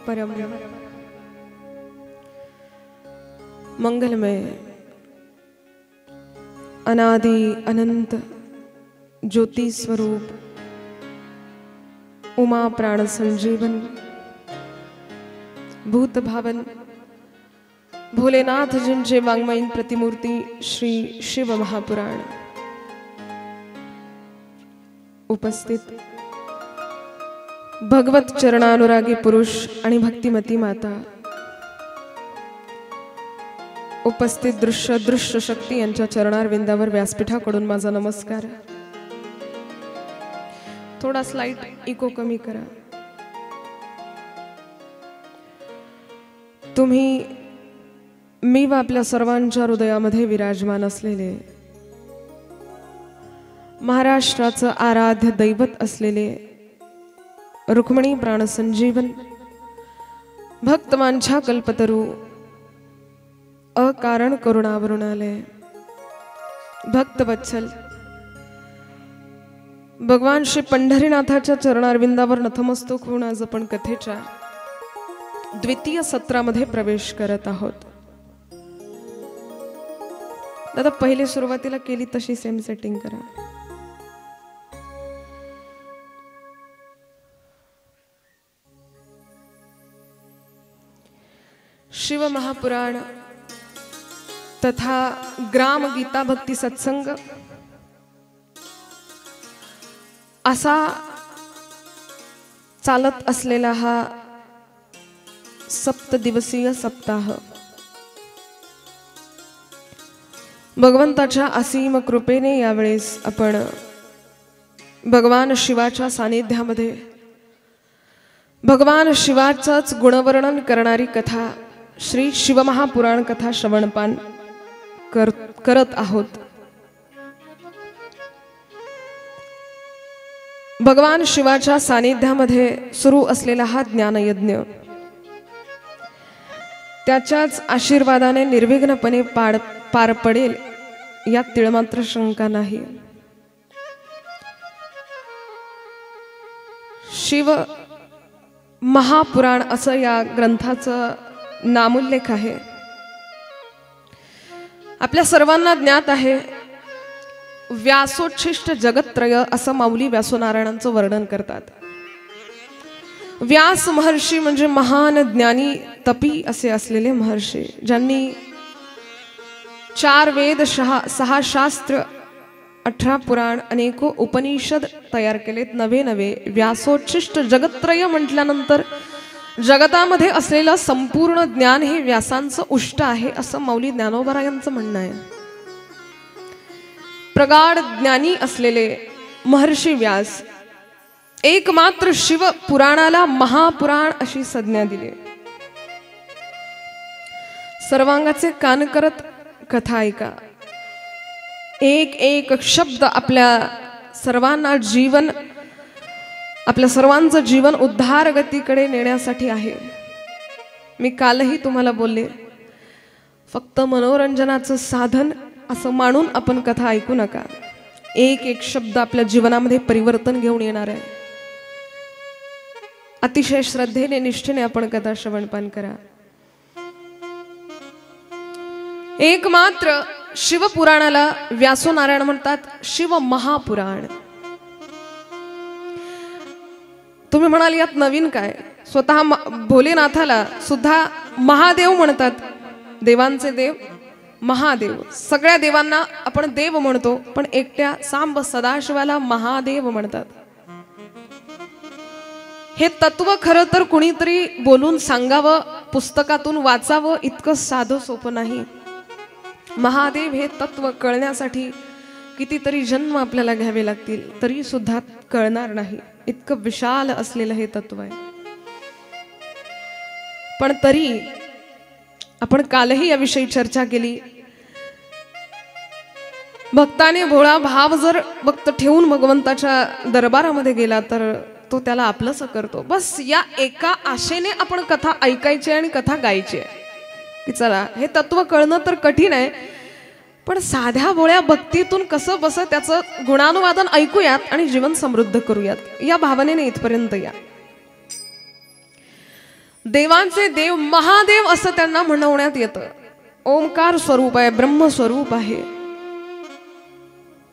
परम मंगलमय अनादि अनंत ज्योति स्वरूप उमा प्राण संजीवन भूत भावन भोलेनाथ जिनचे वाङ्मयीन प्रतिमूर्ती श्री शिव महापुराण उपस्थित भगवत चरणानुरागी पुरुष आणि भक्तिमती माता, उपस्थित दृश्य शक्ती यांच्या चरणारविंदावर व्यासपीठाकडून माझा नमस्कार। थोडा स्लाइट इको कमी करा। तुम्ही मी व आपल्या सर्वांच्या हृदयामध्ये विराजमान असलेले महाराष्ट्राचं आराध्य दैवत असलेले रुक्मिणी प्राणसंजीवन भक्तमांच्या कल्पतरू अकारण करुणावरुणालय भक्तवत्सल भगवान श्री पंढरीनाथाच्या चरणारविंदावर नतमस्तक होऊन आज आपण कथेच्या द्वितीय सत्रामध्ये प्रवेश करत आहोत। दादा पहिले सुरुवातीला केली तशी सेम सेटिंग करा। शिव महापुराण तथा ग्राम गीता भक्ती सत्संग असा चालत असलेला हा सप्तदिवसीय सप्ताह भगवंताच्या असीम कृपेने यावेळेस आपण भगवान शिवाच्या सानिध्यामध्ये भगवान शिवाचंच गुणवर्णन करणारी कथा श्री शिवमहापुराण कथा श्रवणपान करत आहोत। भगवान शिवाच्या सानिध्यामध्ये सुरू असलेला हा ज्ञानयज्ञ त्याच्याच आशीर्वादाने निर्विघ्नपणे पार पडेल यात तिळमात्र शंका नाही। शिव महापुराण असं या ग्रंथाचं नामोल्लेख आहे। आपल्या सर्वांना ज्ञात आहे व्यासोच्छिष्ट जगत्त्रय असं माऊली व्यासनारायणांचं वर्णन करतात। व्यास महर्षी म्हणजे महान ज्ञानी तपी असे असलेले महर्षी, ज्यांनी 4 वेद 6 शास्त्र 18 पुराण अनेको उपनिषद तयार केलेत। नवे व्यासोच्छिष्ट जगत्त्रय म्हटल्यानंतर जगतामध्ये असलेलं संपूर्ण ज्ञान हे व्यासांचं उष्ट आहे असं माऊली ज्ञानोबरायांचं म्हणणं आहे। प्रगाढ ज्ञानी असलेले महर्षी व्यास एकमात्र शिव पुराणाला महापुराण अशी संज्ञा दिली। सर्वांगाचे कान करत कथा ऐका। एक शब्द आपल्या सर्वांचं जीवन उद्धार गतीकडे नेण्यासाठी आहे। मी कालही तुम्हाला बोलले, फक्त मनोरंजनाचं साधन असं मानून आपण कथा ऐकू नका। एक शब्द आपल्या जीवनामध्ये परिवर्तन घेऊन येणार आहे। अतिशय श्रद्धेने निष्ठेने आपण कथा श्रवणपान करा। एकमात्र शिवपुराणाला व्यासनारायण म्हणतात शिव महापुराण। तुम्ही म्हणाल यात नवीन काय? स्वतः भोलेनाथाला सुद्धा महादेव म्हणतात। देवांचे देव महादेव। सगळ्या देवांना आपण देव म्हणतो, पण एकट्या सांब सदाशिवाला महादेव म्हणतात। हे तत्व खरं तर कुणीतरी बोलून सांगावं, पुस्तकातून वाचावं इतकं साधं सोपं नाही। महादेव हे तत्व कळण्यासाठी कितीतरी जन्म आपल्याला घ्यावे लागतील, तरी सुद्धा कळणार नाही, इतकं विशाल असलेलं हे तत्व आहे। पण तरी आपण कालही याविषयी चर्चा केली। भक्ताने भोळा भाव जर भक्त ठेवून भगवंताच्या दरबारामध्ये गेला तर तो त्याला आपलंसं करतो। बस या एका आशेने आपण कथा ऐकायची आणि कथा गायची की चला हे तत्व कळणं तर कठीण आहे, पण साध्या भोळ्या भक्तीतून कसं बस त्याचं गुणानुवादन ऐकूयात आणि जीवन समृद्ध करूयात, या भावनेने इथपर्यंत या। देवांचे देव महादेव असं त्यांना म्हणवण्यात येतं. ओंकार स्वरूप आहे, ब्रह्मस्वरूप आहे.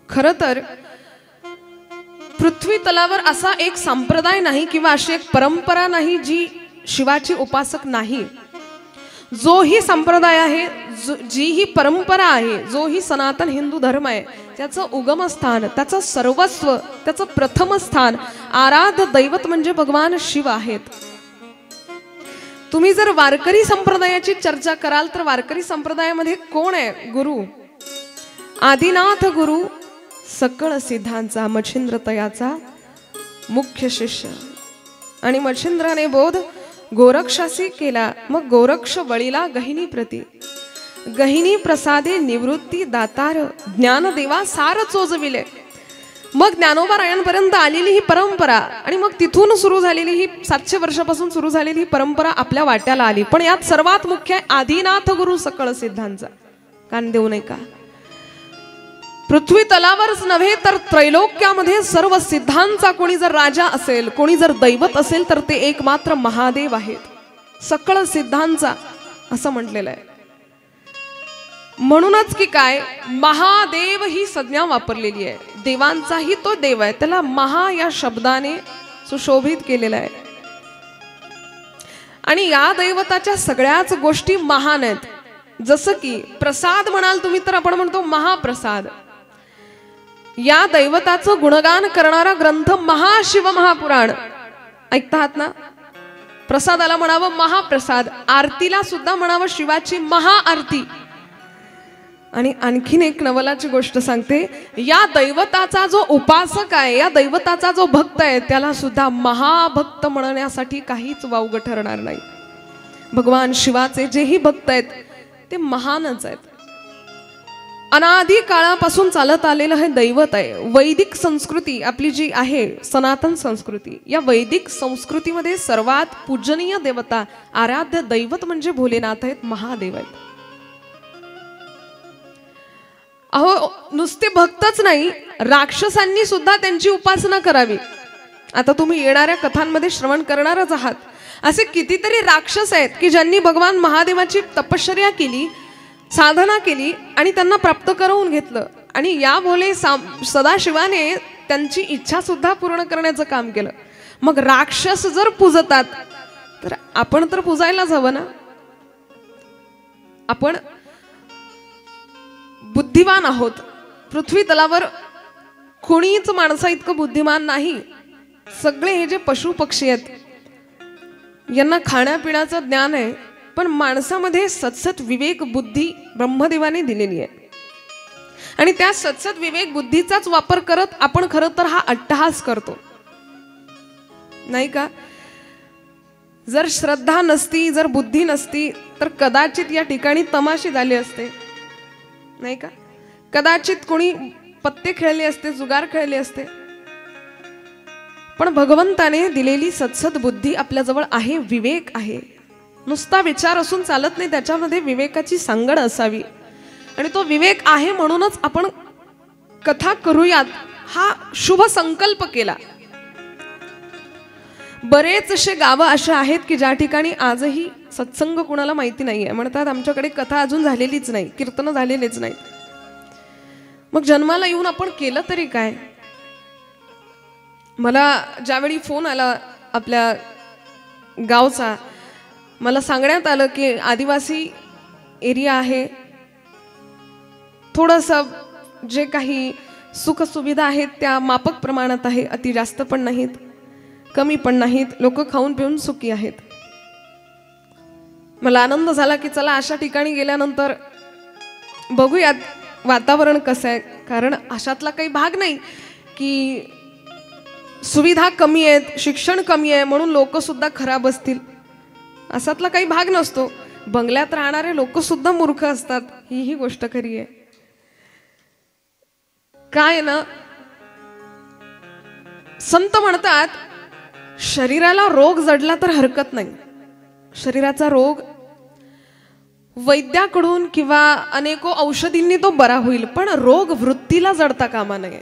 खरं तर पृथ्वी तलावर असा एक संप्रदाय नाही किंवा अशी एक परंपरा नाही जी शिवाची उपासक नाही. जो ही संप्रदाय आहे, जी ही परंपरा आहे, जो ही सनातन हिंदू धर्म आहे, त्याचं उगमस्थान, त्याचं सर्वस्व, त्याचं प्रथम स्थान आराध्य दैवत म्हणजे भगवान शिव आहेत. तुम्ही जर वारकरी संप्रदायाची चर्चा कराल तर वारकरी संप्रदायामध्ये कोण आहे? गुरु आदिनाथ गुरु, सकळ सिद्धांचा मच्छिंद्र तयाचा मुख्य शिष्य. आणि मच्छिंद्राने बोध गोरक्षासी केला, मग गोरक्ष वळीला गहिनी प्रती. गहिनी प्रसादे निवृत्ती दातार, ज्ञानदेवा सार चोजविले. मग ज्ञानोबारायांपर्यंत आलेली ही परंपरा आणि मग तिथून सुरू झालेली ही 700 वर्षापासून सुरू झालेली ही परंपरा आपल्या वाट्याला आली. पण यात सर्वात मुख्य आहे आदिनाथ गुरु सकळ सिद्धांचा. कान देऊ नये का? पृथ्वी तलावरच नव्हे तर त्रैलोक्यामध्ये सर्व सिद्धांचा कोणी जर राजा असेल, कोणी जर दैवत असेल तर ते एकमात्र महादेव आहेत. सकळ सिद्धांचा असं म्हटलेलं आहे. म्हणूनच की काय, महादेव ही संज्ञा वापरलेली आहे. देवांचाही तो देव आहे, त्याला महा या शब्दाने सुशोभित केलेला आहे. आणि या दैवताच्या सगळ्याच गोष्टी महान आहेत. जसं की प्रसाद म्हणाल तुम्ही तर आपण म्हणतो महाप्रसाद. या दैवताचं गुणगान करणारा ग्रंथ महाशिव महापुराण ऐकता आहात ना? प्रसादाला म्हणावं महाप्रसाद, आरतीला सुद्धा म्हणावं शिवाची महाआरती. आणि आणखीन एक नवलाची गोष्ट सांगते, या दैवताचा जो उपासक आहे, या दैवताचा जो भक्त आहे, त्याला सुद्धा महाभक्त म्हणण्यासाठी काहीच वावगं ठरणार नाही. भगवान शिवाचे जेही भक्त आहेत ते महानच आहेत. अनादी काळापासून चालत आलेलं हे दैवत आहे. वैदिक संस्कृती आपली जी आहे, सनातन संस्कृती, या वैदिक संस्कृतीमध्ये सर्वात पूजनीय देवता, आराध्य दैवत म्हणजे भोलेनाथ आहेत, महादेव आहेत. अहो, नुसते भक्तच नाही, राक्षसांनी सुद्धा त्यांची उपासना करावी. आता तुम्ही येणाऱ्या कथांमध्ये श्रवण करणारच आहात. असे कितीतरी राक्षस आहेत की ज्यांनी भगवान महादेवाची तपश्चर्या केली, साधना केली आणि त्यांना प्राप्त करून घेतलं. आणि या भोले सदाशिवाने त्यांची इच्छा सुद्धा पूर्ण करण्याचं काम केलं. मग राक्षस जर पूजतात तर आपण तर पूजायलाच हवं ना. आपण बुद्धिमान आहोत. पृथ्वी तलावर कोणीच माणसा इतकं बुद्धिमान नाही. सगळे हे जे पशु पक्षी आहेत यांना खाण्यापिण्याचं ज्ञान आहे, पण माणसामध्ये सतसत विवेक बुद्धी ब्रह्मदेवाने दिलेली आहे. आणि त्या सतसत विवेक बुद्धीचाच वापर करत आपण खरं तर हा अट्टहास करतो, नाही का? जर श्रद्धा नसती, जर बुद्धी नसती तर कदाचित या ठिकाणी तमाशे झाले असते, नाही का? कदाचित कोणी पत्ते खेळले असते, जुगार खेळले असते. पण भगवंताने दिलेली सतसत बुद्धी आपल्याजवळ आहे, विवेक आहे. नुसता विचार असून चालत नाही, त्याच्यामध्ये विवेकाची सांगड असावी. आणि तो विवेक आहे म्हणूनच आपण कथा करूयात हा शुभ संकल्प केला. बरेच असे गावं असे आहेत की ज्या ठिकाणी आजही सत्संग कुणाला माहिती नाहीये. म्हणतात आमच्याकडे कथा अजून झालेलीच नाही, कीर्तन झालेलेच नाही. मग जन्माला येऊन आपण केलं तरी काय? मला ज्यावेळी फोन आला आपल्या गावचा, मला सांगण्यात आलं की आदिवासी एरिया आहे, थोडंसं जे काही सुखसुविधा आहेत त्या माफक प्रमाणात आहे, अति जास्त पण नाहीत, कमी पण नाहीत, लोक खाऊन पिऊन सुखी आहेत. मला आनंद झाला की चला अशा ठिकाणी गेल्यानंतर बघूयात वातावरण कसं आहे. कारण अशातला काही भाग नाही की सुविधा कमी आहेत, शिक्षण कमी आहे म्हणून लोक सुद्धा खराब असतील, असातला काही भाग नसतो. बंगल्यात राहणारे लोक सुद्धा मूर्ख असतात, ही गोष्ट खरी आहे. काय ना, संत म्हणतात शरीराला रोग जडला तर हरकत नाही. शरीराचा रोग वैद्याकडून किंवा अनेको औषधींनी तो बरा होईल, पण रोग वृत्तीला जडता कामा नये.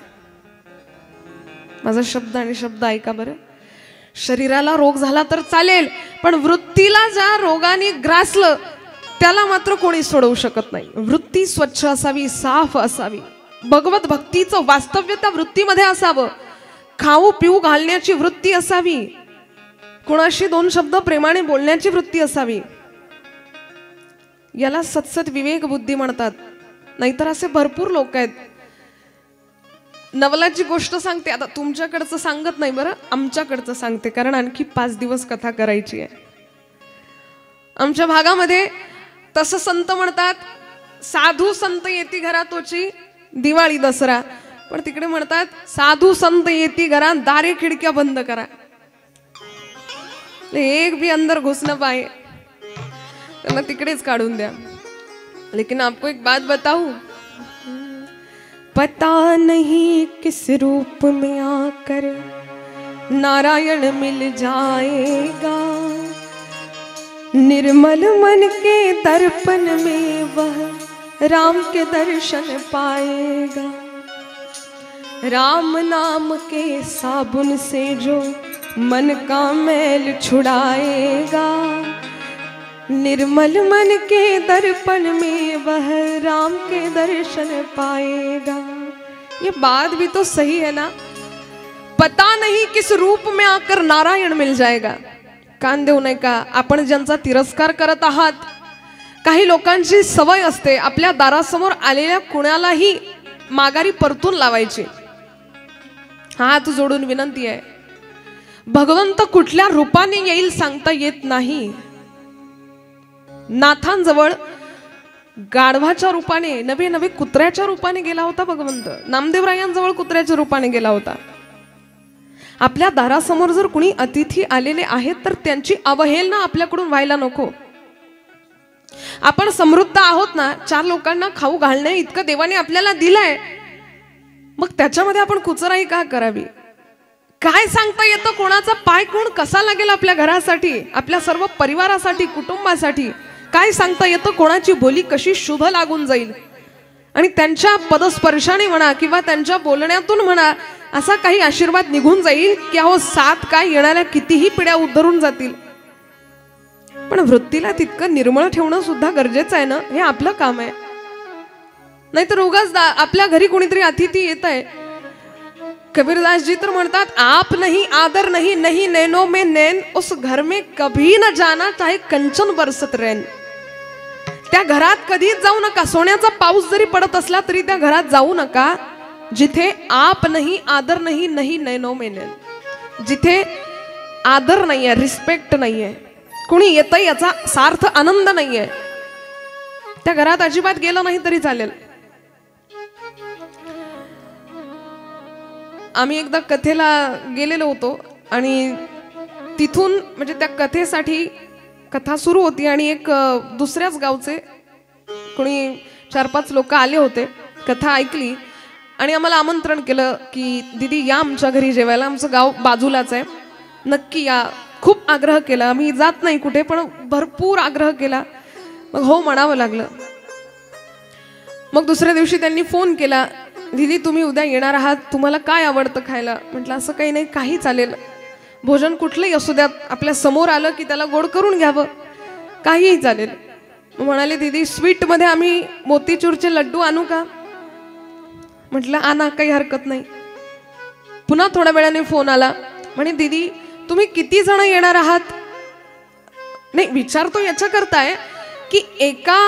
माझा शब्द आणि शब्द ऐका बरं. शरीराला रोग झाला तर चालेल, पण वृत्तीला ज्या रोगाने ग्रासलं त्याला मात्र कोणी सोडवू शकत नाही. वृत्ती स्वच्छ असावी, साफ असावी. भगवत भक्तीचं वास्तव्य त्या वृत्तीमध्ये असावं. खाऊ पिऊ घालण्याची वृत्ती असावी. कोणाशी दोन शब्द प्रेमाने बोलण्याची वृत्ती असावी. याला सत्सत विवेक बुद्धी म्हणतात. नाहीतर असे भरपूर लोक आहेत. नवलाची गोष्ट सांगते, आता तुमच्याकडचं सांगत नाही बरं, आमच्याकडचं सांगते, कारण आणखी 5 दिवस कथा करायची आहे. आमच्या भागामध्ये तसं संत म्हणतात, साधू संत येती घरातोची दिवाळी दसरा, पण तिकडे म्हणतात साधू संत येती घरात दारे खिडक्या बंद करा. एक भी अंदर घुसना पाए त्यांना तिकडेच काढून द्या. लेकिन आपको एक बात बताऊं, पता नहीं किस रूप में आकर नारायण मिल जाएगा, निर्मल मन के दर्पण में वह राम के दर्शन पाएगा. राम नाम के साबुन से जो मन का मैल छुड़ाएगा, निर्मल मन के दर्पण में वह राम के दर्शन पाएगा. ये बात भी तो सही है ना. पता नहीं किस रूप में आकर नारायण मिल जाएगा. कान देऊ नये का. आपण ज्यांचा तिरस्कार करत आहात, काही लोकांची सवय असते आपल्या दारासमोर आलेल्या कुणालाही माघारी परतून लावायची. हात जोडून विनंती आहे, भगवंत कुठल्या रूपाने येईल सांगता येत नाही. नाथांजवळ गाढवाच्या रूपाने, नवे कुत्र्याच्या रूपाने गेला होता भगवंत. नामदेवरायांजवळ कुत्र्याच्या रूपाने गेला होता. आपल्या दारासमोर जर कुणी अतिथी आलेले आहेत तर त्यांची अवहेलना आपल्याकडून व्हायला नको. आपण समृद्ध आहोत ना, 4 लोकांना खाऊ घालणे इतकं देवाने आपल्याला दिलंय, मग त्याच्यामध्ये आपण कुचराई का करावी. काय सांगता येतं कोणाचा पाय कोण कसा लागेल आपल्या घरासाठी, आपल्या सर्व परिवारासाठी, कुटुंबासाठी. काय सांगता येतं कोणाची बोली कशी शुभ लागून जाईल, आणि त्यांच्या पदस्पर्शाने म्हणा किंवा त्यांच्या बोलण्यातून म्हणा असा काही आशीर्वाद निघून जाईल की अहो 7 काय येणाऱ्या कितीही पिढ्या उद्धरून जातील. पण वृत्तीला तितकं निर्मळ ठेवणं सुद्धा गरजेचं आहे ना. हे आपलं काम आहे. नाहीतर उगाच आपल्या घरी कोणीतरी अतिथी येत आहे. कबीरदास जी तर म्हणतात, आप नहीं आदर नहीं, नहीं नैनो में नैन, उस घर में कभी न जाना चाहे कंचन बरसत रैन. त्या घरात कधीच जाऊ नका. सोन्याचा पाऊस जरी पडत असला तरी त्या घरात जाऊ नका जिथे आप नहीं आदर नहीं, नहीं नैनो में नैन. जिथे आदर नाहीये, रिस्पेक्ट नाहीये, कोणी येतंय याचा सार्थ आनंद नाहीये, त्या घरात अजिबात गेलं नाही तरी चालेल. आम्ही एकदा कथेला गेलेलो होतो आणि तिथून म्हणजे त्या कथेसाठी कथा सुरू होती आणि एक दुसऱ्याच गावचे कोणी 4-5 लोक आले होते. कथा ऐकली आणि आम्हाला आमंत्रण केलं की दीदी या आमच्या घरी जेवायला, आमचं गाव बाजूलाच आहे, नक्की या. खूप आग्रह केला. आम्ही जात नाही कुठे, पण भरपूर आग्रह केला. मग हो म्हणावं लागलं. मग दुसऱ्या दिवशी त्यांनी फोन केला, दीदी तुम्ही उद्या येणार आहात, तुम्हाला काय आवडतं खायला. म्हटलं असं काही नाही, काही चालेल, भोजन कुठलंही असू द्या, आपल्या समोर आलं की त्याला गोड करून घ्यावं, काहीही चालेल. म्हणाले दीदी स्वीटमध्ये आम्ही मोतीचूरचे लड्डू आणू का. म्हटलं आणा, काही हरकत नाही. पुन्हा थोड्या वेळाने फोन आला, म्हणे दीदी तुम्ही किती जण येणार आहात. नाही विचारतो याच्या करताय की एका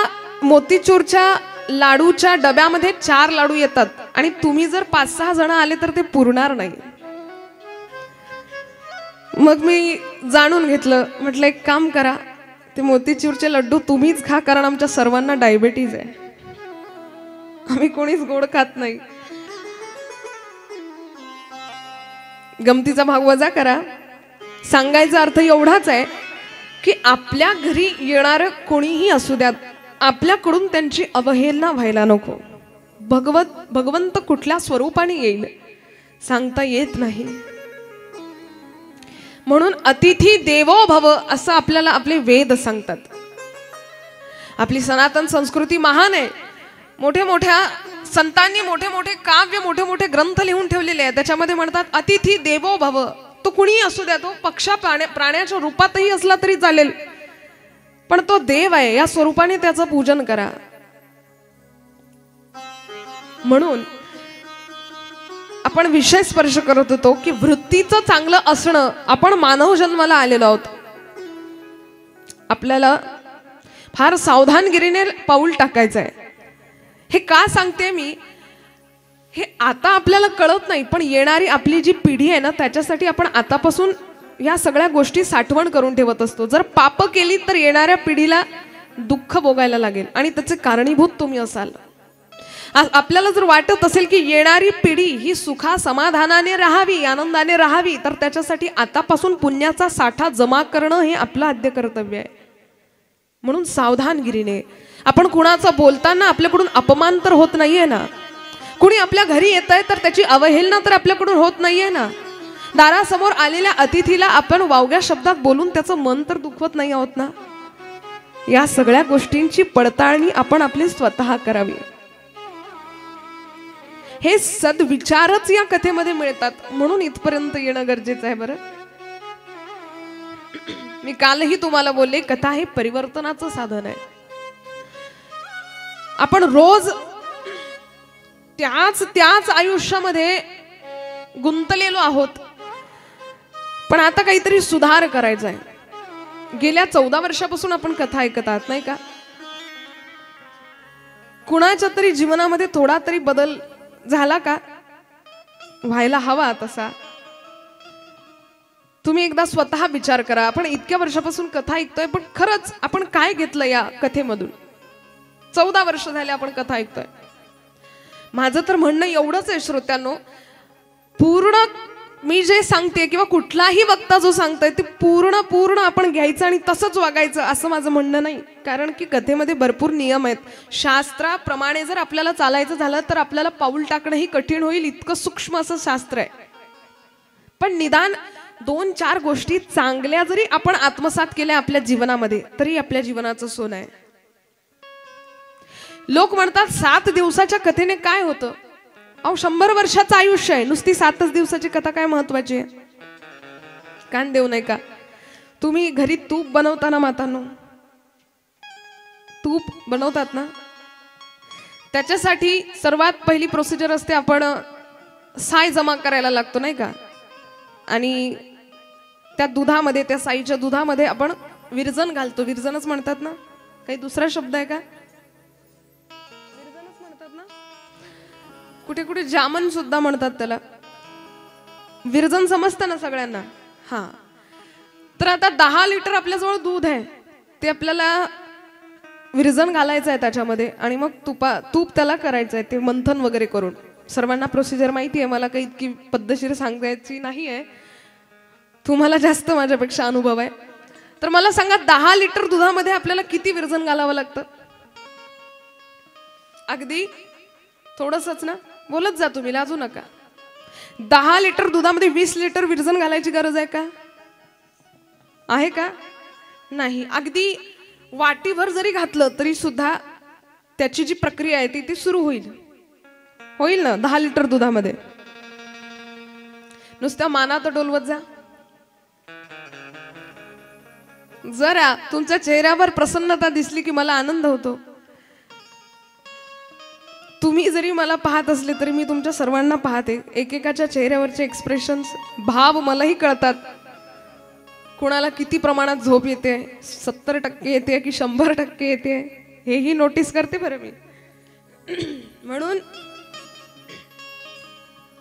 मोतीचूरच्या लाडूच्या डब्यामध्ये 4 लाडू येतात आणि तुम्ही जर 5-6 जण आले तर ते पुरणार नाही. मग मी जाणून घेतलं. म्हटलं एक काम करा, ते मोतीचूरचे लड्डू तुम्हीच खा, कारण आमच्या सर्वांना डायबिटीज आहे, आम्ही कोणीच गोड खात नाही. गमतीचा भाग वजा करा. सांगायचा अर्थ एवढाच आहे की आपल्या घरी येणारं कोणीही असू द्यात, आपल्याकडून त्यांची अवहेलना व्हायला नको. भगवंत कुठल्या स्वरूपाने येईल सांगता येत नाही. म्हणून अतिथी देवो भव असं आपल्याला आपले वेद सांगतात. आपली सनातन संस्कृती महान आहे. मोठ्या संतांनी मोठे काव्य, मोठे ग्रंथ लिहून ठेवलेले आहेत. त्याच्यामध्ये म्हणतात अतिथी देवो भव, तो कुणीही असू द्या, तो प्राण्याच्या रूपातही असला तरी चालेल, पण तो देव आहे या स्वरूपाने त्याचं पूजन करा. म्हणून आपण विषय स्पर्श करत होतो की वृत्तीचं चांगलं असणं. आपण मानव जन्माला आलेलो आहोत, आपल्याला फार सावधानगिरीने पाऊल टाकायचं आहे. हे का सांगते मी, हे आता आपल्याला कळत नाही, पण येणारी आपली जी पिढी आहे ना, त्याच्यासाठी आपण आतापासून या सगळ्या गोष्टी साठवण करून ठेवत असतो. जर पाप केली तर येणाऱ्या पिढीला दुःख भोगायला लागेल आणि त्याचे कारणीभूत तुम्ही असाल. आपल्याला जर वाटत असेल की येणारी पिढी ही सुखा समाधानाने राहावी, आनंदाने राहावी, तर त्याच्यासाठी आतापासून पुण्याचा साठा जमा करणं हे आपलं आद्य कर्तव्य आहे. म्हणून सावधानगिरीने आपण कुणाचं बोलताना आपल्याकडून अपमान तर होत नाहीये ना, कुणी आपल्या घरी येत आहे तर त्याची अवहेलना तर आपल्याकडून होत नाहीये ना, दारासमोर आलेल्या अतिथीला आपण वावग्या शब्दात बोलून त्याचं मन तर दुखवत नाही आहोत ना. या सगळ्या गोष्टींची पडताळणी आपण आपली स्वतः करावी. हे सद्विचारच या कथेमध्ये मिळतात, म्हणून इथपर्यंत येणं गरजेचं आहे. बरं, मी कालही तुम्हाला बोलले, कथा हे परिवर्तनाचं साधन आहे. आपण रोज त्याच आयुष्यामध्ये गुंतलेलो आहोत, पण आता काहीतरी सुधार करायचा आहे. गेल्या 14 वर्षापासून आपण कथा ऐकत आहात नाही का? कुणाच्या तरी जीवनामध्ये थोडा तरी बदल झाला का? व्हायला हवा तसा. तुम्ही एकदा स्वतः विचार करा. आपण इतक्या वर्षापासून कथा ऐकतोय, पण खरंच आपण काय घेतलं या कथेमधून? 14 वर्ष झाले आपण कथा ऐकतोय. माझं तर म्हणणं एवढंच आहे श्रोत्यांनो, पूर्ण मी जे सांगते किंवा कुठलाही वक्ता जो सांगतोय ते पूर्ण आपण घ्यायचं आणि तसंच वागायचं असं माझं म्हणणं नाही. कारण की कथेमध्ये भरपूर नियम आहेत. शास्त्राप्रमाणे जर आपल्याला चालायचं झालं तर आपल्याला पाऊल टाकणंही कठीण होईल, इतकं सूक्ष्म असं शास्त्र आहे. पण निदान 2-4 गोष्टी चांगल्या जरी आपण आत्मसात केल्या आपल्या जीवनामध्ये, तरी आपल्या जीवनाचं सोनं आहे. लोक म्हणतात 7 दिवसाच्या कथेने काय होतं? अहो 100 वर्षाचं आयुष्य आहे, नुसती 7च दिवसाची कथा काय महत्वाची आहे? कान देऊ नाही का? तुम्ही घरी तूप बनवताना मातांनो, तूप बनवतात ना, त्याच्यासाठी सर्वात पहिली प्रोसिजर असते, आपण साय जमा करायला लागतो नाही का? आणि त्या दुधामध्ये, त्या साईच्या दुधामध्ये आपण विरजन घालतो. विरजनच म्हणतात ना, काही दुसरा शब्द आहे का? कुठे कुठे जामन सुद्धा म्हणतात त्याला. विरजन समजतं ना सगळ्यांना? हा. तर आता 10 लिटर आपल्याजवळ दूध आहे, ते आपल्याला विरजन घालायचं आहे त्याच्यामध्ये, आणि मग तूप त्याला करायचं आहे, ते मंथन वगैरे करून. सर्वांना प्रोसिजर माहिती आहे, मला काही इतकी पद्धतशीर सांगायची नाही आहे, तुम्हाला जास्त माझ्यापेक्षा अनुभव आहे. तर मला सांगा, 10 लिटर दुधामध्ये आपल्याला किती विरजन घालावं लागतं? अगदी थोडंसंच ना, बोलत जा तुम्ही, लाजू नका. 10 लिटर दुधामध्ये 20 लिटर विरजन घालायची गरज आहे का? आहे का? नाही. अगदी वाटीभर जरी घातलं तरी सुद्धा त्याची जी प्रक्रिया आहे ती सुरू होईल ना 10 लिटर दुधामध्ये. नुसत्या मानात डोलवत जा. जरा तुमच्या चेहऱ्यावर प्रसन्नता दिसली की मला आनंद होतो. तुम्ही जरी मला पाहत असले तरी मी तुमच्या सर्वांना पाहते. एकेकाच्या चेहऱ्यावरचे एक्सप्रेशन्स, भाव मलाही कळतात. कुणाला किती प्रमाणात झोप येते, 70% येते की 100% येते, हेही नोटीस करते बरं मी. म्हणून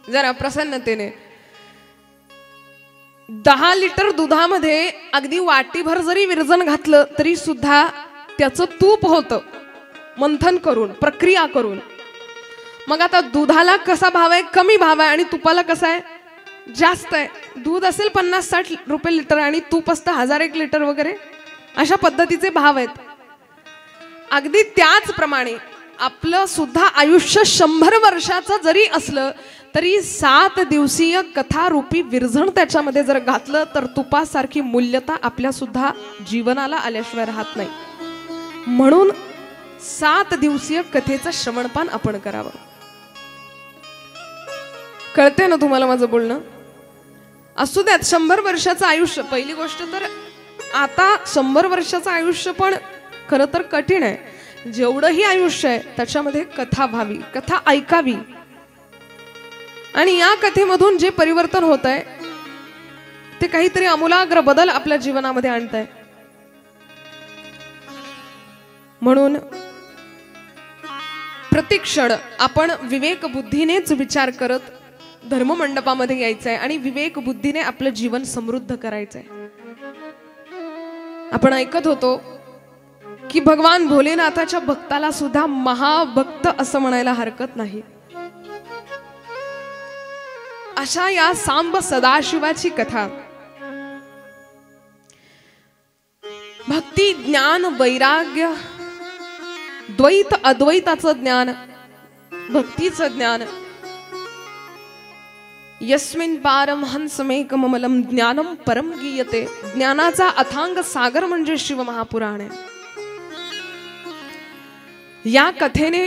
जरा प्रसन्नतेने 10 लिटर दुधामध्ये अगदी वाटीभर जरी विरजन घातलं तरी सुद्धा त्याचं तूप होतं, मंथन करून, प्रक्रिया करून. मग आता दुधाला कसा भाव आहे? कमी भाव आहे. आणि तुपाला कसा आहे? जास्त आहे. दूध असेल 50-60 रुपये लिटर आणि तूप असतं 1000-1 लिटर वगैरे, अशा पद्धतीचे भाव आहेत. अगदी त्याचप्रमाणे आपलं सुद्धा आयुष्य 100 वर्षाचं जरी असलं तरी 7 दिवसीय कथारूपी विरजण त्याच्यामध्ये जर घातलं तर तुपासारखी मूल्यता आपल्या सुद्धा जीवनाला आल्याशिवाय राहत नाही. म्हणून 7 दिवसीय कथेचं श्रवणपान आपण करावं. कळते ना तुम्हाला माझं बोलणं? असू द्यात 100 वर्षाचं आयुष्य. पहिली गोष्ट तर आता 100 वर्षाचं आयुष्य पण खरं तर कठीण आहे. जेवढंही आयुष्य आहे त्याच्यामध्ये कथा व्हावी, कथा ऐकावी, आणि या कथेमधून जे परिवर्तन होत आहे ते काहीतरी आमूलाग्र बदल आपल्या जीवनामध्ये आणत आहे. म्हणून प्रतिक्षण आपण विवेक बुद्धीनेच विचार करत धर्म मंडपामध्ये यायचंय आणि विवेक बुद्धीने आपलं जीवन समृद्ध करायचंय. आपण ऐकत होतो की भगवान भोलेनाथाच्या भक्ताला सुद्धा महाभक्त असं म्हणायला हरकत नाही. अशा या सांब सदाशिवाची कथा भक्ती, ज्ञान, वैराग्य, द्वैत अद्वैताचं ज्ञान, भक्तीचं ज्ञान, यस्मिन् पारम हंसमेकममलं ज्ञानम परम गीयते. ज्ञानाचा अथांग सागर म्हणजे शिव महापुराण आहे. या कथेने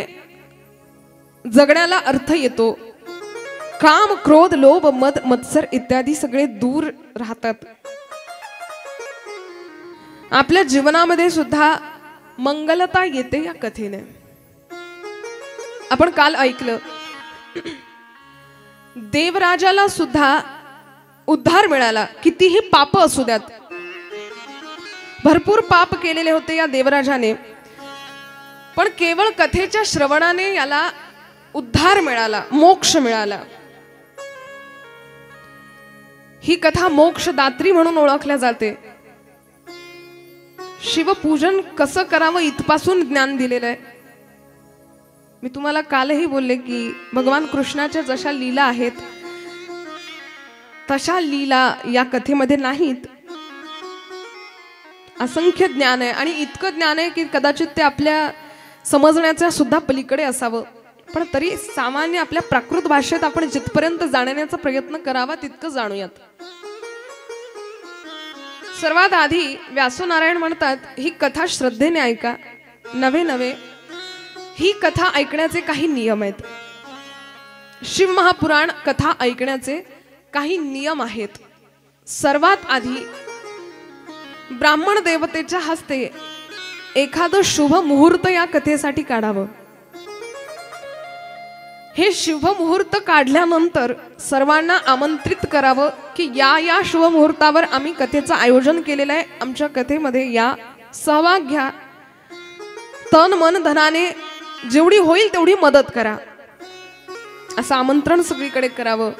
जगण्याला अर्थ येतो. काम, क्रोध, लोभ, मद, मत्सर इत्यादी सगळे दूर राहतात. आपल्या जीवनामध्ये सुद्धा मंगलता येते या कथेने. आपण काल ऐकलं देवराजाला सुद्धा उद्धार मिळाला. कितीही पाप असू द्यात, भरपूर पाप केलेले होते या देवराजाने, पण केवळ कथेच्या श्रवणाने याला उद्धार मिळाला, मोक्ष मिळाला. ही कथा मोक्षदात्री म्हणून ओळखल्या जाते. शिवपूजन कसं करावं इथपासून ज्ञान दिलेलं आहे. मी तुम्हाला कालही बोलले की भगवान कृष्णाच्या जशा लीला आहेत तशा लीला या कथेमध्ये नाहीत. असंख्य ज्ञान आहे आणि इतकं ज्ञान आहे की कदाचित ते आपल्या समजण्याच्या सुद्धा पलीकडे असावं, पण तरी सामान्य आपल्या प्राकृत भाषेत आपण जिथपर्यंत जाणण्याचा प्रयत्न करावा तितकं जाणूयात. सर्वात आधी व्यासनारायण म्हणतात ही कथा श्रद्धेने ऐका. नवे नवे ही कथा ऐकण्याचे काही नियम आहेत. शिव महापुराण कथा ऐकण्याचे काही नियम आहेत. सर्वात आधी ब्राह्मण देवतेच्या हस्ते एखादं शुभ मुहूर्त या कथेसाठी काढावं. हे शुभ मुहूर्त काढल्यानंतर सर्वांना आमंत्रित करावं की या शुभ मुहूर्तावर आम्ही कथेचं आयोजन केलेलं आहे, आमच्या कथेमध्ये या, सहभाग घ्या, तन मन धनाने जेवढी होईल तेवढी मदत करा, असं आमंत्रण सगळीकडे करावं.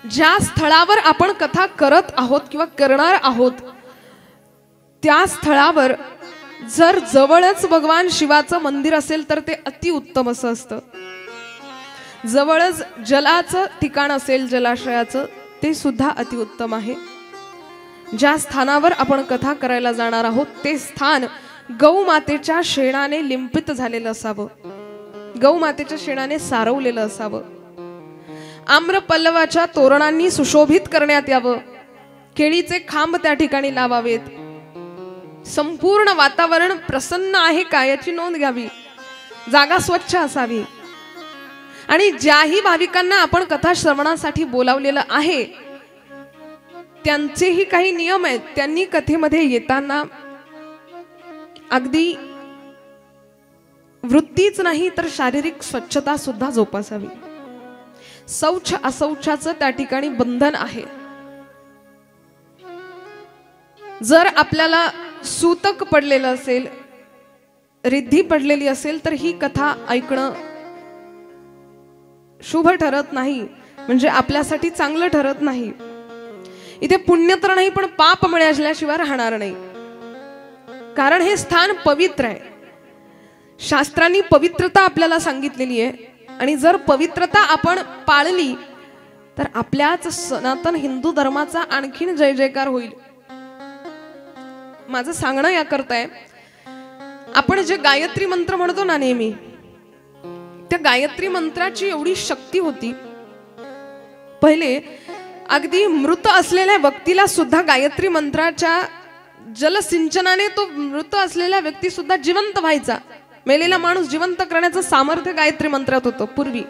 ज्या स्थळावर आपण कथा करत आहोत किंवा करणार आहोत त्या स्थळावर जर जवळच भगवान शिवाचं मंदिर असेल तर ते अतिउत्तम असं असतं. जवळच जलाचं ठिकाण असेल, जलाशयाचं, ते सुद्धा अतिउत्तम आहे. ज्या स्थानावर आपण कथा करायला जाणार आहोत ते स्थान गौमातेच्या शेणाने लिंपित झालेलं असावं, गौमातेच्या शेणाने सारवलेलं असावं. आम्रपल्लवाच्या तोरणांनी सुशोभित करण्यात यावं. केळीचे खांब त्या ठिकाणी लावावेत. संपूर्ण वातावरण प्रसन्न आहे का याची नोंद घ्यावी. जागा स्वच्छ असावी. आणि ज्याही भाविकांना आपण कथा श्रवणासाठी बोलावलेलं आहे त्यांचेही काही नियम आहेत. त्यांनी कथेमध्ये येताना अगदी वृत्तीच नाही तर शारीरिक स्वच्छता सुद्धा जोपासावी. शौच असौचाचं त्या ठिकाणी बंधन आहे. जर आपल्याला सूतक पडलेलं असेल, रिद्धी पडलेली असेल तर ही कथा ऐकणं शुभ ठरत नाही, म्हणजे आपल्यासाठी चांगलं ठरत नाही. इथे पुण्य तर नाही पण पाप मिळाल्याशिवाय राहणार नाही. कारण हे स्थान पवित्र आहे. शास्त्रांनी पवित्रता आपल्याला सांगितलेली आहे आणि जर पवित्रता आपण पाळली तर आपल्याच सनातन हिंदू धर्माचा आणखीन जय जयकार होईल. माझं सांगणं याकरता आहे, आपण जे गायत्री मंत्र म्हणतो ना नेहमी, त्या गायत्री मंत्राची एवढी शक्ती होती. पहिले अगदी मृत असलेल्या व्यक्तीला सुद्धा गायत्री मंत्राच्या जलसिंचनाने तो मृत असलेला व्यक्ती सुद्धा जिवंत व्हायचा. मेलेला माणूस जिवंत करण्याचं सामर्थ्य गायत्री मंत्रात होतं पूर्वी.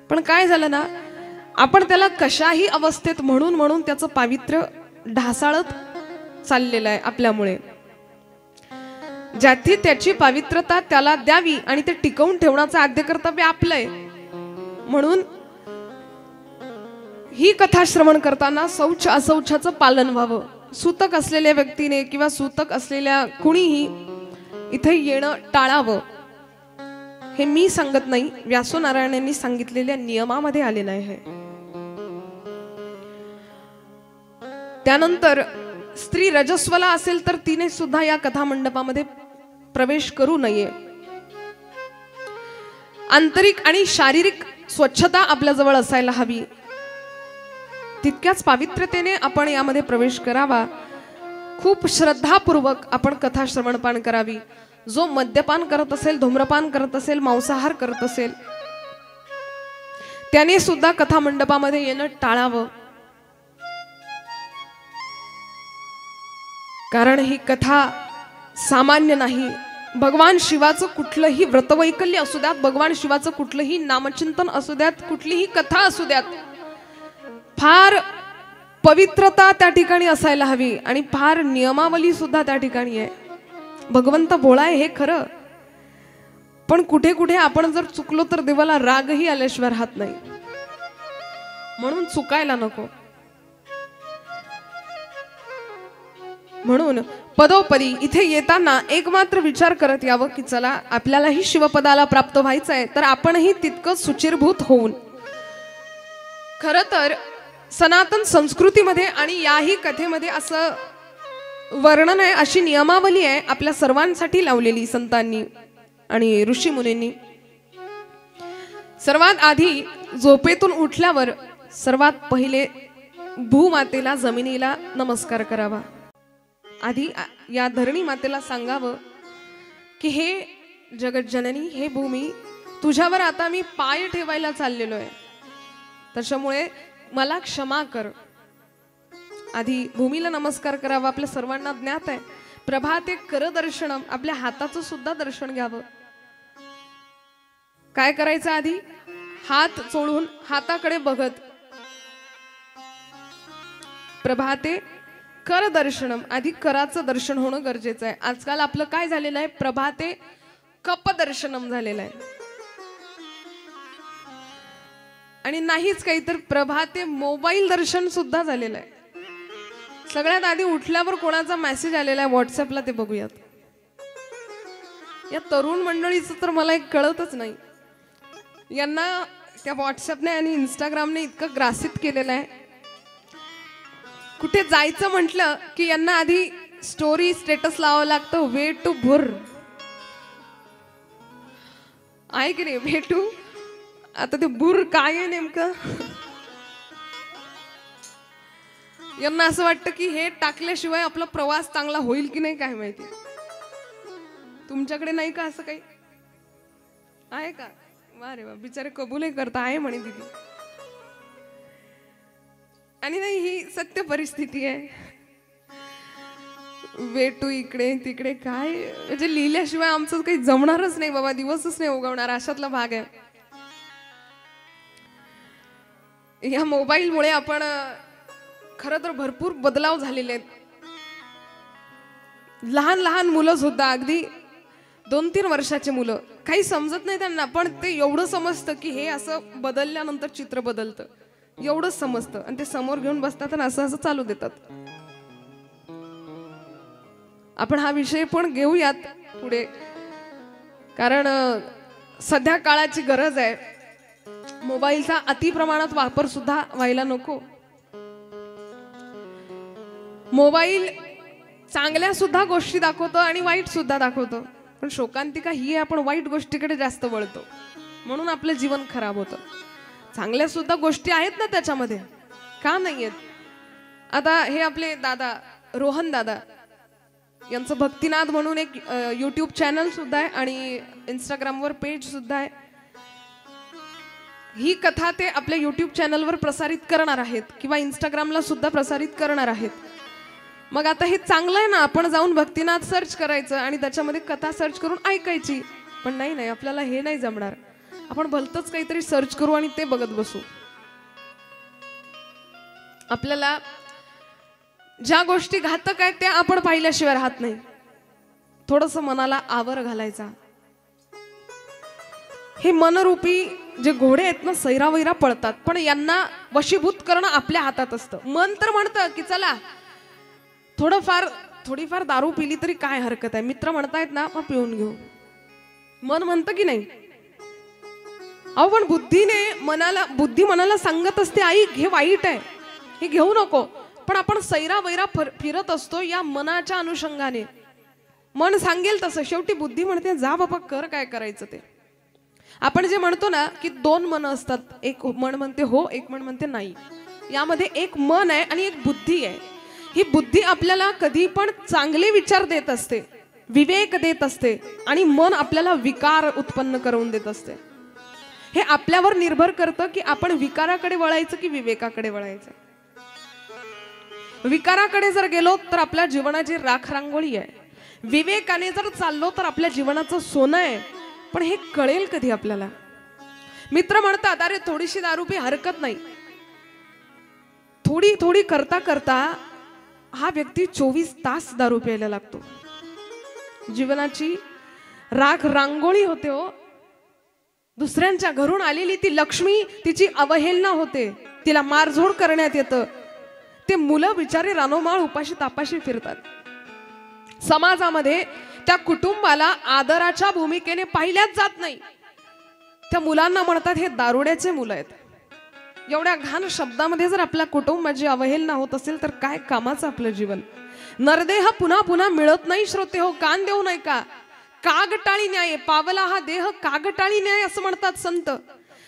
पण काय झालं ना, आपण त्याला कशाही अवस्थेत म्हणून त्याचं पावित्र्य ढासाळत चाललेलं आहे आपल्यामुळे. ज्याची त्याची पावित्रता त्याला द्यावी आणि ते टिकवून ठेवण्याचं आद्य कर्तव्य आपलं आहे. म्हणून ही कथा श्रवण करताना शौच अशौचाचं पालन व्हावं. सूतक असलेल्या व्यक्तीने किंवा सूतक असलेल्या कुणीही इथे येणं टाळावं. हे मी सांगत नाही, व्यासनारायणांनी सांगितलेल्या नियमामध्ये आलेलं आहे. त्यानंतर स्त्री रजस्वला असेल तर तिने सुद्धा या कथा मंडपामध्ये प्रवेश करू नये. आंतरिक आणि शारीरिक स्वच्छता आपल्या जवळ असायला हवी. तितक्याच पावित्र्यतेने आपण यामध्ये प्रवेश करावा. खूप श्रद्धापूर्वक आपण कथा श्रवणपान करावी. जो मद्यपान करत असेल, धूम्रपान करत असेल, मांसाहार करत असेल, त्याने सुद्धा कथा मंडपामध्ये येणं टाळावं. कारण ही कथा सामान्य नाही. भगवान शिवाचं कुठलंही व्रतवैकल्य असू द्यात, भगवान शिवाचं कुठलंही नामचिंतन असू द्यात, कुठलीही कथा असू द्यात, फार पवित्रता त्या ठिकाणी असायला हवी आणि फार नियमावली सुद्धा त्या ठिकाणी आहे. भगवंत भोळा आहे हे खरं, पण कुठे कुठे आपण जर चुकलो तर देवाला रागही आल्याशिवाय राहत नाही. म्हणून चुकायला नको. म्हणून पदोपदी इथे येताना एक मात्र विचार करत यावं की चला आपल्यालाही शिवपदाला प्राप्त व्हायचं आहे, तर आपणही तितकं सुचिरभूत होऊन. खर तर सनातन संस्कृतीमध्ये आणि याही कथेमध्ये असं वर्णन आहे, अशी नियमावली आहे आपल्या सर्वांसाठी लावलेली संतांनी आणि ऋषी मुनींनी. सर्वात आधी झोपेतून उठल्यावर सर्वात पहिले भूमातेला, जमिनीला नमस्कार करावा. आधी या धरणी मातेला सांगावं की हे जगज्जननी, हे भूमी, तुझ्यावर आता मी पाय ठेवायला चाललेलो आहे, त्याच्यामुळे मला क्षमा कर. आधी भूमीला नमस्कार करावा. आपल्या सर्वांना ज्ञात आहे प्रभाते कर दर्शनम, आपल्या हाताचं सुद्धा दर्शन घ्यावं. काय करायचं? आधी हात चोळून हाताकडे बघत प्रभाते कर दर्शनम, आधी कराचं दर्शन होणं गरजेचं आहे. आजकाल आपलं काय झालेलं आहे, प्रभाते कप दर्शनम झालेलं आहे. आणि नाहीच काही तर प्रभाते मोबाईल दर्शन सुद्धा झालेलं आहे. सगळ्यात आधी उठल्यावर कोणाचा मेसेज आलेला आहे व्हॉट्सअपला ते बघूयात. या तरुण मंडळीचं तर मला एक कळतच नाही. यांना त्या व्हॉट्सअपने आणि इंस्टाग्रामने इतकं ग्रासित केलेलं आहे. कुठे जायचं म्हटलं की यांना आधी स्टोरी स्टेटस लावावं लागतं. वे टू भुर आहे की नाही? वे टू, आता ते भुर काय आहे नेमकं? यांना असं वाटतं की हे टाकल्याशिवाय आपला प्रवास चांगला होईल की नाही काय माहिती. तुमच्याकडे नाही का असं काही आहे का? वा रे वा, बिचारे कबूलही करता आहे म्हणे दिदी. आणि नाही, ही सत्य परिस्थिती आहे. वेटू इकडे तिकडे काय म्हणजे लिहिल्याशिवाय आमचं काही जमणारच नाही बाबा, दिवसच नाही उगवणार, अशातला भाग आहे. या मोबाईलमुळे आपण खरं तर भरपूर बदलाव झालेले आहेत. लहान लहान मुलं सुद्धा, अगदी 2-3 वर्षाचे मुलं, काही समजत नाही त्यांना, पण ते एवढं समजतं की हे असं बदलल्यानंतर चित्र बदलतं, एवढंच समजतं. आणि ते समोर घेऊन बसतात आणि असं असं चालू देतात. आपण हा विषय पण घेऊयात पुढे, कारण सध्या काळाची गरज आहे. मोबाईलचा अति प्रमाणात वापर सुद्धा व्हायला नको. मोबाईल चांगल्या सुद्धा गोष्टी दाखवतो आणि वाईट सुद्धा दाखवतो, पण शोकांतिका ही आपण वाईट गोष्टीकडे जास्त वळतो, म्हणून आपलं जीवन खराब होतं. चांगल्या सुद्धा गोष्टी आहेत ना त्याच्यामध्ये, का नाही आहेत? आता हे आपले दादा रोहन दादा यांचं भक्तिनाद म्हणून एक YouTube चॅनल सुद्धा आहे आणि इंस्टाग्रामवर पेज सुद्धा आहे. ही कथा ते आपल्या YouTube चॅनलवर प्रसारित करणार आहेत किंवा इंस्टाग्रामला सुद्धा प्रसारित करणार आहेत. मग आता हे चांगलं आहे ना, आपण जाऊन भक्तिनाद सर्च करायचं आणि त्याच्यामध्ये कथा सर्च करून ऐकायची. पण नाही, आपल्याला हे नाही जमणार. आपण भलतंच काहीतरी सर्च करू आणि ते बघत बसू. आपल्याला ज्या गोष्टी घातक आहेत त्या आपण पाहिल्याशिवाय राहत नाही. थोडंसं मनाला आवर घालायचा. हे मनरूपी जे घोडे आहेत ना सैरावैरा पळतात, पण यांना वशीभूत करणं आपल्या हातात असतं. मन तर म्हणतं की चला थोडीफार दारू पिली तरी काय हरकत आहे, मित्र म्हणतायत ना मग पिऊन घेऊ. मन म्हणतं की नाही. अहो पण बुद्धी मनाला सांगत असते आई हे वाईट आहे, हे घेऊ नको. पण आपण सैरावैरा फिरत असतो या मनाच्या अनुषंगाने. मन सांगेल तसं. शेवटी बुद्धी म्हणते जा बाबा कर काय करायचं ते. आपण जे म्हणतो ना की दोन मन असतात, एक मन म्हणते हो, एक मन म्हणते नाही. यामध्ये एक मन आहे आणि एक बुद्धी आहे. ही बुद्धी आपल्याला कधी पण चांगले विचार देत असते, विवेक देत असते, आणि मन आपल्याला विकार उत्पन्न करून देत असते. हे आपल्यावर निर्भर करतं की आपण विकाराकडे वळायचं की विवेकाकडे वळायचं. विकाराकडे जर गेलो तर आपल्या जीवनाची राख रांगोळी आहे. विवेकाने जर चाललो तर आपल्या जीवनाचं सोनं आहे. पण हे कळेल कधी आपल्याला. मित्र म्हणतात अरे थोडीशी दारू पी हरकत नाही. थोडी थोडी करता करता हा व्यक्ती 24 तास दारू प्यायला लागतो. जीवनाची राख रांगोळी होते हो. दुसऱ्यांच्या घरून आलेली ती लक्ष्मी तिची अवहेलना होते, तिला मारझोड करण्यात येतं. ते मुलं बिचारे रानोमाळ उपाशी तापाशी फिरतात. समाजामध्ये त्या कुटुंबाला आदराच्या भूमिकेने पाहिल्याच जात नाही. त्या मुलांना म्हणतात हे दारुड्याचे मुलं आहेत. एवढ्या घाण शब्दामध्ये जर आपल्या कुटुंबाची अवहेलना होत असेल तर काय कामाचं आपलं जीवन. नरदेह पुन्हा पुन्हा मिळत नाही श्रोते हो, कान देऊ नये का. कागटाळी न्याय पावला हा देह कागटाळी न्याय असं म्हणतात संत.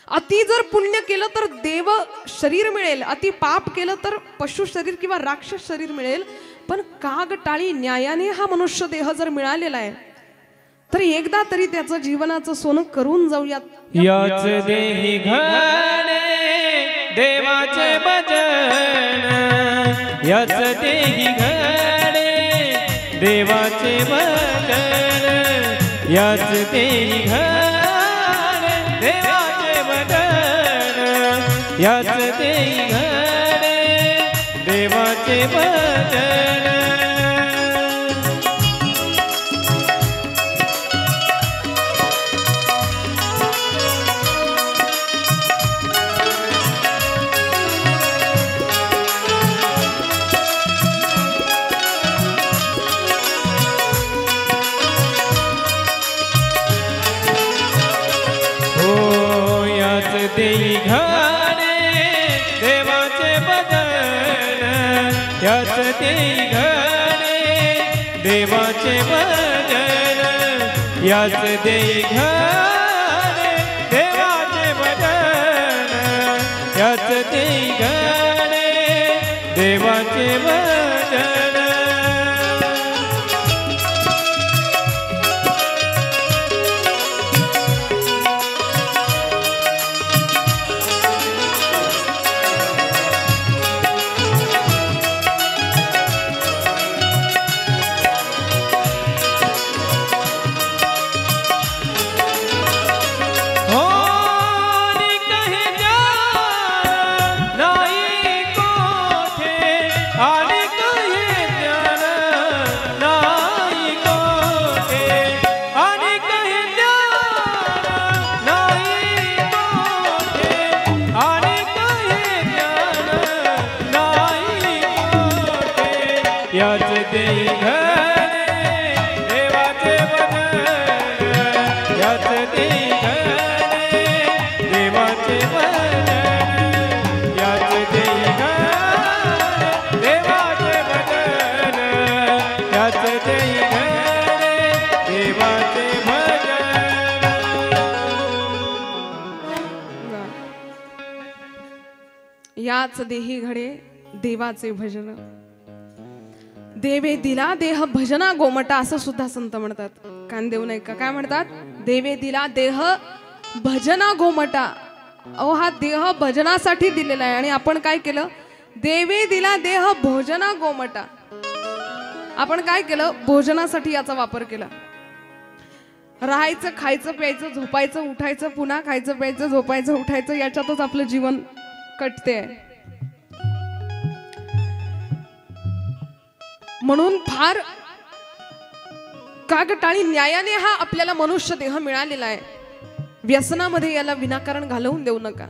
अति जर पुण्य केलं तर देव शरीर मिळेल, अति पाप केलं तर पशु शरीर किंवा राक्षस शरीर मिळेल. पण कागटाळी न्यायाने हा मनुष्य देह जर मिळालेला आहे तर एकदा तरी त्याचं जीवनाचं सोनं करून जाऊयात. याच देही घडे देवाचे भजन, याच देही घडे देवाचे भजन, याच देही घडे देवाचे भजन, याच देही घडे देवाचे भजन. देई घडे देवाचे भजन, याच देई घडे देवाचे भजन, याच देई घडे देवाचे भजन, याच देई घडे देवाचे भजन. याच देई घडे देवाचे भजन, याच देई घडे देवाचे भजन, याच देई घडे देवाचे भजन, याच देई घडे देवाचे भजन. याच देही घडे देवाचे भजन. देवे दिला देह भजना गोमटा असं सुद्धा संत म्हणतात. कान देऊ नये का. काय म्हणतात. देवे दिला देह भजना गोमटा. अहो हा देह भजनासाठी दिलेला आहे आणि आपण काय केलं. देवे दिला देह भोजना गोमटा. आपण काय केलं. भोजनासाठी याचा वापर केला. राहायचं खायचं प्यायचं झोपायचं उठायचं पुन्हा खायचं प्यायचं झोपायचं उठायचं याच्यातच आपलं जीवन कटते. म्हणून फार कागटाळी न्यायाने हा आपल्याला मनुष्य देह मिळालेला आहे. व्यसनामध्ये याला विनाकारण घालवून देऊ नका.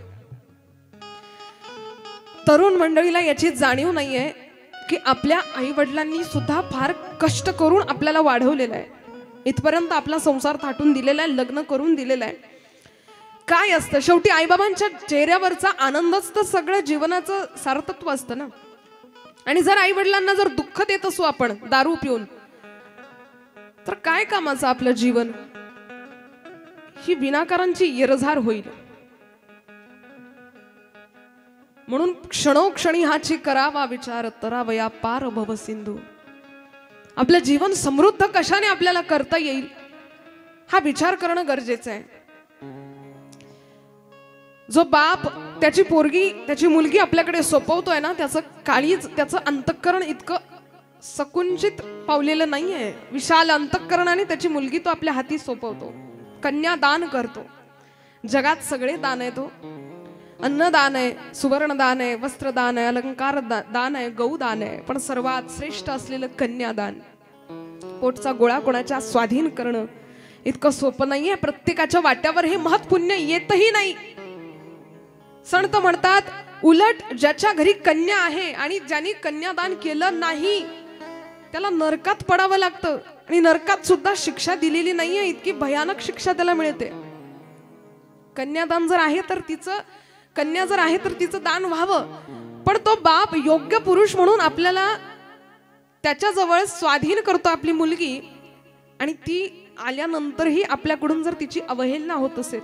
तरुण मंडळीला याची जाणीव नाहीये की आपल्या आई वडिलांनी सुद्धा फार कष्ट करून आपल्याला वाढवलेलं आहे. इथपर्यंत आपला संसार थाटून दिलेला आहे, लग्न करून दिलेलं आहे. काय असतं शेवटी आईबाबांच्या चेहऱ्यावरचा आनंदच तर सगळं जीवनाचं सार्थत्व असतं ना. आणि जर आई वडिलांना जर दुःख देत असू आपण दारू पिऊन, तर काय कामाचं आपलं जीवन. ही विनाकारांची येरझार होईल. म्हणून क्षणोक्षणी हाची करावा विचार तरावया पार भव सिंधू. आपलं जीवन समृद्ध कशाने आपल्याला करता येईल हा विचार करणं गरजेचं आहे. जो बाप त्याची पोरगी त्याची मुलगी आपल्याकडे सोपवतोय ना, त्याचं काळीज त्याचं अंतःकरण इतकं सकुंचित पावलेलं नाहीये. विशाल अंतःकरणाने त्याची मुलगी तो आपल्या हाती सोपवतो. कन्यादान करतो. जगात सगळे दान आहे. तो अन्नदान आहे, सुवर्णदान आहे, वस्त्रदान आहे, अलंकार दान आहे, गौदान आहे, पण सर्वात श्रेष्ठ असलेलं कन्यादान. पोटचा गोळा कोणाच्या स्वाधीन करणं इतकं सोपं नाहीये. प्रत्येकाच्या वाट्यावर हे महत्पुण्य येतही नाही. संत म्हणतात उलट ज्याच्या घरी कन्या आहे आणि ज्यांनी कन्यादान केलं नाही त्याला नरकात पडावं लागतं. आणि नरकात सुद्धा शिक्षा दिलेली नाहीये, इतकी भयानक शिक्षा त्याला मिळते. कन्यादान जर आहे तर कन्या जर आहे तर तिचं दान व्हावं. पण तो बाप योग्य पुरुष म्हणून आपल्याला त्याच्याजवळ स्वाधीन करतो आपली मुलगी, आणि ती आल्यानंतरही आपल्याकडून जर तिची अवहेलना होत असेल,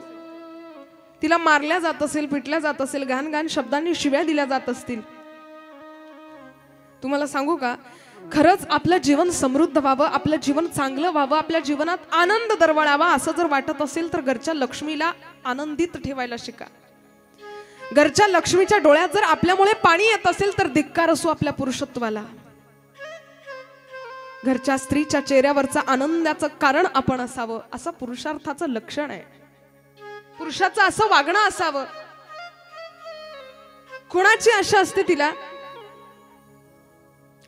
तिला मारल्या जात असेल, पिटल्या जात असेल, घाण घाण शब्दांनी शिव्या दिल्या जात असतील, तुम्हाला सांगू का, खरंच आपलं जीवन समृद्ध व्हावं, आपलं जीवन चांगलं व्हावं, आपल्या जीवनात आनंद दरवळावा असं जर वाटत असेल तर घरच्या लक्ष्मीला आनंदित ठेवायला शिका. घरच्या लक्ष्मीच्या डोळ्यात जर आपल्यामुळे पाणी येत असेल तर धिक्कार असो आपल्या पुरुषत्वाला. घरच्या स्त्रीच्या चेहऱ्यावरचा आनंदाचं कारण आपण असावं, असं पुरुषार्थाचं लक्षण आहे. पुरुषाचं असं वागणं असावं. कुणाची आशा असते तिला?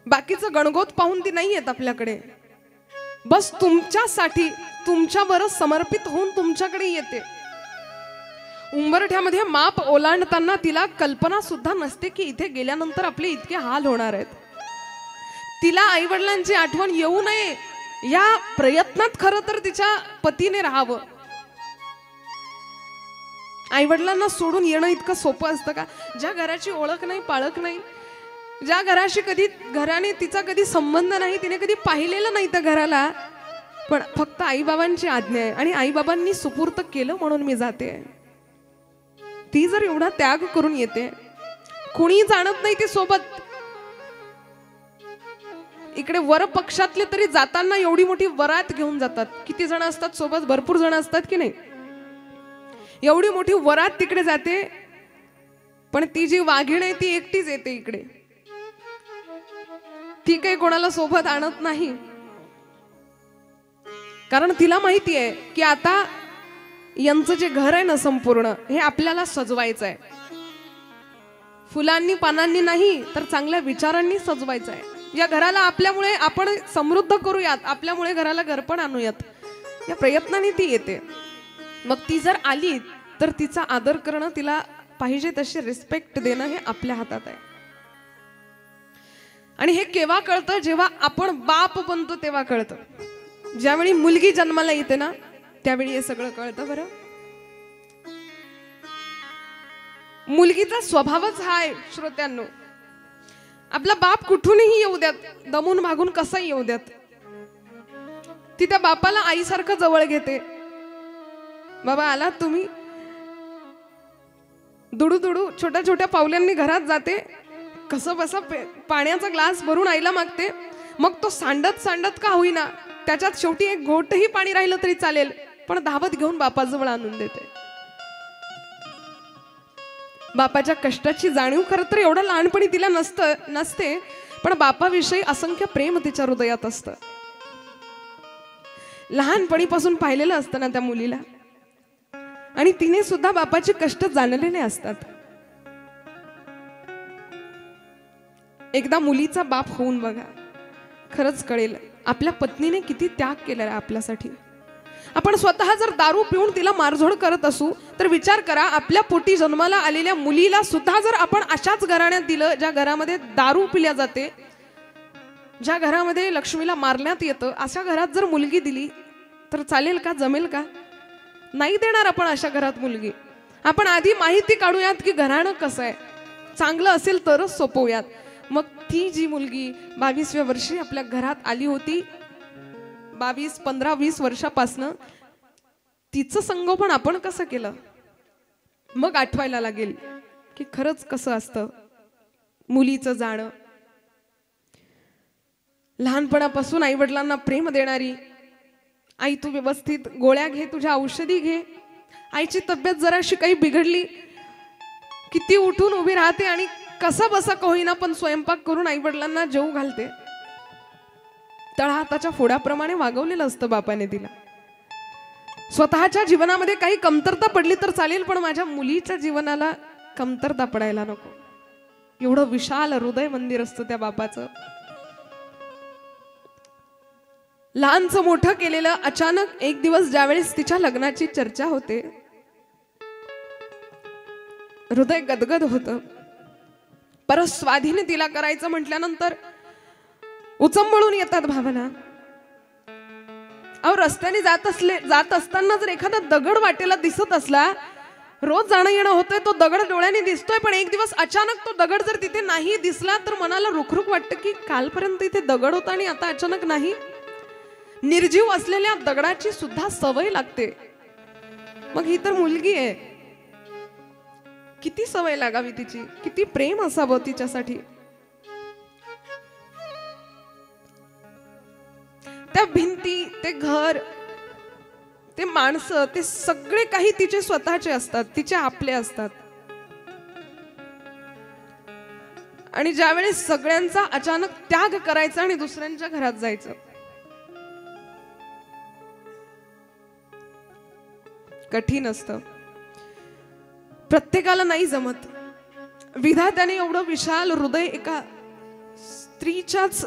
बाकीचं गणगोत पाहून ती नाही येत आपल्याकडे. बस तुमच्यासाठी तुमच्यावर समर्पित होऊन तुमच्याकडे येते. उंबरठ्यामध्ये माप ओलांडताना तिला कल्पना सुद्धा नसते की इथे गेल्यानंतर आपले इतके हाल होणार आहेत. तिला आई वडिलांची आठवण येऊ नये या प्रयत्नात खरं तर तिच्या पतीने राहावं. आई वडिलांना सोडून येणं इतकं सोपं असतं का? ज्या घराची ओळख नाही, पाळख नाही, ज्या घराशी घराने तिचा कधी संबंध नाही, तिने कधी पाहिलेलं नाही त्या घराला, पण फक्त आईबाबांची आज्ञा आहे आणि आईबाबांनी सुपूर्त केलं म्हणून मी जाते. ती जर एवढा त्याग करून येते, कुणी जाणत नाही ती सोबत. इकडे वर पक्षातले तरी जाताना एवढी मोठी वरात घेऊन जातात. किती जण असतात सोबत? भरपूर जण असतात की नाही? एवढी मोठी वरात तिकडे जाते, पण ती जी वाघीण आहे ती एकटीच येते इकडे. ती काही कोणाला सोबत आणत नाही, कारण तिला माहिती आहे की आता यांचं जे घर आहे ना संपूर्ण, हे आपल्याला सजवायचं आहे. फुलांनी पानांनी नाही तर चांगल्या विचारांनी सजवायचं आहे. या घराला आपल्यामुळे आपण समृद्ध करूयात, आपल्यामुळे घराला घरपण आणूयात, या प्रयत्नाने ती येते. मग ती जर आली तर तिचा आदर करणं, तिला पाहिजे तशी रिस्पेक्ट देणं हे आपल्या हातात आहे. आणि हे केव्हा कळतं? जेव्हा आपण बाप बनतो तेव्हा कळतं. ज्यावेळी मुलगी जन्माला येते ना त्यावेळी हे सगळं कळतं. बरं, मुलगीचा स्वभावच हा आहे श्रोत्यांनो. आपला बाप कुठूनही येऊ द्यात, दमून भागून कसाही येऊ द्यात, ती त्या बापाला आईसारखं जवळ घेते. बाबा आला तुम्ही, दुडू दुडू छोट्या छोट्या पावलांनी घरात जाते, कसं बसा पाण्याचा ग्लास भरून आईला मागते. मग तो सांडत सांडत का होईना त्याच्यात शेवटी एक घोटही पाणी राहिलं तरी चालेल, पण धावत घेऊन बापाजवळ आणून देते. बापाच्या कष्टाची जाणीव खरं तर एवढं लहानपणी तिला नसते, पण बापाविषयी असंख्य प्रेम तिच्या हृदयात असतं. लहानपणीपासून पाहिलेलं असतं ना त्या मुलीला, आणि तिने सुद्धा बापाचे कष्ट जाणलेले असतात. एकदा मुलीचा बाप होऊन बघा. खरंच कळेल आपल्या पत्नीने किती त्याग केलेला आहे आपल्यासाठी. आपण स्वतः जर दारू पिऊन तिला मारझोड करत असू तर विचार करा, आपल्या पोटी जन्माला आलेल्या मुलीला सुद्धा जर आपण अशाच घराण्यात दिलं ज्या घरामध्ये दारू पिल्या जाते, ज्या घरामध्ये लक्ष्मीला मारण्यात येतं, अशा घरात जर मुलगी दिली तर चालेल का? जमेल का? नाही देणार आपण अशा घरात मुलगी. आपण आधी माहिती काढूयात की घराणं कसं आहे, चांगलं असेल तरच सोपवूयात. मग ती जी मुलगी 22व्या वर्षी आपल्या घरात आली होती, 22, 15, 20 वर्षापासनं तिचं संगोपन आपण कसं केलं, मग आठवायला लागेल की खरंच कसं असतं मुलीचं जाणं. लहानपणापासून आई वडिलांना प्रेम देणारी आई, तू व्यवस्थित गोळ्या घे, तुझ्या औषधी घे. आईची तब्येत जराशी काही बिघडली की ती उठून उभी राहते आणि कसा बसा का होईना पण स्वयंपाक करून आई वडिलांना जेवू घालते. तळहाताच्या फोडाप्रमाणे वागवलेलं असतं बापाने तिला. स्वतःच्या जीवनामध्ये काही कमतरता पडली तर चालेल, पण माझ्या मुलीच्या जीवनाला कमतरता पडायला नको. एवढं विशाल हृदय मंदिर असतं त्या बापाचं. लहानचं मोठं केलेलं. अचानक एक दिवस ज्यावेळेस तिच्या लग्नाची चर्चा होते, हृदय गदगद होतं. परत स्वाधीन तिला करायचं म्हटल्यानंतर उचंबळून येतात भावना. अहो, रस्त्याने जात असताना जर एखादा दगड वाटेला दिसत असला, रोज जाणं येणं होतंय, तो दगड डोळ्याने दिसतोय, पण एक दिवस अचानक तो दगड जर तिथे नाही दिसला तर मनाला रुखरुख वाटतं की कालपर्यंत इथे दगड होता आणि आता अचानक नाही. निर्जीव असलेल्या दगडाची सुद्धा सवय लागते. मग ही तर मुलगी आहे, किती सवय लागावी तिची, किती प्रेम असावं तिच्यासाठी. त्या भिंती, ते घर, ते माणसं, ते सगळे काही तिचे स्वतःचे असतात, तिचे आपले असतात. आणि ज्यावेळेस सगळ्यांचा अचानक त्याग करायचा आणि दुसऱ्यांच्या घरात जायचं, कठीण असतं. प्रत्येकाला नाही जमत. विधात्याने एवढं विशाल हृदय एका स्त्रीच्याच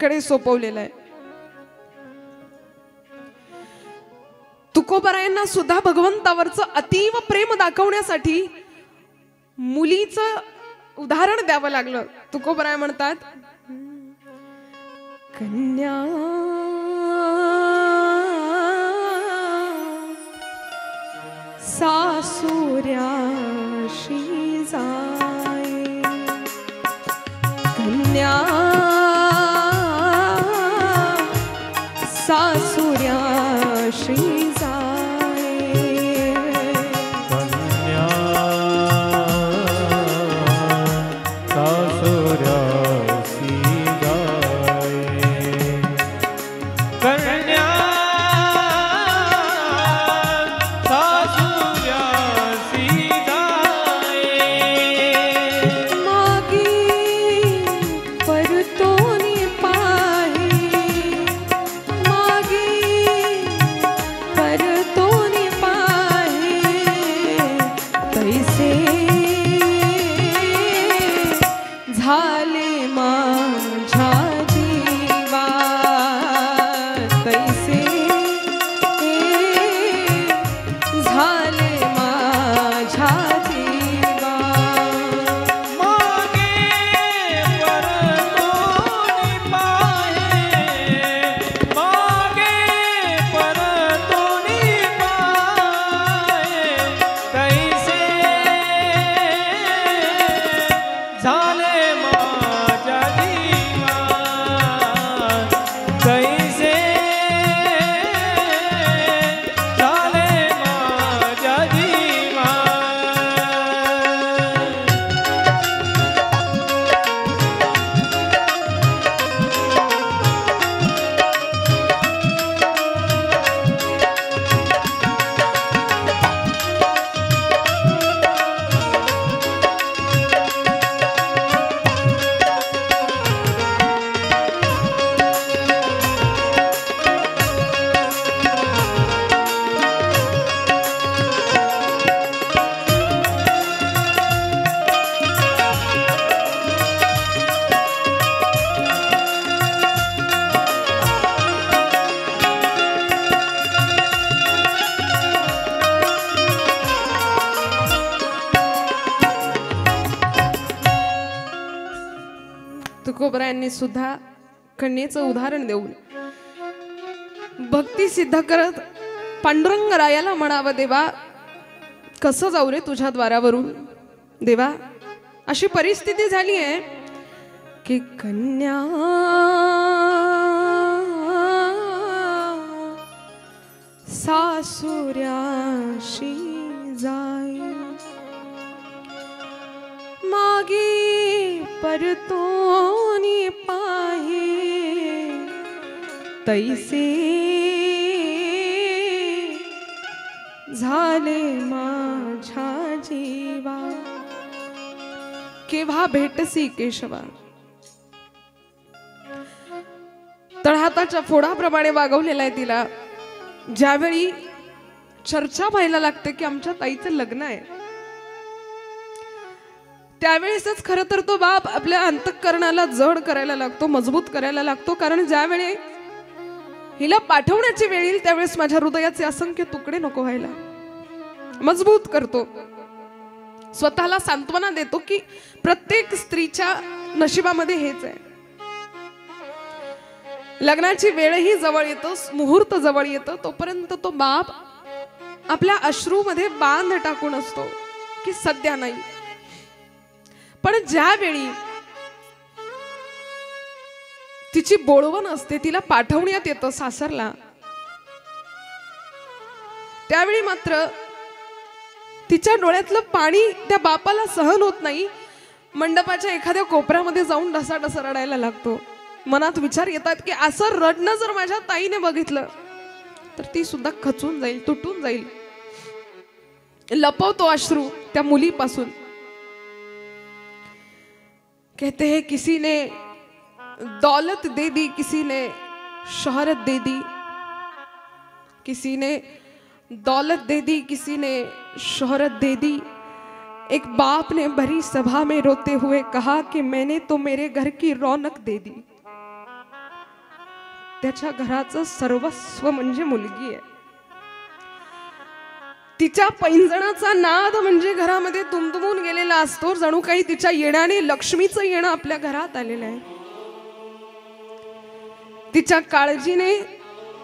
कडे सोपवलेलं आहे. तुकोबरायांना सुद्धा भगवंतावरचं अतीव प्रेम दाखवण्यासाठी मुलीचं उदाहरण द्यावं लागलं. तुकोबराय म्हणतात, कन्या सासुर्याशी जाय, कन्या सासुर्याशी जाय, कन्या सासुर्याशी जाय, कन्या झाले माझ्या जीवा, तैसे तुकोबरायांनी सुद्धा कन्येचं उदाहरण देऊन भक्ती सिद्ध करत पांडुरंग रायाला म्हणावं, देवा कसं जाऊ रे तुझ्या द्वारावरून. देवा अशी परिस्थिती झाली आहे की कन्या सासुऱ्याशी जाई, मागे परतोनी पाहे तैसे झाले माझ्या जीवा. केव्हा भेटसी केशवा. तळहाताच्या फोडाप्रमाणे वागवलेला आहे तिला. ज्यावेळी चर्चा व्हायला लागते की आमच्या ताईचं लग्न आहे, त्यावेळेसच खरं तर तो बाप आपल्या अंतःकरणाला जड करायला लागतो, मजबूत करायला लागतो. कारण ज्यावेळी हिला पाठवण्याची वेळ येईल त्यावेळेस माझ्या हृदयाचे असंख्य तुकडे नको व्हायला. मजबूत करतो, स्वतःला सांत्वना देतो की प्रत्येक स्त्रीच्या नशिबामध्ये हेच आहे. लग्नाची वेळही जवळ येतो, मुहूर्त जवळ येतो, तोपर्यंत तो बाप आपल्या अश्रूमध्ये बांध टाकून असतो की सध्या नाही. पण ज्यावेळी तिची बोळवण असते, तिला पाठवण्यात येतं सासरला, त्यावेळी मात्र तिच्या डोळ्यातलं पाणी त्या बापाला सहन होत नाही. मंडपाच्या एखाद्या कोपऱ्यामध्ये जाऊन ढसाढसा रडायला लागतो. मनात विचार येतात की असं रडणं जर माझ्या ताईने बघितलं तर ती सुद्धा खचून जाईल, तुटून जाईल. लपवतो अश्रू त्या मुलीपासून. कहते हैं किसी ने दौलत दे दी, किसी ने शोहरत दे दी, किसी ने दौलत दे दी, किसी ने शोहरत दे दी. एक बाप ने भरी सभा में रोते हुए कहा कि मैंने तो मेरे घर की रौनक दे दी. त्याच्या घराचं सर्वस्व म्हणजे मुलगी आहे. तिच्या पैंजणाचा नाद म्हणजे घरामध्ये तुमतुमून गेलेला असतो. जणू काही तिच्या येण्याने लक्ष्मीचं येणं आपल्या घरात आलेलं आहे. तिच्या काळजीने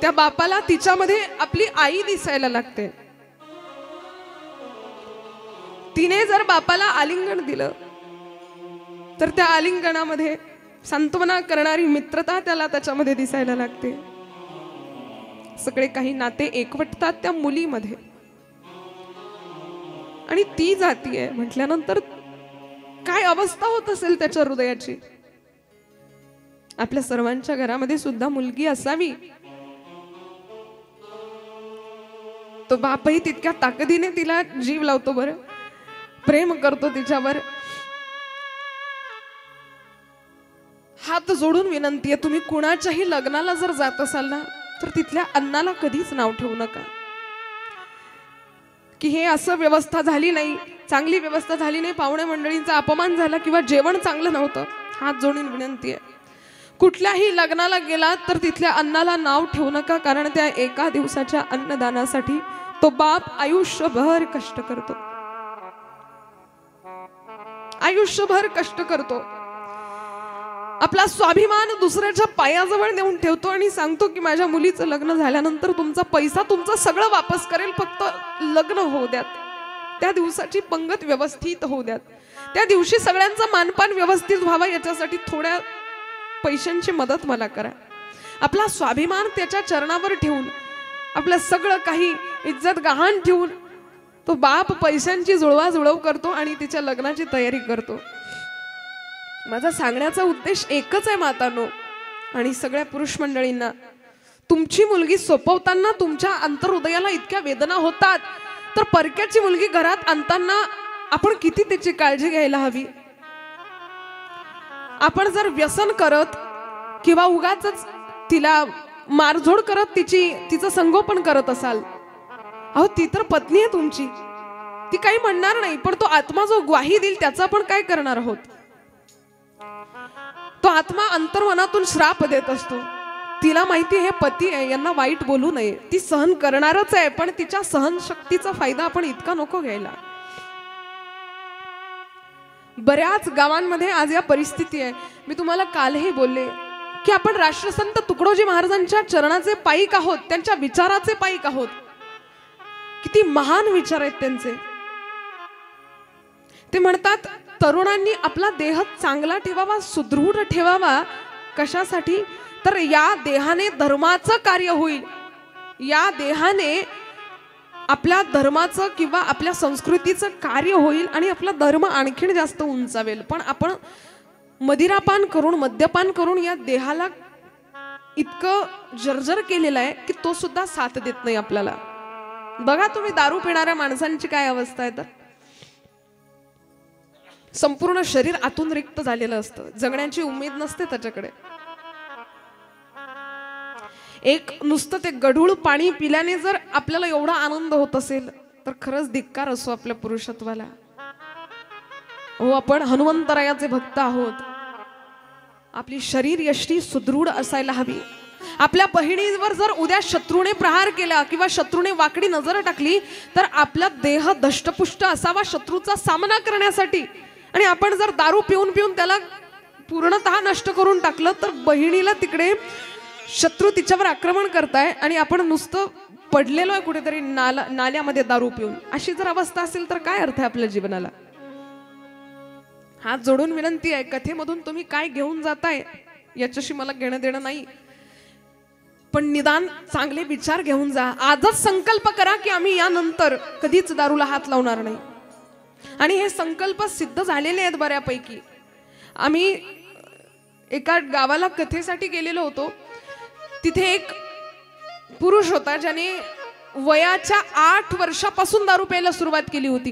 त्या बापाला तिच्यामध्ये आपली आई दिसायला लागते. तिने जर बापाला आलिंगन दिलं तर त्या आलिंगनामध्ये सांत्वना करणारी मित्रता त्याला त्याच्यामध्ये दिसायला लागते. सगळे काही नाते एकवटतात त्या मुलीमध्ये. आणि ती जातीये म्हटल्यानंतर काय अवस्था होत असेल त्याच्या हृदयाची. आपल्या सर्वांच्या घरामध्ये सुद्धा मुलगी असावी. तो बापही तितक्या ताकदीने तिला जीव लावतो, बरं प्रेम करतो तिच्यावर. हात जोडून विनंती आहे, तुम्ही कुणाच्याही लग्नाला जर जात असाल ना तर तिथल्या अन्नाला कधीच नाव ठेवू नका की हे असं व्यवस्था झाली नाही, चांगली व्यवस्था झाली नाही, पाहुणे मंडळींचा अपमान झाला किंवा जेवण चांगलं नव्हतं. हात जोडून विनंती आहे, कुठल्याही लग्नाला गेलात तर तिथल्या अन्नाला नाव ठेवू नका. कारण त्या एका दिवसाच्या अन्नदानासाठी तो बाप आयुष्यभर कष्ट करतो, आयुष्यभर कष्ट करतो. आपला स्वाभिमान दुसऱ्याच्या पायाजवळ नेऊन ठेवतो आणि सांगतो की माझ्या मुलीचं लग्न झाल्यानंतर तुमचा पैसा तुमचं सगळं वापस करेल, फक्त लग्न होऊ द्यात, त्या दिवसाची पंगत व्यवस्थित होऊ द्यात, त्या दिवशी सगळ्यांचा मानपान व्यवस्थित व्हावा, याच्यासाठी थोड्या पैशांची मदत मला करा. आपला स्वाभिमान त्याच्या चरणावर ठेवून, आपलं सगळं काही इज्जत गहाण ठेवून तो बाप पैशांची जुळवाजुळव करतो आणि तिच्या लग्नाची तयारी करतो. माझा सांगण्याचा उद्देश एकच आहे मातांनो आणि सगळ्या पुरुष मंडळींना, तुमची मुलगी सोपवताना तुमच्या अंतर्हृदयाला इतक्या वेदना होतात, तर परक्याची मुलगी घरात आणताना आपण किती त्याची काळजी घ्यायला हवी. आपण जर व्यसन करत किंवा उगाचच तिला मारझोड करत तिचं संगोपन करत असाल, अहो ती तर पत्नी आहे तुमची, ती काही म्हणणार नाही, पण तो आत्मा जो ग्वाही देईल त्याचा आपण काय करणार आहोत. तो आत्मा अंतर्मनातून श्राप देत असतो. तिला माहिती हे पती आहे, यांना वाईट बोलू नये, ती सहन करणारच आहे, पण तिच्या सहनशक्तीचा फायदा आपण इतका नको घ्यायला. बऱ्याच गावांमध्ये आज या परिस्थिती आहे. मी तुम्हाला कालही बोलले की आपण राष्ट्रसंत तुकडोजी महाराजांच्या चरणाचे पाईक आहोत, त्यांच्या विचाराचे पाईक आहोत. किती महान विचार आहेत त्यांचे. ते म्हणतात तरुणांनी आपला देह चांगला ठेवावा, सुदृढ ठेवावा. कशासाठी? तर या देहाने धर्माचं कार्य होईल. या देहाने आपल्या धर्माचं किंवा आपल्या संस्कृतीचं कार्य होईल आणि आपला धर्म आणखीन जास्त उंचावेल. पण आपण मदिरापान करून, मद्यपान करून या देहाला इतकं जर्जर केलेलं आहे की तो सुद्धा साथ देत नाही आपल्याला. बघा तुम्ही दारू पिणाऱ्या माणसांची काय अवस्था आहे. तर संपूर्ण शरीर आतून रिक्त झालेलं असतं, जगण्याची उमेद नसते त्याच्याकडे. एक नुसतं ते गढूळ पाणी पिल्याने जर आपल्याला एवढा आनंद होत असेल तर खरंच धिक्कार असो आपल्या पुरुषत्वाला. हो, आपण हनुमंतरायाचे भक्त आहोत. आपली शरीर यष्टी सुदृढ असायला हवी. आपल्या बहिणीवर जर उद्या शत्रूने प्रहार केला किंवा शत्रूने वाकडी नजर टाकली तर आपला देह दष्टपुष्ट असावा शत्रूचा सामना करण्यासाठी. आणि आपण जर दारू पिऊन पिऊन त्याला पूर्णतः नष्ट करून टाकलं तर बहिणीला तिकडे शत्रू तिच्यावर आक्रमण करताय आणि आपण नुसतं पडलेलो आहे कुठेतरी नाल्यामध्ये दारू पिऊन. अशी जर अवस्था असेल तर काय अर्थ आहे आपल्या जीवनाला. हात जोडून विनंती आहे, कथेमधून तुम्ही काय घेऊन जाताय याच्याशी मला घेणं देणं नाही, पण निदान चांगले विचार घेऊन जा. आजच संकल्प करा की आम्ही यानंतर कधीच दारूला हात लावणार नाही. आणि हे संकल्प सिद्ध झालेले आहेत बऱ्यापैकी. आम्ही एका गावाला कथेसाठी गेलेलो होतो. तिथे एक पुरुष होता ज्याने वयाच्या 8 वर्षापासून दारू प्यायला सुरुवात केली होती.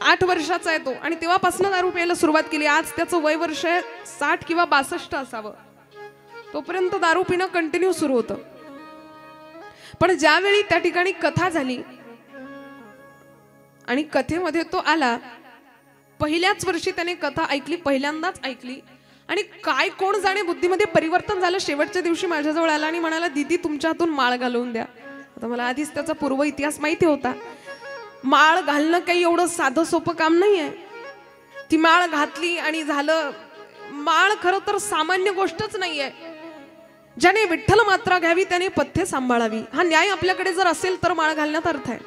8 वर्षाचा आहे तो आणि तेव्हापासून दारू प्यायला सुरुवात केली. आज त्याचं वय वर्ष 60 किंवा 62 असावं. तोपर्यंत दारू पिणं कंटिन्यू सुरू होतं. पण ज्यावेळी त्या ठिकाणी कथा झाली आणि कथेमध्ये तो आला, पहिल्याच वर्षी त्याने कथा ऐकली, पहिल्यांदाच ऐकली आणि काय कोण जाणे बुद्धीमध्ये परिवर्तन झालं. शेवटच्या दिवशी माझ्याजवळ आला आणि म्हणाला, दीदी तुमच्या हातून माळ घालवून द्या. आता मला आधीच त्याचा पूर्व इतिहास माहिती होता. माळ घालणं काही एवढं साधं सोपं काम नाहीये. ती माळ घातली आणि झालं. माळ खरं तर सामान्य गोष्टच नाहीये. ज्याने विठ्ठल मात्रा घ्यावी त्याने पथ्य सांभाळावी, हा न्याय आपल्याकडे जर असेल तर माळ घालण्यात अर्थ आहे.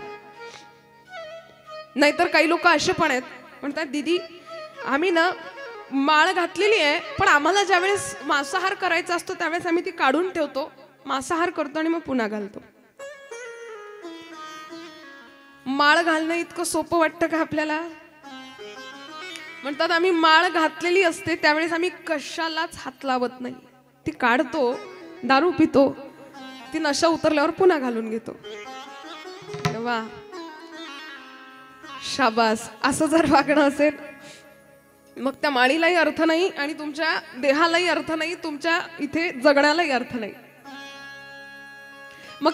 नाहीतर काही लोक असे पण आहेत, म्हणतात दीदी आम्ही ना माळ घातलेली आहे पण आम्हाला ज्यावेळेस मांसाहार करायचा असतो त्यावेळेस आम्ही ती काढून ठेवतो, मांसाहार करतो आणि मग पुन्हा घालतो. माळ घालणं इतकं सोपं वाटतं का आपल्याला? म्हणतात आम्ही माळ घातलेली असते त्यावेळेस आम्ही कशालाच हात लावत नाही. ती काढतो, दारू पितो, ती नशा उतरल्यावर पुन्हा घालून घेतो. वा, शाबास. असं जर वागणं असेल मग त्या माळीलाही अर्थ नाही आणि तुमच्या देहालाही अर्थ नाही, तुमच्या इथे जगण्यालाही अर्थ नाही. मग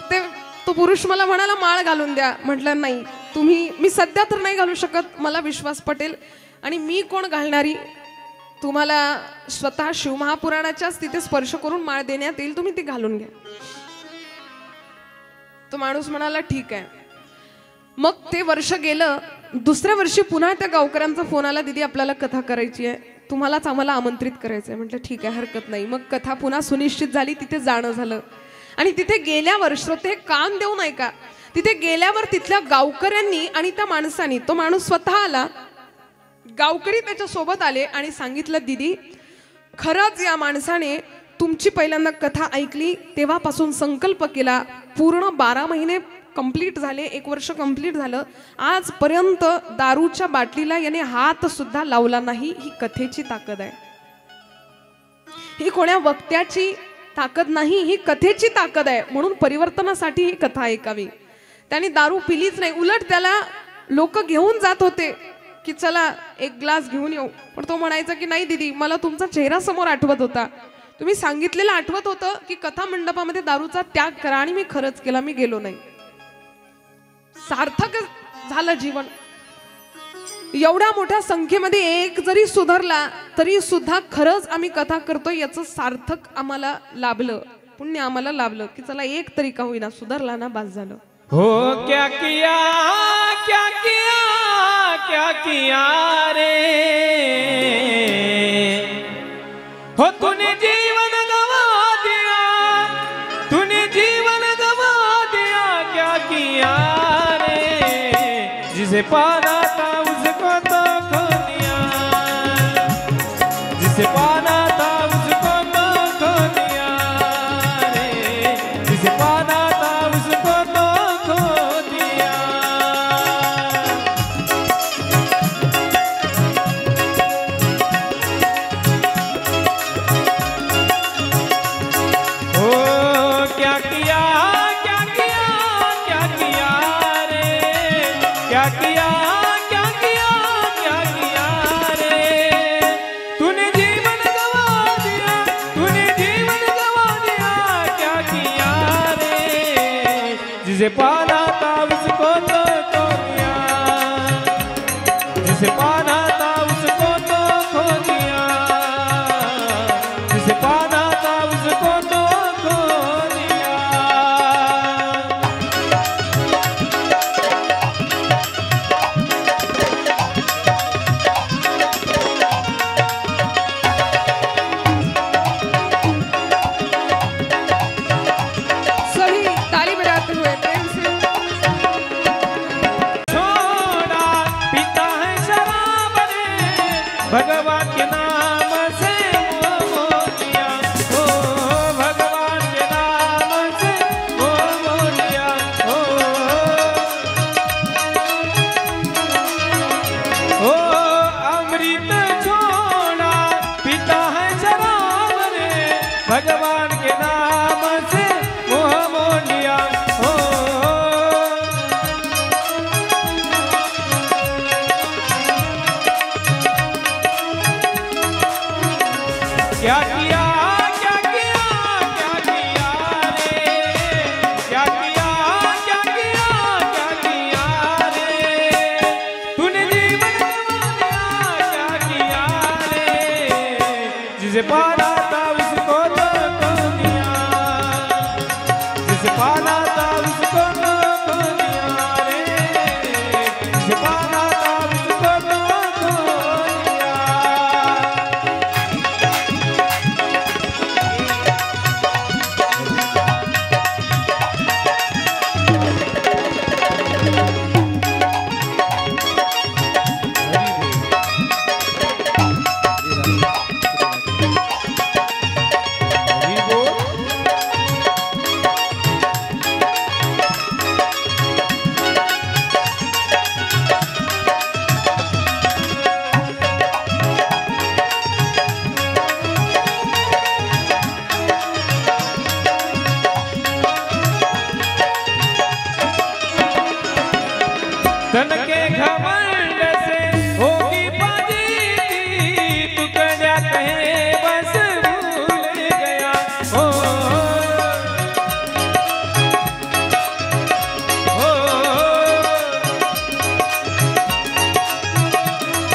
तो पुरुष मला म्हणाला माळ घालून द्या. म्हटलं नाही तुम्ही, मी सध्या तर नाही घालू शकत, मला विश्वास पटेल आणि मी कोण घालणारी, तुम्हाला स्वतः शिवमहापुराणाच्याच तिथे स्पर्श करून माळ देण्यात येईल, तुम्ही ती घालून घ्या. तो माणूस म्हणाला ठीक आहे. मग ते वर्ष गेलं. दुसऱ्या वर्षी पुन्हा त्या गावकऱ्यांचा फोन आला, दीदी आपल्याला कथा करायची आहे, तुम्हालाच आम्हाला आमंत्रित करायचंय. म्हटलं ठीक आहे, हरकत नाही. मग कथा पुन्हा सुनिश्चित झाली, तिथे जाणं झालं आणि तिथे गेल्यावर श्रोते कान देऊ नये का, तिथे गेल्यावर तिथल्या गावकऱ्यांनी आणि त्या माणसानी, तो माणूस स्वतः आला, गावकरी त्याच्या सोबत आले आणि सांगितलं दीदी खरंच या माणसाने तुमची पहिल्यांदा कथा ऐकली तेव्हापासून संकल्प केला, पूर्ण 12 महिने कंप्लीट झाले, 1 वर्ष कंप्लीट झालं, आजपर्यंत दारूच्या बाटलीला याने हात सुद्धा लावला नाही. ही कथेची ताकद आहे, ही कोण्या वक्त्याची ताकद नाही, ही कथेची ताकद आहे. म्हणून परिवर्तनासाठी ही कथा ऐकावी. त्याने दारू पिलीच नाही, उलट त्याला लोक घेऊन जात होते की चला एक ग्लास घेऊन येऊ, पण तो म्हणायचा की नाही दीदी मला तुमचा चेहरा समोर आठवत होता, तुम्ही सांगितलेलं आठवत होतं की कथा मंडपामध्ये दारूचा त्याग करा आणि मी खरंच केला, मी गेलो नाही. सार्थक झालं जीवन. एवढ्या मोठ्या संख्येमध्ये एक जरी सुधारला तरी सुद्धा खरंच आम्ही कथा करतोय याचं सार्थक आम्हाला लाभलं, पुण्य आम्हाला लाभलं की चला एक तरी का होईना सुधारला ना, बास झालं. हो क्या किया क्या किया रे, हो तूने जीवन गवा दिया, तूने जीवन गवा दिया, क्या किया रे, जिसे पाना था उसको तो खो दिया, जिसे पाना था उसको तो खो दिया रे, जिसे पाना था उसको तो खो दिया। ओ क्या किया, क्या किया, क्या किया रे, क्या किया, क्या किया, क्या किया रे, तूने जीवन गवा दिया, तूने जीवन गवा दिया, क्या किया रे, जिसे पाना था उसको तो खो दिया, जिसे पाना था उसको तो खो दिया, जिसे पाना था उसको तो खो दिया। सभी ताली बजाते हुए प्रेम से। छोड़ा पीता है शराब रे, भगवान के नाम से मोह लिया, ओ भगवान के नाम से मोह लिया, ओ अमृत छोड़ा पीता है शराब रे, भगवान के नाम से मोह लिया, ओ क्या किया, क्या किया, क्या किया रे, क्या किया, क्या किया, क्या किया रे, तूने जीवन गवा दिया, क्या किया रे, जिसे पाना था उसको तो खो दिया, जिसे पाना था उसको तो खो दिया रे, जिसे पाना था उसको तो खो दिया। धन के घमंड से होगी फजीती, तू क्या कहे बस भूल गया, ओ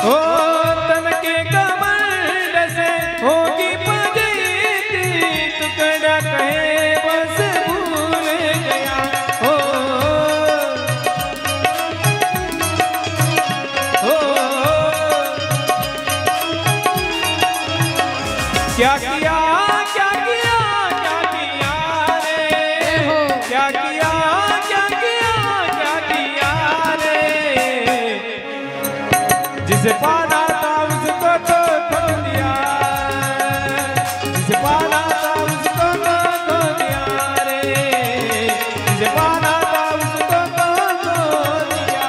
ओ धन के घमंड से होगी फजीती, तू क्या कहे बस भूल गया, ओ क्या किया, क्या किया, क्या किया रे, क्या किया, क्या किया, क्या किया रे, जिसे पाना था उसको तो खो दिया, जिसे पाना था उसको तो खो दिया रे, जिसे पाना था उसको तो खो दिया।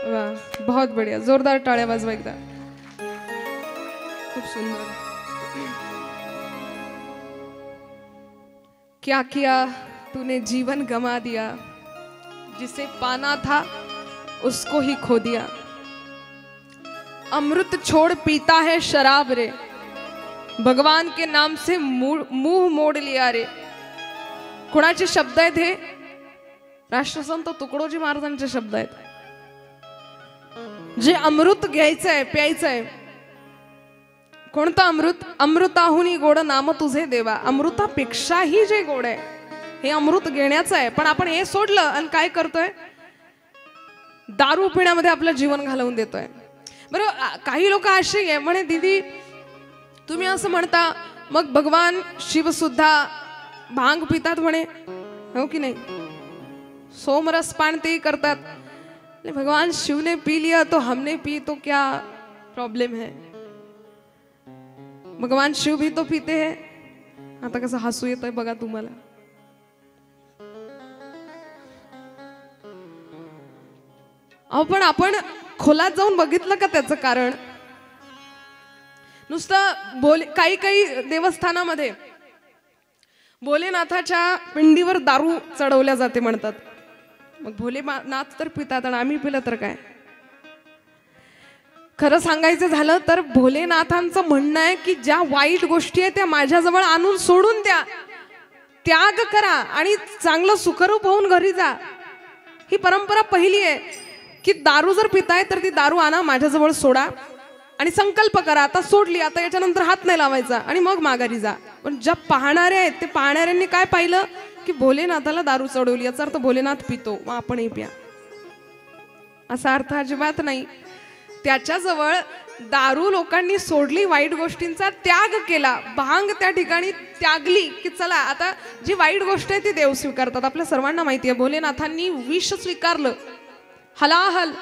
वाह, बहुत बढ़िया, जोरदार टाळ्या वाजवा एकदा। खूप सुंदर। क्या किया, तूने जीवन गमा दिया, जिसे पाना था उसको ही खो दिया। अमृत छोड़ पीता है शराब रे, भगवान के नाम से मुंह मोड लिया रे. कोणाचे शब्द आहेत हे? राष्ट्रसंत तुकडोजी महाराजांचे शब्द आहेत. जे अमृत घ्यायचंय, प्यायचंय. कोणतं अमृत? अमृताहुनी गोड नाम तुझे देवा. अमृतापेक्षाही जे गोड आहे हे अमृत घेण्याचं आहे. पण आपण हे सोडलं आणि काय करतोय? दारू पिण्यामध्ये आपलं जीवन घालवून देतोय. बरं, काही लोक असे आहे म्हणे, दीदी तुम्ही असं म्हणता मग भगवान शिव सुद्धा भांग पितात म्हणे, हो की नाही? सोमरस पान ते करतात. भगवान शिव ने पी लिया तो हमने पी तो क्या प्रॉब्लेम है? भगवान शिव भी तो पीते हैं. आता कसं हसू येतंय बघा तुम्हाला. अहो पण आपण खोलात जाऊन बघितलं का त्याचं कारण? नुसतं काही काही देवस्थानामध्ये भोलेनाथाच्या पिंडीवर दारू चढवल्या जाते म्हणतात. मग भोलेनाथ तर पितात आणि आम्ही पिलं तर काय? खरं सांगायचं झालं तर भोलेनाथांचं म्हणणं आहे की ज्या वाईट गोष्टी आहेत त्या माझ्याजवळ आणून सोडून द्या, त्याग करा आणि चांगलं सुखरूप होऊन घरी जा. ही परंपरा पहिली आहे की दारू जर पिताय तर ती दारू आणा, माझ्याजवळ सोडा आणि संकल्प करा आता सोडली, आता याच्यानंतर हात नाही लावायचा आणि मग माघारी जा. पण ज्या पाहणारे आहेत ते पाहणाऱ्यांनी काय पाहिलं की भोलेनाथाला दारू चढवली, याचा अर्थ भोलेनाथ पितो, मग आपणही प्या, असा अर्थ अजिबात नाही. त्याच्याजवळ दारू लोकांनी सोडली, वाईट गोष्टींचा त्याग केला, भांग त्या ठिकाणी त्यागली की चला आता जी वाईट गोष्ट आहे ती देव स्वीकारतात. आपल्या सर्वांना माहिती आहे भोलेनाथांनी विष स्वीकारलं, हलाहल,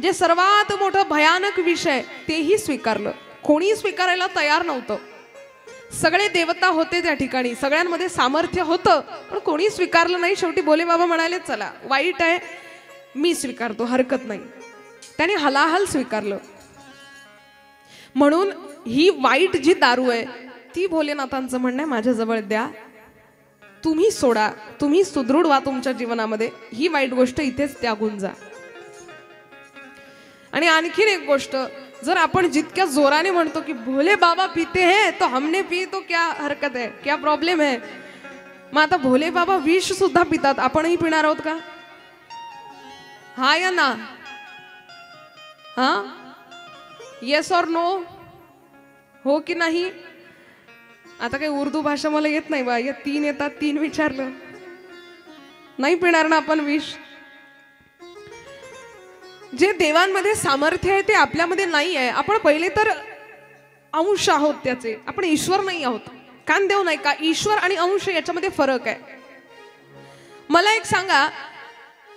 जे सर्वात मोठं भयानक विष आहे तेही स्वीकारलं. कोणी स्वीकारायला तयार नव्हतं. सगळे देवता होते त्या ठिकाणी, सगळ्यांमध्ये सामर्थ्य होतं, पण कोणी स्वीकारलं नाही. शेवटी भोले बाबा म्हणाले चला वाईट आहे मी स्वीकारतो, हरकत नाही. त्याने हलाहल स्वीकारलं. म्हणून ही वाईट जी दारू आहे ती भोलेनाथांचं म्हणणं आहे माझ्याजवळ द्या, तुम्ही सोडा, तुम्ही सुदृढ व्हा तुमच्या जीवनामध्ये, ही वाईट गोष्ट इथेच त्यागून जा. आणि आणखीन एक गोष्ट, जर आपण जितक्या जोराने म्हणतो की भोले बाबा पीते हैं तो हमने पी तो क्या हरकत है, क्या प्रॉब्लेम है, मग आता भोले बाबा विष सुद्धा पितात, आपणही पिणार आहोत का? हा या ना? हा, येस और नो, हो की नाही? आता काही उर्दू भाषा मला येत नाही बा, या 3 येतात, 3 विचारलं. नाही पिणार ना आपण विष? जे देवांमध्ये सामर्थ्य आहे ते आपल्यामध्ये नाही आहे. आपण पहिले तर अंश आहोत त्याचे, आपण ईश्वर नाही आहोत. कानदेव नाही का? ईश्वर आणि अंश याच्यामध्ये फरक आहे. मला एक सांगा,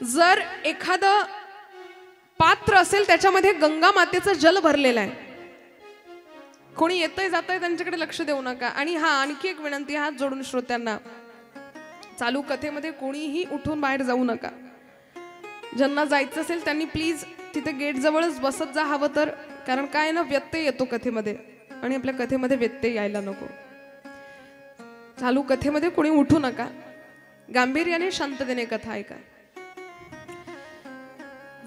जर एखादं पात्र असेल त्याच्यामध्ये गंगा मातेचं जल भरलेलं आहे, कोणी येतंय जातंय त्यांच्याकडे लक्ष देऊ नका. आणि हा आणखी एक विनंती, हात जोडून श्रोत्यांना, चालू कथेमध्ये कोणीही उठून बाहेर जाऊ नका. ज्यांना जायचं असेल त्यांनी प्लीज तिथे गेट जवळच बसत जा हवं तर, कारण काय ना व्यत्यय येतो कथेमध्ये आणि आपल्या कथेमध्ये व्यत्यय यायला नको. चालू कथेमध्ये कोणी उठू नका, गांभीर्याने शांततेने कथा ऐका.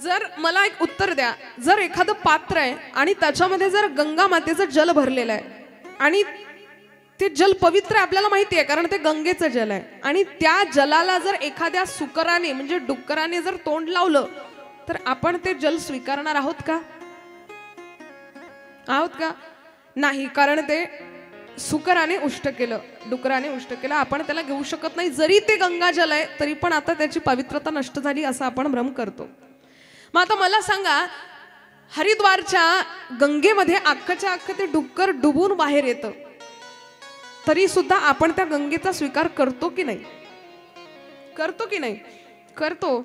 जर मला एक उत्तर द्या, जर एखादं पात्र आहे आणि त्याच्यामध्ये जर गंगा मातेचं जल भरलेलं आहे आणि ते जल पवित्र आहे, आपल्याला माहिती आहे कारण ते गंगेचं जल आहे, आणि त्या जलाला जर एखाद्या सुकराने म्हणजे डुक्कराने जर तोंड लावलं तर आपण ते जल स्वीकारणार आहोत का? आहोत का? नाही, कारण ते सुकराने उष्ट केलं, डुकराने उष्ट केलं, आपण त्याला घेऊ शकत नाही. जरी ते गंगा जल आहे तरी पण आता त्याची पवित्रता नष्ट झाली असं आपण भ्रम करतो. मग आता मला सांगा, हरिद्वारच्या गंगेमध्ये अख्खच्या अख्खं ते डुक्कर डुबून बाहेर येतं, तरी सुद्धा आपण त्या गंगेचा स्वीकार करतो की नाही? करतो की नाही? करतो,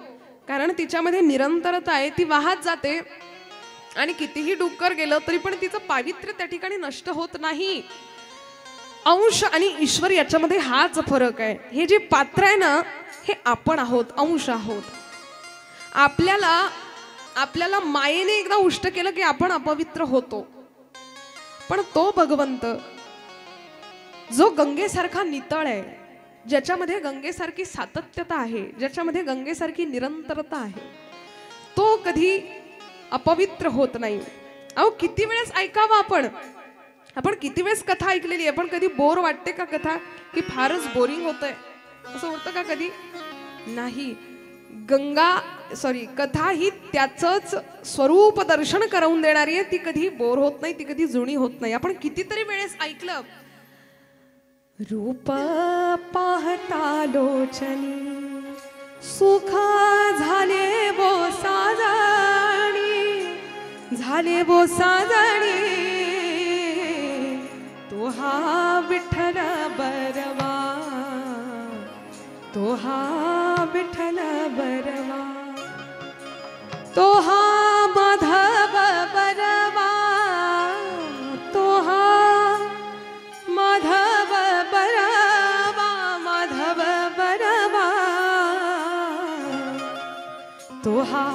कारण तिच्यामध्ये निरंतरता आहे, ती वाहत जाते आणि कितीही डुक्कर गेलं तरी पण तिचं पावित्र्य त्या ठिकाणी नष्ट होत नाही. अंश आणि ईश्वर याच्यामध्ये हाच फरक आहे. हे जे पात्र आहे ना हे आपण आहोत, अंश आहोत. आपल्याला मायेने एकदा उष्ट केलं की आपण अपवित्र होतो, पण तो भगवंत जो गंगेसारखा नितळ आहे, ज्याच्यामध्ये गंगेसारखी सातत्यता आहे, ज्याच्यामध्ये गंगेसारखी निरंतरता आहे, तो कधी अपवित्र होत नाही. अहो किती वेळेस ऐकावं आपण, आपण किती वेळेस कथा ऐकलेली आहे, पण कधी बोर वाटते का कथा, की फारच बोरिंग होतंय असं होतं का कधी? नाही. कथा ही त्याचंच स्वरूप दर्शन करवून देणारी आहे. ती कधी बोर होत नाही, ती कधी जुनी होत नाही. आपण कितीतरी वेळेस ऐकलं, रूप पाहता लोचनी सुख झाले बो साजणी तो हा विठ्ठल बरवा, तो हा विठ्ठल बरवा, तो हा माधव बरवा, तो हा माधव बरवा, माधव बरवा, तो हा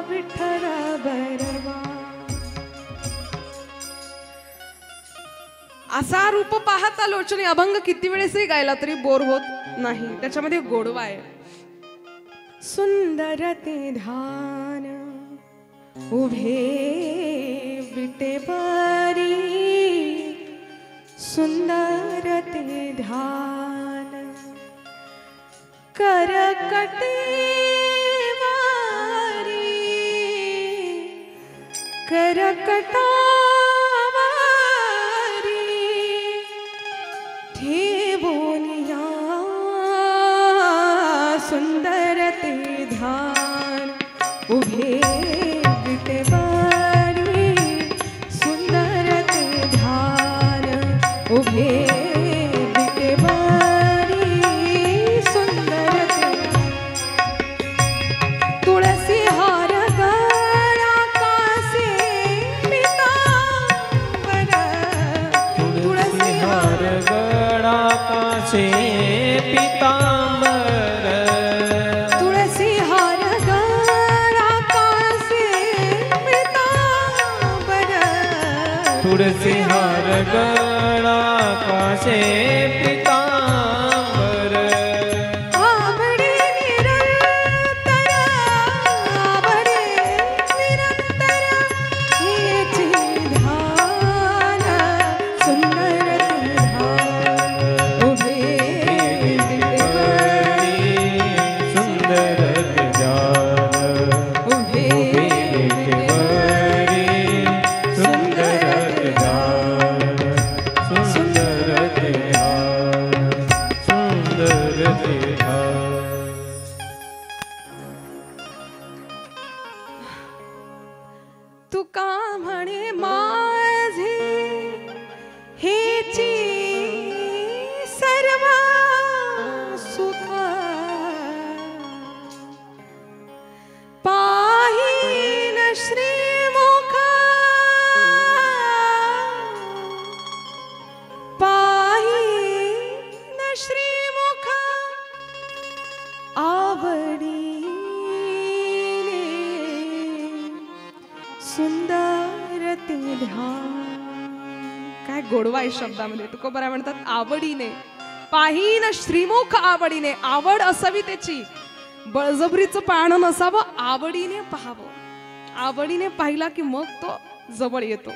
विठ्ठल बरवा. असा रूप पाहता लोचनी अभंग किती वेळेसही गायला तरी बोर होत नाही. त्याच्यामध्ये गोडवा आहे. सुंदर ते ध्यान उभे विटेवरी, सुंदर ते ध्यान करकटेवारी, करकटा सुंदर ते ध्यान उभे विटेवरी, सुंदर ते ध्यान उभे विटेवरी, सुंदर ते तुळसी हार गळा कासे पितांबर, तुळसी हार गळा कासे पितांबर, तुळसी हार गळा कासे पितांबर, तुळसी हार गळा कासे पितांबर, आवडे निरंतर, आवडे निरंतर हेचे ध्यान, सुंदर ते ध्यान उभे विटेवरी, सुंदर ध्यान उभे विटेवरी, सुंदर ध्यान, सुंदर ध्यान, सुंदर ध्यान. तुका म्हणे माझे हेची सर्व सुख, पाहीन श्रीमुख, पाहीन श्रीमुख, आवडीने सुंदर ते ध्यान. काय गोडवा आहे शब्दामध्ये. तुकोबरा म्हणतात आवडीने, पाहीन श्रीमुख आवडीने. आवड असावी त्याची, बळजबरीचं पाहणं नसावं, आवडीने पाहावं. आवडीने पाहिला की मग तो जवळ येतो.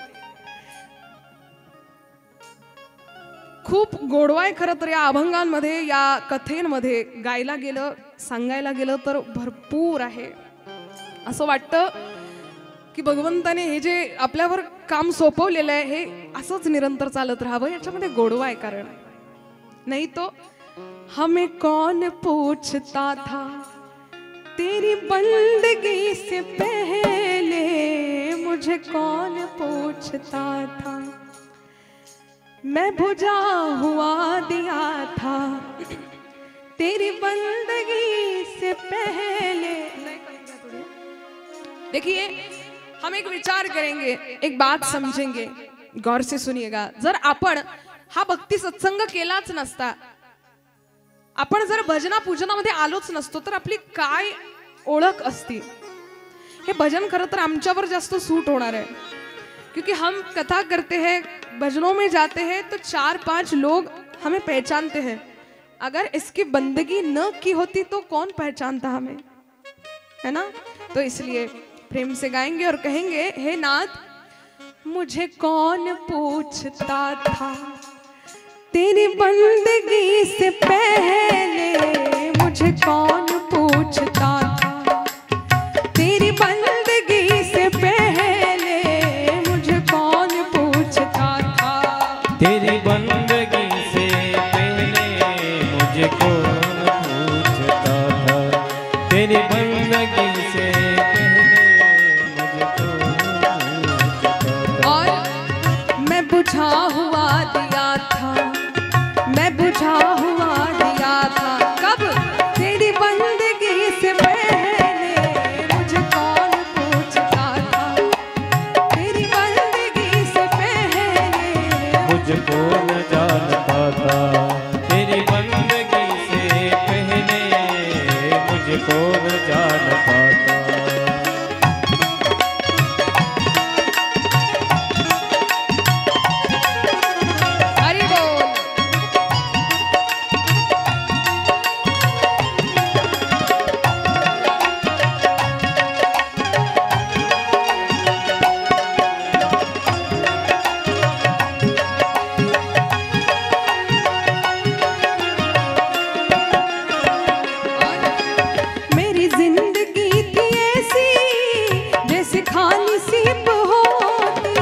खूप गोडवा आहे खरं तर या अभंगांमध्ये, या कथेंमध्ये. गायला गेलं, सांगायला गेलं तर भरपूर आहे. असं वाटतं की भगवंताने हे जे आपल्यावर काम सोपवलेलं आहे हे असंच निरंतर चालत राहावं. याच्यामध्ये गोडवा आहे. कारण नहीं तो हमें कौन पूछता था तेरी बंदगी से पहले, मुझे कौन पूछता था, मैं बुझा हुआ दिया था तेरी बंदगी से पहले. देखिए, हम एक विचार करेंगे, एक बात समझेंगे, गौर से सुनिएगा. जर आपण हा भक्ती सत्संग केलाच नसता, आपण जर भजना पूजनामध्ये आलोच नसतो, तर आपली काय ओळख असती. हे भजन खरं तर आमच्यावर जास्त सूट होणार आहे. क्योंकि हम कथा करते हैं, भजनों में जाते हैं, तो 4-5 लोग हमें पहचानते हैं. अगर इसकी बंदगी न की होती तो कौन पहचानता हमें, है ना. तो इसलिए प्रेम से गाएंगे और कहेंगे, हे नाथ मुझे कौन पूछता था तेरी बंदगी से पहले, मुझे कौन पूछता था तेरी बंदगी से पहले, मुझे कौन पूछता था तेरी बंदगी से पहले मुझे कौन पूछता था, तेरी बंदगी से पहले मुझे कौन पूछता था। और मैं बुझा हुआ दिया था, मैं बुझा हुआ दिया था, कब तेरी बंदगी से पहले, मुझे कौन पूछता था तेरी बंदगी से पहले, मुझको न जानता था तेरी बंदगी से पहले, मुझको न जानता था। हरि बोल। मेरी जिंदगी थी ऐसी जैसे खाली सीप होती,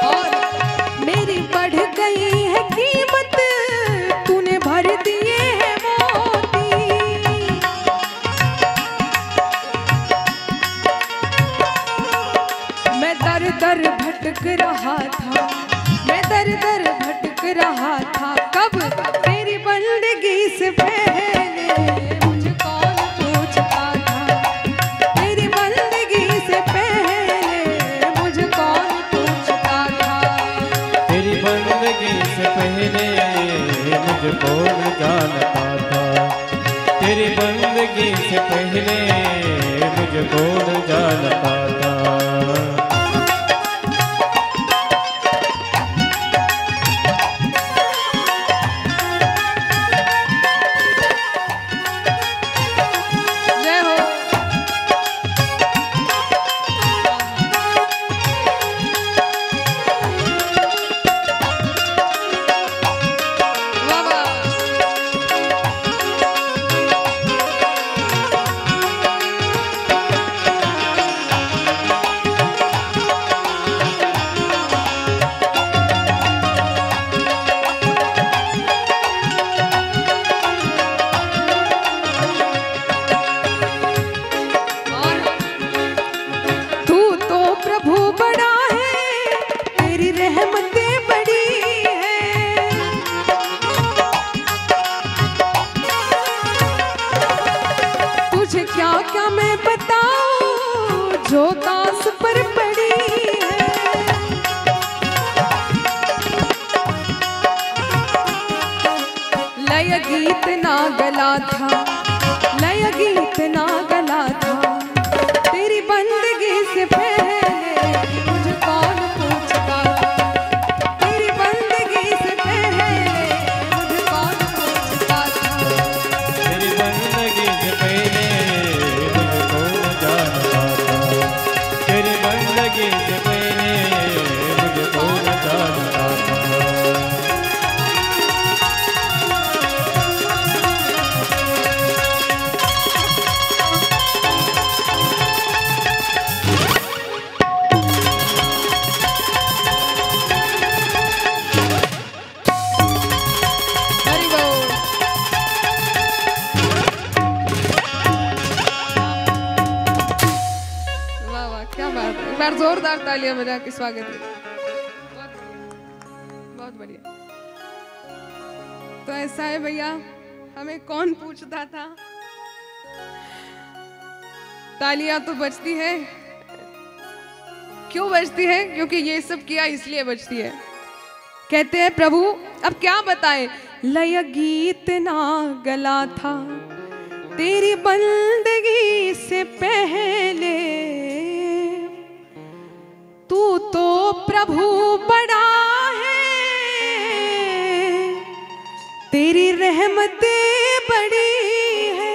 और मेरी बढ़ गई है कीमत, तूने भर दिए हैं मोती। मैं दर दर भटक रहा था, मैं दर दर भटक रहा था, कब तेरी बंदगी से पहले, मुझे कौन पूछता था तेरी बंदगी से पहले, मुझे कौन पूछता था तेरी बंदगी से पहले मुझको न जानता था, तेरी बंदगी से पहले मुझको न जानता था। जय हो। वाह वाह। और तू तो प्रभु बड़ा है, तेरी रहमतें बड़ी है, तुझे क्या क्या मैं बताऊं जो दास पर पड़ी है। लय गीत ना गला था, लय गीत ना गला था, तेरी बंदगी से पहले, मुझे कौन पूछता था तेरी बंदगी से पहले, मुझे कौन पूछता था तेरी बंदगी से पहले मुझको न जानता था, तेरी बंदगी से पहले मुझको न जानता था। हरि बोल। वाह वाह, क्या बात है। एक बार जोरदार तालियां बजा के स्वागत करें। बहुत बढ़िया। तो ऐसा है भैया, हमें कौन पूछता था, तालियां तो बजती है। क्यों बजती है? क्योंकि ये सब किया इसलिए बजती है। कहते हैं प्रभु अब क्या बताएं, लय गीत ना गला था तेरी बंदगी से पहले, तू तो प्रभु बड़ा है, तेरी रहमतें बड़ी है,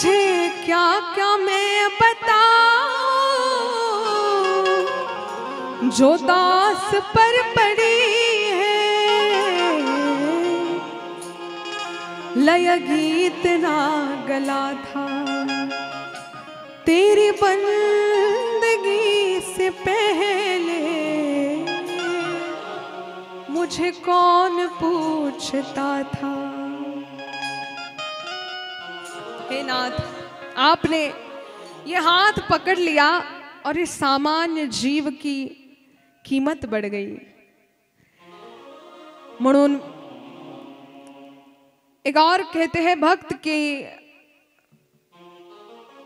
तुझे क्या क्या मैं बताऊं जो दास पर पड़ी है, लय गीत ना गला था तेरी बंदगी से पहले, मुझे कौन पूछता था। हे नाथ, आपने ये हाथ पकड़ लिया और इस सामान्य जीव की कीमत बढ़ गई। म्हणून एक और कहते हैं भक्त के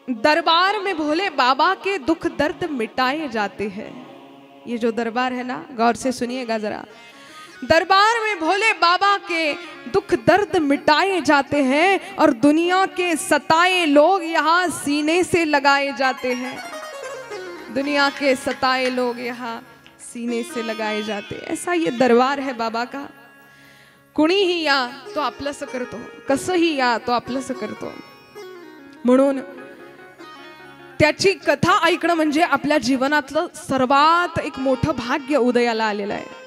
दरबार में भोले बाबा के दुख दर्द मिटाए जाते हैं। ये जो दरबार है ना, गौर से सुनिएगा जरा। दरबार में भोले बाबा के दुख दर्द मिटाए जाते हैं और दुनिया के सताए लोग यहाँ सीने से लगाए जाते हैं। दुनिया के सताए लोग यहाँ सीने से लगाए जाते हैं। ऐसा ये दरबार है बाबा का। कुणीही या तो आपलंसं करतो, कसंही या तो आपलंसं करतो। म्हणून त्याची कथा ऐकणं म्हणजे आपल्या जीवनातलं सर्वात एक मोठं भाग्य उदयाला आलेलं आहे।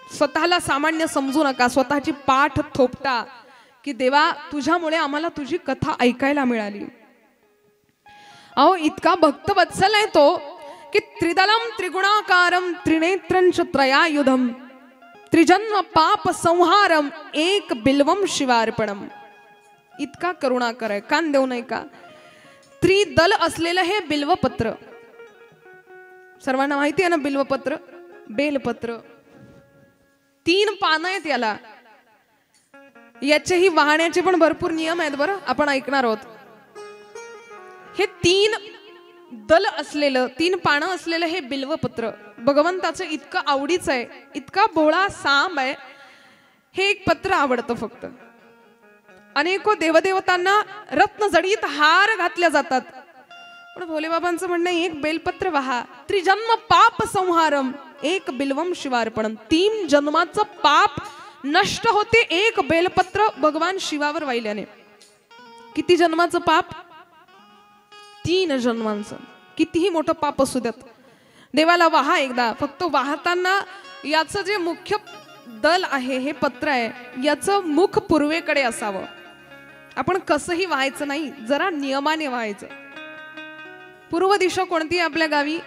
स्वतःला सामान्य समजू नका, स्वतःची पाठ थोपटा की देवा तुझ्यामुळे आम्हाला तुझी कथा ऐकायला मिळाली। अहो इतका भक्तवत्सल आहे तो की त्रिदलम त्रिगुणाकारम त्रिनेत्रंच त्रयायुधम त्रिजन्म पाप संहारम एक बिल्वम शिवार्पणम। इतका करुणाकर आहे, कान देऊ नये का। त्रिदल असलेलं हे बिल्वपत्र, सर्वांना माहिती आहे ना बिल्वपत्र, बेलपत्र। 3 पानं आहेत याला। याचेही वाहण्याचे पण भरपूर नियम आहेत बरं, आपण ऐकणार आहोत। हे 3 दल असलेलं, 3 पानं असलेलं हे बिल्वपत्र भगवंताचं इतकं आवडीचं आहे, इतका भोळा सांब आहे। हे एक पत्र आवडतं फक्त। अनेको देवदेवतांना रत्न जडित हार घातल्या जातात, पण भोलेबाबांचं म्हणणं एक बेलपत्र वाहा। त्रिजन्म पाप संहारम एक बिल्वम शिवार्पणम। 3 जन्माचं पाप नष्ट होते एक बेलपत्र भगवान शिवावर वाहिल्याने। किती जन्माचं पाप? 3 जन्मांचं। कितीही मोठं पाप असू द्यात, देवाला वाहा एकदा। फक्त वाहताना याचं जे मुख्य दल आहे, हे पत्र आहे, याचं मुख पूर्वेकडे असावं। आपण कसंही व्हायचं नाही, जरा नियमाने व्हायचं। पूर्व दिशा कोणती आहे आपल्या गावी?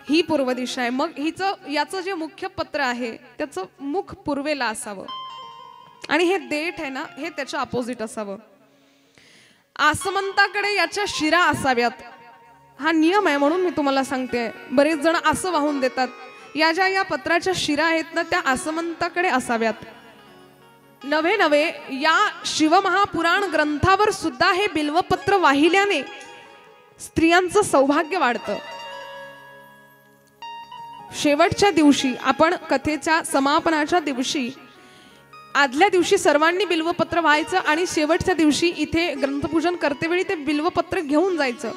ही पूर्व दिशा आहे। मग याचं जे मुख्य पत्र आहे त्याचं मुख पूर्वेला असावं आणि हे देठ आहे ना, हे त्याच्या अपोजिट असावं। आसमंताकडे याच्या शिरा असाव्यात। हा नियम आहे, म्हणून मी तुम्हाला सांगते। बरेच जण असं वाहून देतात। या पत्राच्या शिरा आहेत ना, त्या आसमंताकडे असाव्यात। नवे या शिवमहापुराण ग्रंथावर सुद्धा हे बिल्वपत्र वाहिल्याने स्त्रियांचं सौभाग्य वाढतं। शेवटच्या दिवशी आपण कथेच्या समापनाच्या दिवशी आदल्या दिवशी सर्वांनी बिल्वपत्र व्हायचं आणि शेवटच्या दिवशी इथे ग्रंथपूजन करतेवेळी ते बिल्वपत्र घेऊन जायचं।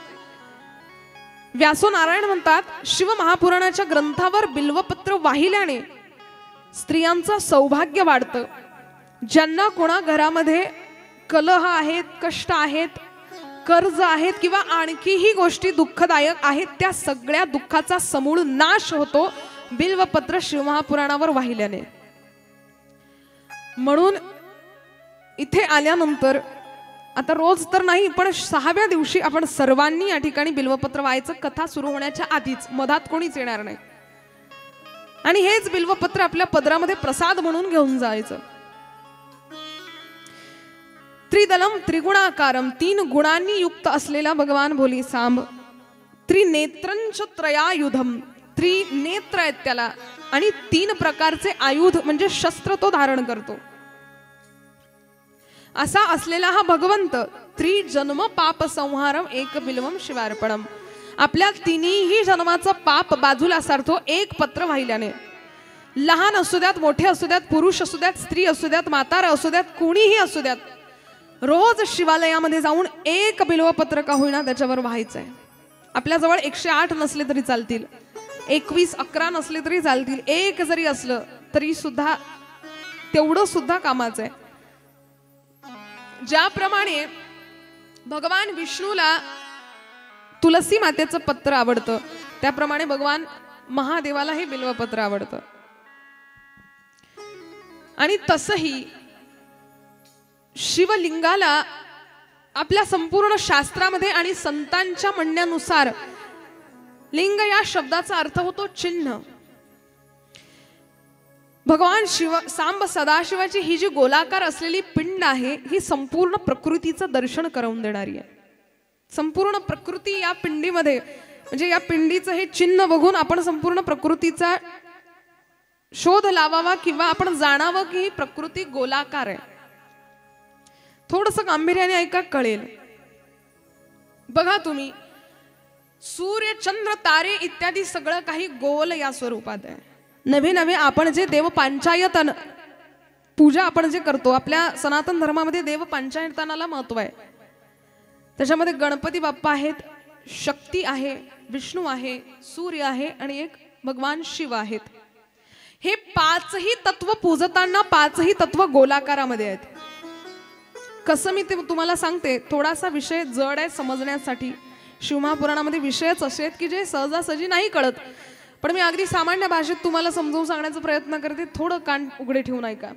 व्यासो नारायण म्हणतात, शिवमहापुराणाच्या ग्रंथावर बिल्वपत्र वाहिल्याने स्त्रियांचं सौभाग्य वाढतं। ज्यांना कोणा घरामध्ये कलह आहेत, कष्ट आहेत, कर्ज आहेत किंवा आणखीही गोष्टी दुःखदायक आहेत, त्या सगळ्या दुःखाचा समूळ नाश होतो बिल्वपत्र शिवमहापुराणावर वाहिल्याने। म्हणून इथे आल्यानंतर आता रोज तर नाही, पण 6व्या दिवशी आपण सर्वांनी या ठिकाणी बिल्वपत्र व्हायचं। कथा सुरू होण्याच्या आधीच, मधात कोणीच येणार नाही। आणि हेच बिल्वपत्र आपल्या पदरामध्ये प्रसाद म्हणून घेऊन जायचं। त्रिदलम त्रिगुणाकारम 3 गुणांनी युक्त असलेला भगवान भोली सांब। त्रिनेत्रंच त्रयायुधम, त्रिनेत्र आहेत त्याला आणि 3 प्रकारचे आयुध म्हणजे शस्त्र तो धारण करतो। असा असलेला हा भगवंत त्रिजन्म पाप संहारम एक बिल्वम शिवार्पणम, आपल्या 3ही जन्माचा पाप बाजूला सारतो एक पत्र वाहिल्याने। लहान असू द्यात, मोठे असू द्यात, पुरुष असू द्यात, स्त्री असू द्यात, म्हातारा असू द्यात, कोणीही असू द्यात, रोज शिवालयामध्ये जाऊन एक बिल्वपत्र का होईना त्याच्यावर व्हायचंय। आपल्याजवळ 108 नसले तरी चालतील, 21, 11 नसले तरी चालतील, 1 जरी असलं तरी सुद्धा तेवढं सुद्धा कामाचं आहे। ज्याप्रमाणे भगवान विष्णूला तुलसी मातेचं पत्र आवडतं, त्याप्रमाणे भगवान महादेवाला हे बिल्वपत्र आवडतं. आणि तसही शिवलिंगाला आपल्या संपूर्ण शास्त्रामध्ये आणि संतांच्या म्हणण्यानुसार लिंग या शब्दाचा अर्थ होतो चिन्ह. भगवान शिव सांब सदाशिवाची ही जी गोलाकार असलेली पिंड आहे ही संपूर्ण प्रकृतीचं दर्शन करवून देणारी आहे. संपूर्ण प्रकृती या पिंडीमध्ये, म्हणजे या पिंडीचं हे चिन्ह बघून आपण संपूर्ण प्रकृतीचा शोध लावावा किंवा आपण जाणावं की ही प्रकृती गोलाकार आहे. थोडंसं गांभीर्याने ऐका, कळेल. बघा तुम्ही, सूर्य चंद्र तारे इत्यादी सगळं काही गोल या स्वरूपात आहे. नवे नवे आपण जे देव पांचायतन पूजा आपण जे करतो, आपल्या सनातन धर्मामध्ये देव पांचायतनाला महत्व आहे. त्याच्यामध्ये गणपती बाप्पा आहेत, शक्ती आहे, विष्णू आहे, सूर्य आहे आणि एक भगवान शिव आहेत. हे पाचही तत्व पूजताना पाचही तत्व गोलाकारामध्ये आहेत. कसं मी ते तुम्हाला सांगते, थोडासा विषय जड आहे समजण्यासाठी. शिवमहापुराणामध्ये विषयच असे आहेत की जे सहजासहजी नाही कळत, पण मी अगदी सामान्य भाषेत तुम्हाला समजावून सांगण्याचा प्रयत्न करते. थोडं कान उघडे ठेवून ऐका.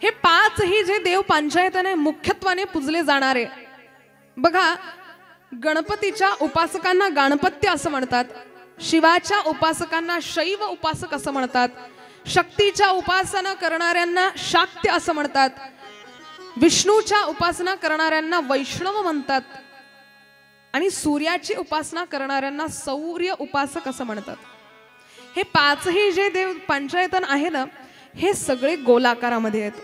हे पाचही जे देव पांचायतने मुख्यत्वाने पूजले जाणारे, बघा, गणपतीच्या उपासकांना गणपत्य असं म्हणतात, शिवाच्या उपासकांना शैव उपासक असं म्हणतात, शक्तीच्या उपासना करणाऱ्यांना शाक्य असं म्हणतात, विष्णूच्या उपासना करणाऱ्यांना वैष्णव म्हणतात आणि सूर्याची उपासना करणाऱ्यांना सौर्य उपासक असं म्हणतात. हे पाचही जे देव पंचायतन आहे ना, हे सगळे गोलाकारामध्ये आहेत.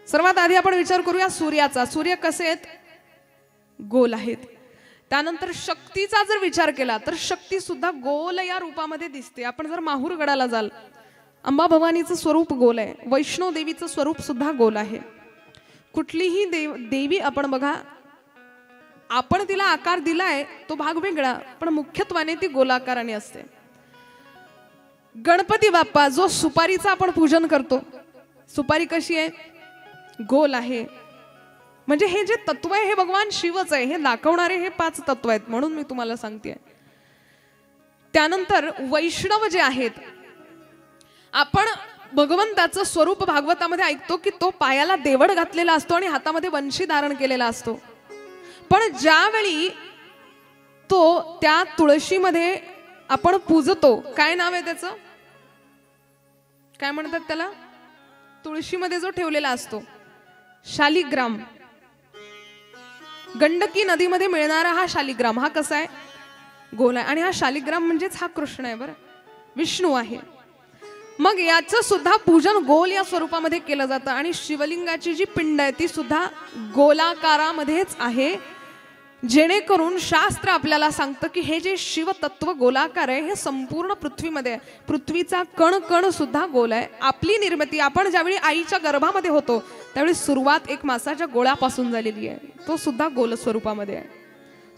सर्वात आधी आपण विचार करूया सूर्याचा. सूर्य कसे आहेत? गोल आहेत. त्यानंतर शक्तीचा जर विचार केला तर शक्ती सुद्धा गोल या रूपामध्ये दिसते. आपण जर माहूरगडाला जाल, अंबा भवानीचं स्वरूप गोल आहे, वैष्णो देवीचं स्वरूप सुद्धा गोल आहे. कुठलीही देवी आपण बघा, आपण तिला आकार दिलाय तो भाग वेगळा, पण मुख्यत्वाने ती गोलाकाराने असते. गणपती बाप्पा जो सुपारीचा आपण पूजन करतो, सुपारी कशी आहे? गोल आहे. म्हणजे हे जे तत्व आहे हे भगवान शिवच आहे, हे दाखवणारे हे पाच तत्व आहेत, म्हणून मी तुम्हाला सांगते. त्यानंतर वैष्णव जे आहेत, आपण भगवंताचं स्वरूप भागवतामध्ये ऐकतो की तो पायाला देवड घातलेला असतो आणि हातामध्ये वंशी धारण केलेला असतो. पण ज्यावेळी तो त्या तुळशीमध्ये आपण पूजतो, काय नाव आहे त्याचं? काय म्हणतात त्याला? तुळशीमध्ये जो ठेवलेला असतो शालिग्राम. गंडकी नदीमध्ये मिळणारा हा शालिग्राम, हा कसा आहे? गोल आहे. आणि हा शालिग्राम म्हणजेच हा कृष्ण आहे, बरं, विष्णू आहे. मग याचं सुद्धा पूजन गोल या स्वरूपामध्ये केलं जातं. आणि शिवलिंगाची जी पिंड आहे ती सुद्धा गोलाकारामध्येच आहे, जेणेकरून शास्त्र आपल्याला सांगतं की हे जे शिवतत्व गोलाकार आहे हे संपूर्ण पृथ्वीमध्ये आहे. पृथ्वीचा कण कण सुद्धा गोल आहे. आपली निर्मिती, आपण ज्यावेळी आईच्या गर्भामध्ये होतो त्यावेळी सुरुवात एक मासाच्या गोळ्यापासून झालेली आहे, तो सुद्धा गोल स्वरूपामध्ये आहे.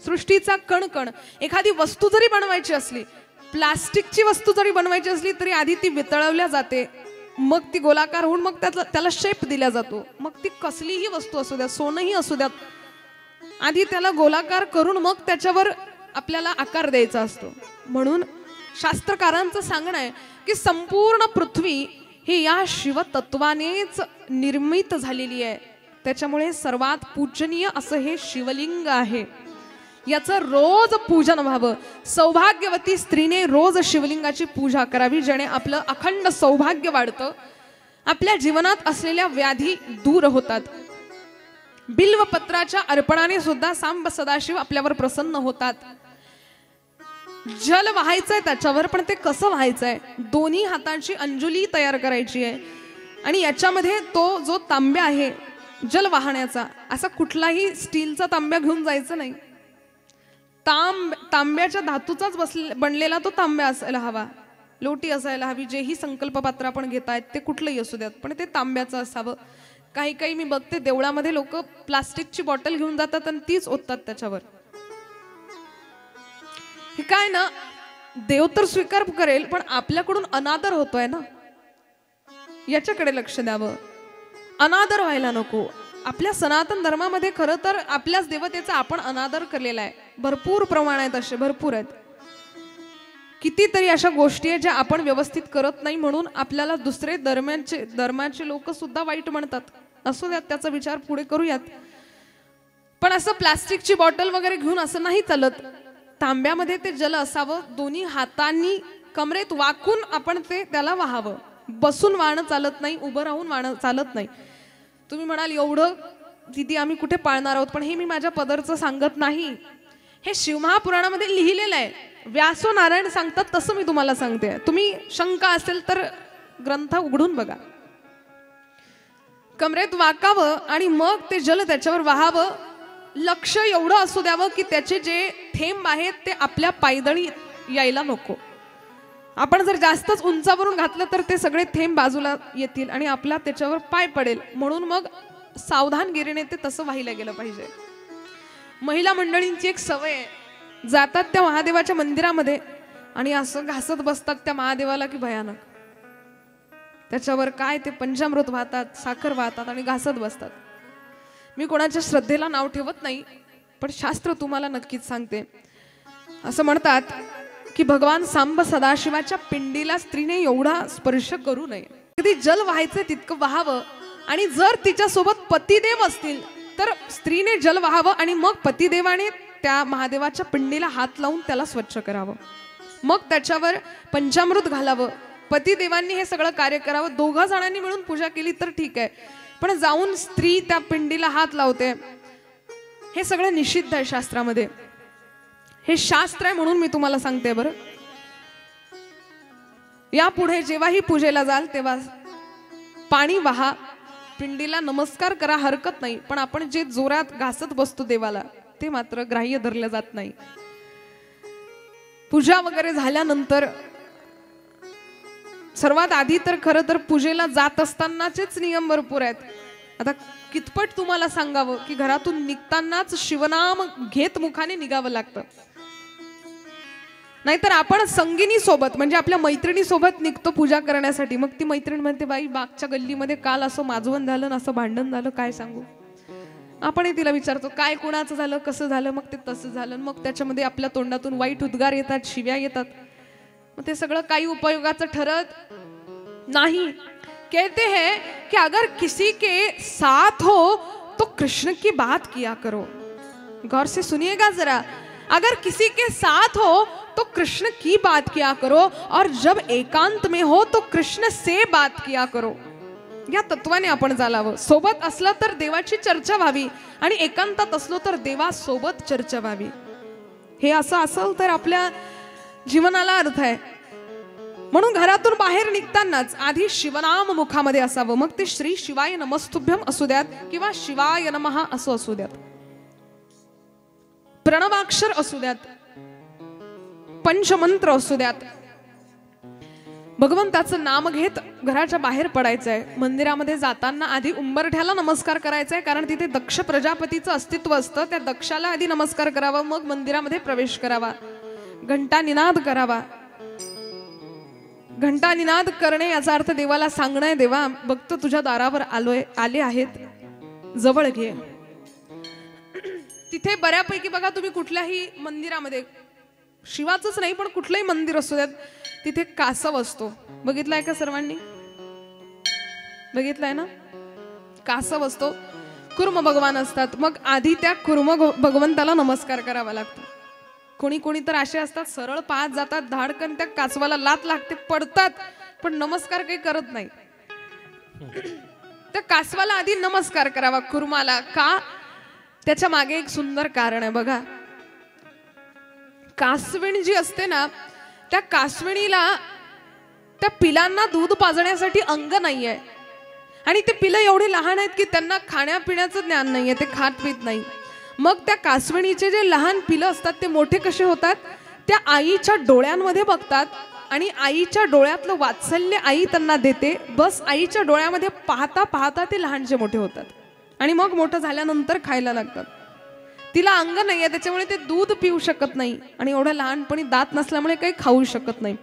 सृष्टीचा कण कण, एखादी वस्तू जरी बनवायची असली, प्लास्टिकची वस्तू जरी बनवायची असली तरी आधी ती वितळवल्या जाते, मग ती गोलाकार होऊन मग त्याला शेप दिला जातो. मग ती कसलीही वस्तू असू द्या, सोनंही असू द्यात, आधी त्याला गोलाकार करून मग त्याच्यावर आपल्याला आकार द्यायचा असतो. म्हणून शास्त्रकारांचं सांगणं आहे की संपूर्ण पृथ्वी ही या शिवतत्वानेच निर्मित झालेली आहे. त्याच्यामुळे सर्वात पूजनीय असं हे शिवलिंग आहे. याचं रोज पूजन व्हावं. सौभाग्यवती स्त्रीने रोज शिवलिंगाची पूजा करावी, जेणे आपलं अखंड सौभाग्य वाढतं, आपल्या जीवनात असलेल्या व्याधी दूर होतात. बिल्वपत्राच्या अर्पणाने सुद्धा सांब सदाशिव आपल्यावर प्रसन्न होतात. जल वाहायचंय त्याच्यावर, पण ते कसं व्हायचंय? दोन्ही हातांची अंजुली तयार करायची आहे आणि याच्यामध्ये तो जो तांब्या आहे जल वाहण्याचा, असा कुठलाही स्टीलचा तांब्या घेऊन जायचं नाही. तांब्याच्या धातूचाच बनलेला तो तांब्या असायला हवा, लोटी असायला हवी. जेही संकल्प पात्र आपण घेतायत ते कुठलंही असू द्यात, पण ते तांब्याचं असावं. काही काही मी बघते देवळामध्ये लोक प्लास्टिकची बॉटल घेऊन जातात आणि तीच ओततात त्याच्यावर. हे काय ना, देव तर स्वीकार करेल, पण आपल्याकडून अनादर होतोय ना, याच्याकडे लक्ष द्यावं. अनादर व्हायला नको. आपल्या सनातन धर्मामध्ये खरं तर आपल्याच देवतेचा आपण अनादर केलेला आहे. भरपूर प्रमाणात असे भरपूर आहेत. कितीतरी अशा गोष्टी आहेत ज्या आपण व्यवस्थित करत नाही म्हणून आपल्याला दुसरे धर्माचे लोक सुद्धा वाईट म्हणतात. असू द्यात, त्याचा विचार पुढे करूयात. पण असं प्लास्टिकची बॉटल वगैरे घेऊन असं नाही चालत. तांब्यामध्ये ते जल असावं, दोन्ही हातांनी कमरेत वाकून आपण ते त्याला वाहावं. बसून वाहणं चालत नाही, उभं राहून वाहणं चालत नाही. तुम्ही म्हणाल एवढं तिथे आम्ही कुठे पाळणार आहोत, पण हे मी माझ्या पदरचं सांगत नाही, हे शिवमहापुराणामध्ये लिहिलेलं आहे. व्यासो नारायण सांगतात तसं मी तुम्हाला सांगते. तुम्ही शंका असेल तर ग्रंथ उघडून बघा. कमरेत वाकावं आणि मग ते जल त्याच्यावर वाहावं. लक्ष एवढं असू द्यावं की त्याचे जे थेंब आहेत ते आपल्या पायदळी यायला नको. आपण जर जास्तच उंचावरून घातलं तर ते सगळे थेंब बाजूला येतील आणि आपला त्याच्यावर पाय पडेल. म्हणून मग सावधानगिरीने ते तसं वाहिलं गेलं पाहिजे. महिला मंडळींची एक सवय आहे, जातात त्या महादेवाच्या मंदिरामध्ये आणि असं घासत बसतात त्या महादेवाला की भयानक. त्याच्यावर काय ते पंचामृत वाहतात, साखर वाहतात आणि घासत बसतात. मी कोणाच्या श्रद्धेला नाव ठेवत नाही, पण शास्त्र तुम्हाला नक्कीच सांगते. असं म्हणतात की भगवान सांब सदाशिवाच्या पिंडीला स्त्रीने एवढा स्पर्श करू नये. कधी जल व्हायचं तितकं व्हावं आणि जर तिच्यासोबत पतिदेव असतील तर स्त्रीने जल व्हावं आणि मग पतिदेवाने त्या महादेवाच्या पिंडीला हात लावून त्याला स्वच्छ करावं. मग त्याच्यावर पंचामृत घालावं. पतिदेवांनी हे सगळं कार्य करावं. दोघा जणांनी मिळून पूजा केली तर ठीक आहे, पण जाऊन स्त्री त्या पिंडीला हात लावते हे सगळं निषिद्ध आहे शास्त्रामध्ये. हे शास्त्र आहे म्हणून मी तुम्हाला सांगते. बरं, यापुढे जेव्हाही पूजेला जाल तेव्हा पाणी वाहा, पिंडीला नमस्कार करा, हरकत नाही, पण आपण जे जोरात घासत बसतो देवाला ते मात्र ग्राह्य धरलं जात नाही. पूजा वगैरे झाल्यानंतर सर्वात आधी तर खरं तर पूजेला जात असतानाचेच नियम भरपूर आहेत. आता कितपट तुम्हाला सांगावं की घरातून निघतानाच शिवनाम घेत मुखाने निघावं लागतं. नाहीतर आपण संगिनी सोबत म्हणजे आपल्या मैत्रिणी सोबत निघतो पूजा करण्यासाठी. मग ती मैत्रीण म्हणते बाई मागच्या गल्लीमध्ये काल असं माजवण झालं ना, असं भांडण झालं, काय सांगू. आपणही तिला विचारतो काय कोणाचं झालं, कसं झालं. मग ते तसं झालं. मग त्याच्यामध्ये आपल्या तोंडातून वाईट उद्गार येतात, शिव्या येतात. मग ते सगळं काही उपयोगाचं ठरत नाही. कहते हैं कि अगर किसी के साथ हो तो कृष्ण की बात किया करो. गौर से सुनिएगा जरा. अगर किसी के साथ हो तो कृष्ण की बात किया करो और जब एकांत में हो तो कृष्ण से बात किया करो. या तत्वाने आपण चालावं. सोबत असलं तर देवाची चर्चा व्हावी आणि एकांतात असलो तर देवासोबत चर्चा व्हावी. हे असं असेल तर आपल्या जीवनाला अर्थ आहे. म्हणून घरातून बाहेर निघतानाच आधी शिवनाम मुखामध्ये असावं. मग ते श्री शिवाय नमस्तुभ्यम असू द्यात किंवा शिवाय नमः असं असू द्यात, प्रणवाक्षर असू द्यात, पंचमंत्र असू द्यात. भगवंताचं नाम घेत घराच्या बाहेर पडायचंय. मंदिरामध्ये जाताना आधी उंबरठ्याला नमस्कार करायचा आहे, कारण तिथे दक्ष प्रजापतीचं अस्तित्व असतं. त्या दक्षाला आधी नमस्कार करावा, मग मंदिरामध्ये प्रवेश करावा. घंटा निनाद करावा. घंटा निनाद करणे याचा अर्थ देवाला सांगणं, देवा भक्त तुझ्या दारावर आले आहेत, जवळ घे. तिथे बऱ्यापैकी बघा तुम्ही कुठल्याही मंदिरामध्ये, शिवाचंच नाही पण कुठलंही मंदिर असू द्यात, तिथे कासव असतो. बघितलाय का सर्वांनी? बघितलाय ना? कासव असतो. कुर्म भगवान असतात. मग आधी त्या कुर्म भगवंताला नमस्कार करावा लागतो. कोणी कोणी तर असे असतात सरळ पाहत जातात, धाडकन त्या कासवाला लात लागते, पडतात, पण नमस्कार काही करत नाही. त्या कासवाला आधी नमस्कार करावा, कुर्माला. का? त्याच्या मागे एक सुंदर कारण आहे बघा. कासविण जी असते ना, त्या कासविणीला त्या पिलांना दूध पाजण्यासाठी अंग नाहीये आणि ते पिलं एवढे लहान आहेत की त्यांना खाण्यापिण्याचं ज्ञान नाहीये, ते खात पित नाही. मग त्या कासविणीचे जे लहान पिलं असतात ते मोठे कसे होतात? त्या आईच्या डोळ्यांमध्ये बघतात आणि आईच्या डोळ्यातलं वात्सल्य आई त्यांना देते. बस आईच्या डोळ्यामध्ये पाहता पाहता ते लहानचे मोठे होतात आणि मग मोठं झाल्यानंतर खायला लागतात. तिला अंग नाहीये त्याच्यामुळे ते दूध पिऊ शकत नाही आणि एवढ्या लहानपणी दात नसल्यामुळे काही खाऊ शकत नाही.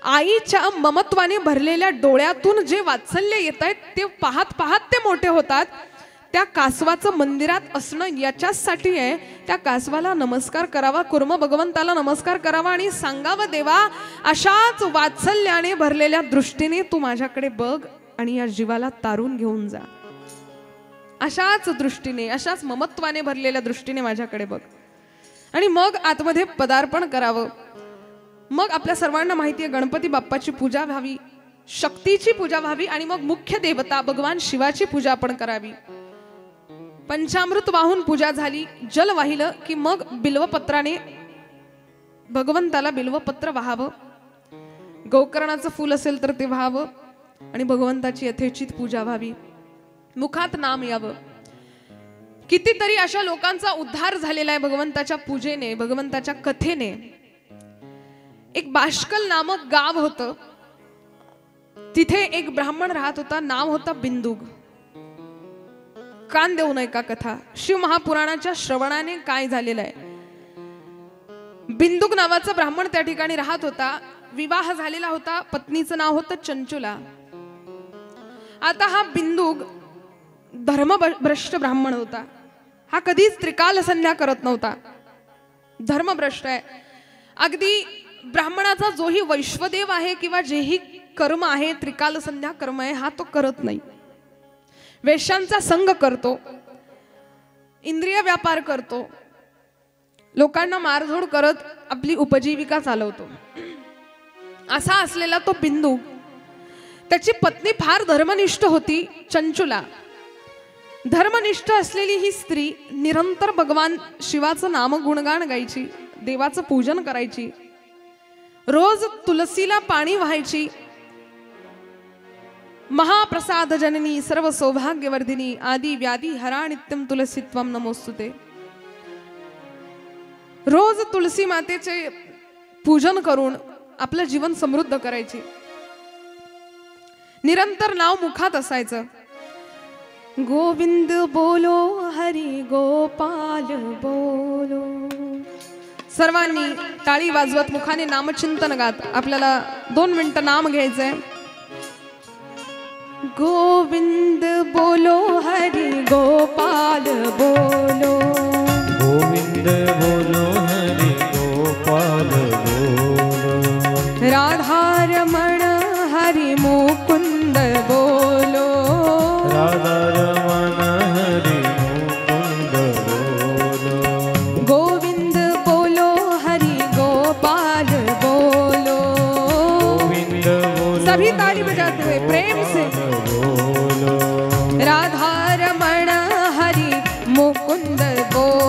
आईच्या ममत्वाने भरलेल्या डोळ्यातून जे वात्सल्य येत आहेत ते पाहत पाहत ते मोठे होतात. त्या कासवाचं मंदिरात असणं याच्यासाठी आहे. त्या कासवाला नमस्कार करावा, कुर्म भगवंताला नमस्कार करावा आणि सांगावं, देवा अशाच वात्सल्याने भरलेल्या दृष्टीने तू माझ्याकडे बघ आणि या जीवाला तारून घेऊन जा. अशाच दृष्टीने, अशाच ममत्वाने भरलेल्या दृष्टीने माझ्याकडे बघ. आणि मग आतमध्ये पदार्पण करावं. मग आपल्या सर्वांना माहिती आहे गणपती बाप्पाची पूजा व्हावी, शक्तीची पूजा व्हावी आणि मग मुख्य देवता भगवान शिवाची पूजा आपण करावी. पंचामृत वाहून पूजा झाली, जल वाहिलं की मग बिल्वपत्राने भगवंताला बिल्वपत्र वाहावं. गोकर्णाचं फूल असेल तर ते व्हावं आणि भगवंताची यथेचित पूजा व्हावी. मुखात नाम यावं. कितीतरी अशा लोकांचा उद्धार झालेला आहे भगवंताच्या पूजेने, भगवंताच्या कथेने. एक बाष्कल नामक गाव होतं. तिथे एक ब्राह्मण राहत होता, नाव होता बिंदुक. कान देऊ नये का कथा, शिव महापुराणाच्या श्रवणाने काय झालेलं आहे. बिंदुक नावाचा ब्राह्मण त्या ठिकाणी राहत होता. विवाह झालेला होता, पत्नीचं नाव होतं चंचुला. आता हा बिंदुक धर्मभ्रष्ट ब्राह्मण होता. हा कधीच त्रिकाल संध्या करत नव्हता, धर्मभ्रष्ट आहे. अगदी ब्राह्मणाचा जोही वैश्वदेव आहे किंवा जेही कर्म आहे, त्रिकाल संध्या कर्म आहे, हा तो करत नाही. वेश्यांचा संग करतो, इंद्रिय व्यापार करतो, लोकांना मारझोड करत आपली उपजीविका चालवतो. असा असलेला तो बिंदू, त्याची पत्नी फार धर्मनिष्ठ होती, चंचुला. धर्मनिष्ठ असलेली ही स्त्री निरंतर भगवान शिवाचं नाम गुणगान गायची, देवाचं पूजन करायची, रोज तुलसीला पाणी व्हायची. महाप्रसाद जननी सर्व सौभाग्यवर्धिनी आदि व्याधी हरा नित्यम तुलसीत्वम नमोस्तुते. रोज तुलसी मातेचे पूजन करून आपलं जीवन समृद्ध करायची. निरंतर नाव मुखात असायचं. गोविंद बोलो हरी गोपाल बोलो. सर्वांनी टाळी वाजवत मुखाने नामचिंतन गात आपल्याला 2 मिनिटं नाम घ्यायचंय. गोविंद बोलो हरि गोपाल बोलो. गोविंद बोलो हरि गोपाल बोलो. राधा रमण हरि मुकुंद बोलो. राधा रमण हरि मुकुंद बोलो. गोविंद बोलो हरि गोपाल बोलो. गोविंद बोलो. सभी ताली बजाते हुए प्रेम से. राधा रमण हरि मुकुंद बोलो.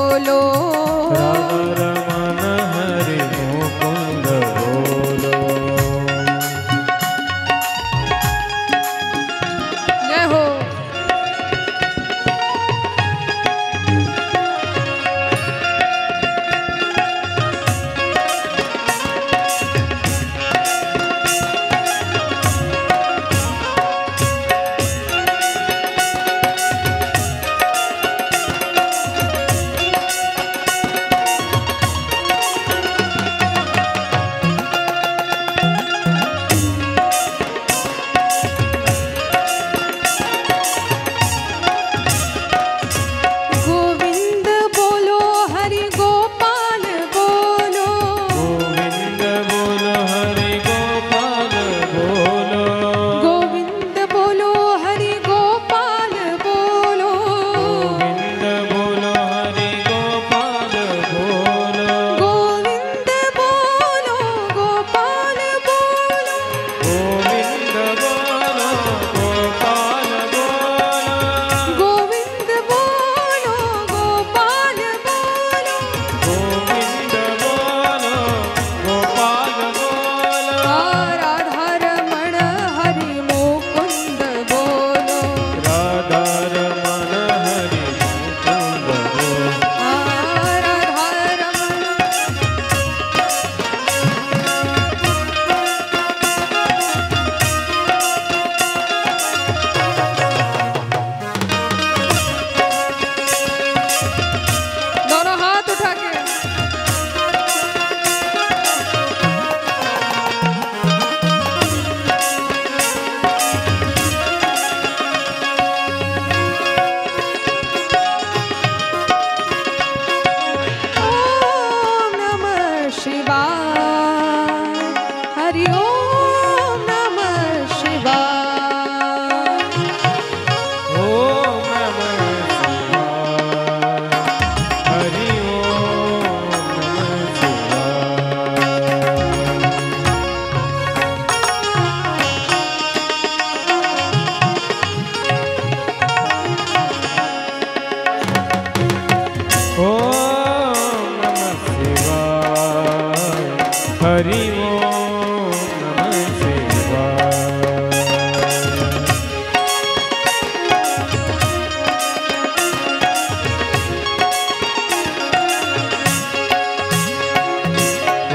हरि ओम नमः शिवाय।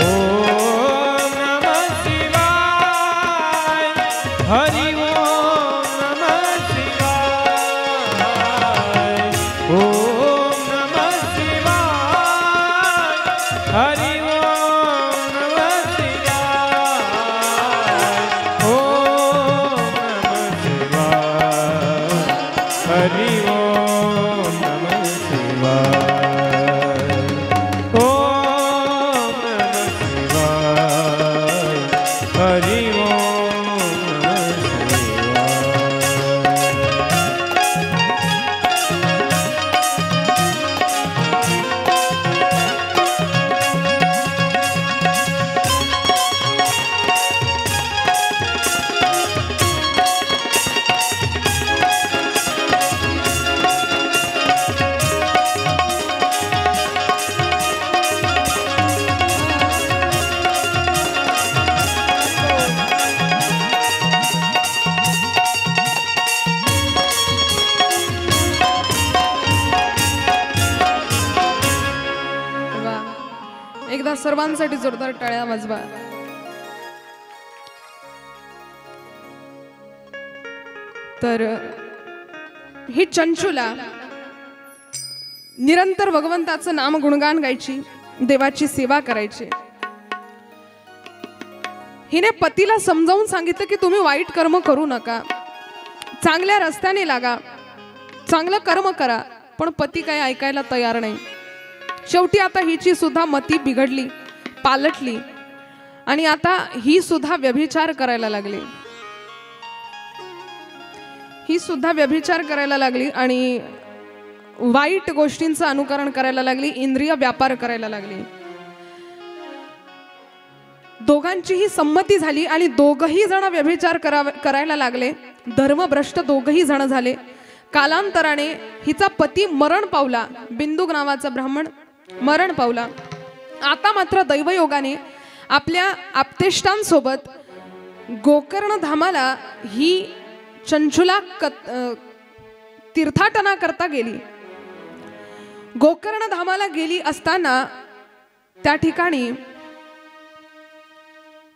ओम नमः शिवाय, हरि ओम नमः शिवाय। ओम नमः शिवाय, हरि ओम नमः शिवाय। ओम नमः शिवाय, हरि ओम नमः शिवाय। ओम नमः शिवाय, हरि ओम नमः वा. एकदा सर्वांसाठी जोरदार टाळ्या वाजवा. तर ही चंचुला निरंतर भगवंताचं नाम गुणगान गायची, देवाची सेवा करायची. हिने पतीला समजावून सांगितलं की तुम्ही वाईट कर्म करू नका, चांगल्या रस्त्याने लागा, चांगलं कर्म करा. पण पती काही ऐकायला तयार नाही. शेवटी आता हिची सुद्धा मती बिघडली, पालटली आणि आता ही सुद्धा व्यभिचार करायला लागली. ही सुद्धा व्यभिचार करायला लागली आणि वाईट गोष्टींचं अनुकरण करायला लागली, इंद्रिय व्यापार करायला लागली. दोघांचीही संमती झाली आणि दोघही जण व्यभिचार करायला लागले. धर्मभ्रष्ट दोघही जण झाले. कालांतराने हिचा पती मरण पावला. बिंदुक नावाचा ब्राह्मण मरण पावला. आता मात्र दैवयोगाने आपल्या आप्तेष्टांसोबत गोकर्ण धामाला ही चंचुला तीर्थाटना करता गेली. गोकर्ण धामाला गेली असताना त्या ठिकाणी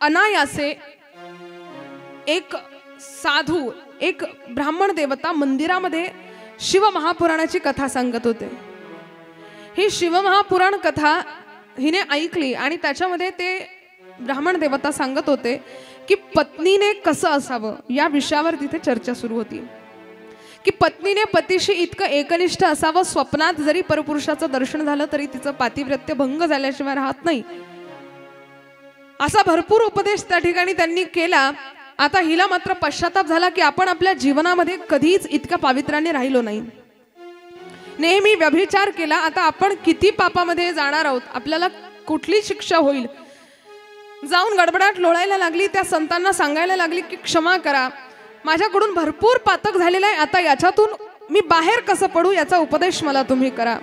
अनायासे एक साधू, एक ब्राह्मण देवता मंदिरामध्ये शिव महापुराणाची कथा सांगत होते. ही शिव महापुराण कथा हिने ऐकली आणि त्याच्यामध्ये ते ब्राह्मण देवता सांगत होते की पत्नीने कसं असावं या विषयावर तिथे चर्चा सुरू होती. की पत्नीने पतीशी इतकं एकनिष्ठ असावं, स्वप्नात जरी परपुरुषाचं दर्शन झालं तरी तिचं पातिव्रत्य भंग झाल्याशिवाय राहत नाही, असा भरपूर उपदेश त्या ठिकाणी त्यांनी केला. आता हिला मात्र पश्चाताप झाला की आपण आपल्या जीवनामध्ये कधीच इतक्या पावित्र्याने राहिलो नाही, नेहमी व्यभिचार केला. आता आपण किती पापामध्ये जाणार आहोत, आपल्याला कुठली शिक्षा होईल. जाऊन गडबडाट लोळायला लागली. त्या संतांना सांगायला लागली की क्षमा करा, माझ्याकडून भरपूर पातक झालेला आहे, आता याच्यातून मी बाहेर कसं पडू याचा उपदेश मला तुम्ही करा.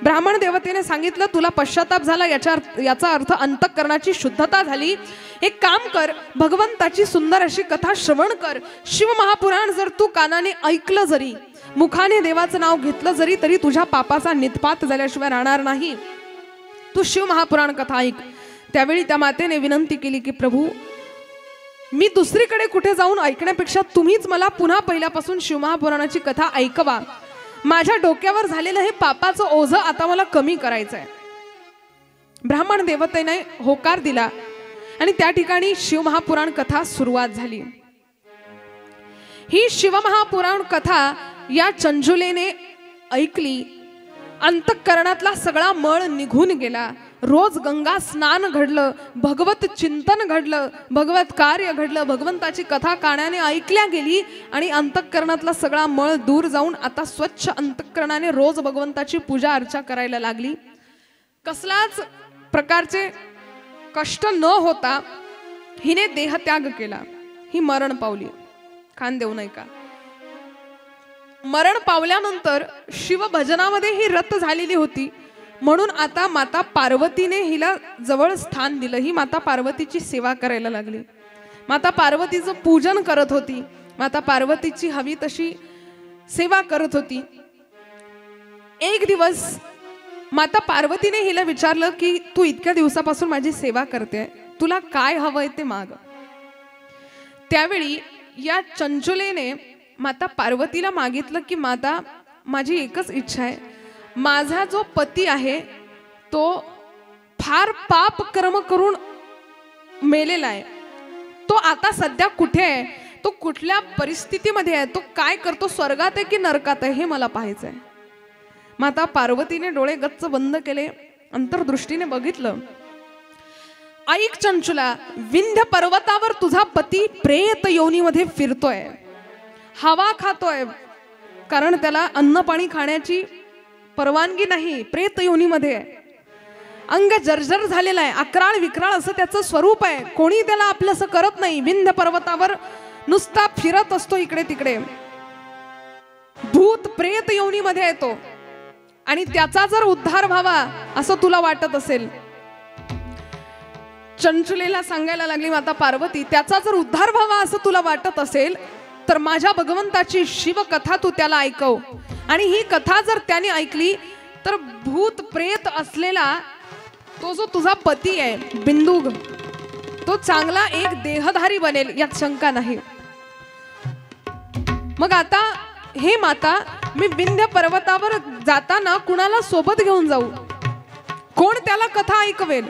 ब्राह्मण देवतेने सांगितलं तुला पश्चाताप झाला, याचा अर्थ अंतःकरणाची शुद्धता झाली. एक काम कर, भगवंताची सुंदर अशी कथा श्रवण कर. शिव महापुराण जर तू कानाने ऐकलं, जरी मुखाने देवाचं नाव घेतलं जरी, तरी तुझ्या पापाचा नितपात झाल्याशिवाय राहणार नाही. तू शिव महापुराण कथा ऐक. त्यावेळी त्या मातेने विनंती केली की प्रभू, मी दुसरीकडे कुठे जाऊन ऐकण्यापेक्षा तुम्हीच मला पुन्हा पहिल्यापासून शिव महापुराणाची कथा ऐकवा. माझ्या डोक्यावर झालेलं हे पापाचं ओझं आता मला कमी करायचं आहे. ब्राह्मण देवतेने होकार दिला आणि त्या ठिकाणी शिव महापुराण कथा सुरुवात झाली. ही शिव महापुराण कथा या चंचुलेने ऐकली. अंतःकरणातला सगळा मळ निघून गेला. रोज गंगा स्नान घडलं, भगवत चिंतन घडलं, भगवत कार्य घडलं, भगवंताची कथा कानाने ऐकल्या गेली आणि अंतःकरणातला सगळा मळ दूर जाऊन आता स्वच्छ अंतःकरणाने रोज भगवंताची पूजा अर्चा करायला लागली. कसलाच प्रकारचे कष्ट न होता हिने देहत्याग केला. ही मरण पावली. खान देऊ नये का. मरण पावल्यानंतर शिवभजनामध्ये ही रत झालेली होती. म्हणून आता माता पार्वतीने हिला जवळ स्थान दिलं. ही माता पार्वतीची सेवा करायला लागली. माता पार्वतीचं पूजन करत होती. माता पार्वतीची हवी तशी सेवा करत होती. एक दिवस माता पार्वतीने हिला विचारलं की तू इतक्या दिवसापासून माझी सेवा करते, तुला काय हवंय ते माग. त्यावेळी या चंचुलेने माता पार्वतीला मागितलं की माता, माझी एकच इच्छा आहे, माझा जो पती आहे तो फार पाप कर्म करून मेलेला आहे. तो आता सध्या कुठे आहे, तो कुठल्या परिस्थितीमध्ये आहे, तो काय करतो, स्वर्गात आहे की नरकात आहे, हे मला पाहायचंय. माता पार्वतीने डोळे गच्च बंद केले, अंतर्दृष्टीने बघितलं. ऐक चंचुला, विंध्य पर्वतावर तुझा पती प्रेत योनीमध्ये फिरतोय, हवा खातोय, कारण त्याला अन्न पाणी खाण्याची परवानगी नाही, प्रेत योनीमध्ये आहे. अंग जर्जर झालेला आहे, अकराळ विक्राळ असं त्याचं स्वरूप आहे, कोणी त्याला आपलं असं करत नाही. विंध्य पर्वतावर नुसता फिरत असतो इकडे तिकडे, भूत प्रेत योनीमध्ये येतो. आणि त्याचा जर उद्धार व्हावा असं तुला वाटत असेल, चंचुलेला सांगायला लागली माता पार्वती, त्याचा जर उद्धार व्हावा असं तुला वाटत असेल तर माझ्या भगवंताची शिवकथा तू त्याला ऐकव. आणि ही कथा जर त्याने ऐकली तर भूत प्रेत असलेला तो जो तुझा पती आहे बिंदुग, तो चांगला एक देहधारी बनेल, यात शंका नाही. मग आता हे माता, मी विंध्य पर्वतावर जाताना कुणाला सोबत घेऊन जाऊ, कोण त्याला कथा ऐकवेल.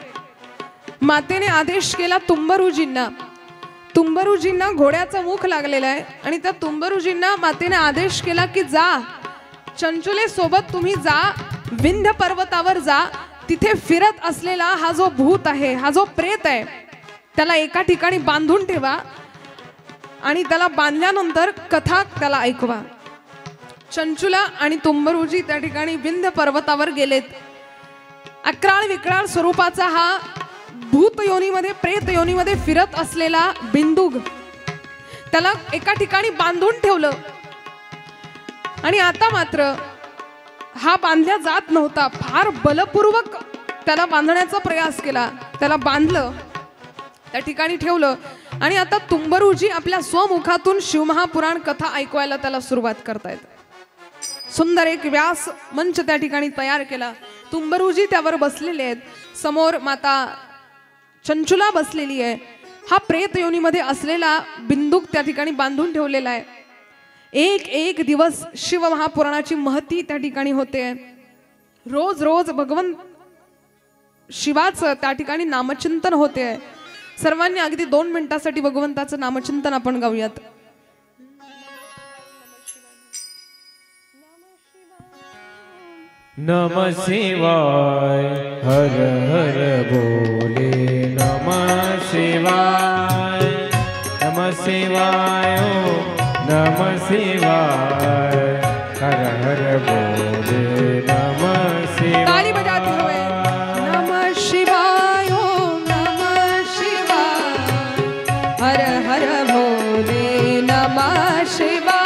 मातेने आदेश केला तुंबरुजींना. तुंबरुजींना घोड्याचं मुख लागलेलं आहे आणि त्या तुंबरुजींना मातेने आदेश केला की जा, चंचुले सोबत तुम्ही जा, विंध्य पर्वतावर जा, तिथे फिरत असलेला हा जो भूत आहे, हा जो प्रेत आहे, त्याला एका ठिकाणी बांधून ठेवा आणि त्याला बांधल्यानंतर कथा त्याला ऐकवा. चंचुला आणि तुंबरुजी त्या ठिकाणी विंध्य पर्वतावर गेलेत. अकराळ विक्राळ स्वरूपाचा हा भूत योनीमध्ये प्रेत योनीमध्ये फिरत असलेला बिंदुग, त्याला एका ठिकाणी बांधून ठेवलं. आणि आता मात्र हा बांधल्या जात नव्हता, फार बलपूर्वक त्याला बांधण्याचा प्रयास केला. त्याला बांधलं, त्या ठिकाणी ठेवलं आणि आता तुंबरुजी आपल्या स्वमुखातून शिवमहापुराण कथा ऐकवायला त्याला सुरुवात करतायत. सुंदर एक व्यास मंच त्या ठिकाणी तयार केला. तुंबरुजी त्यावर बसलेले आहेत, समोर माता चंचुला बसलेली आहे. हा प्रेत योनीमध्ये असलेला बिंदुक त्या ठिकाणी बांधून ठेवलेला आहे. एक एक दिवस शिव महापुराणाची महती त्या ठिकाणी होते. रोज रोज भगवंत शिवाचं त्या ठिकाणी नामचिंतन होते. सर्वांनी अगदी 2 मिनिटासाठी भगवंताचं नामचिंतन आपण गाऊयात. नमः शिवाय, हर हर बोले, नमः शिवाय, नमः शिवाय, नमः शिवाय, हर हर बोले, नमः शिवाय. ताली बजाते हुए नमः शिवाय, नमः शिवाय, हर हर भोले, नमः शिवाय.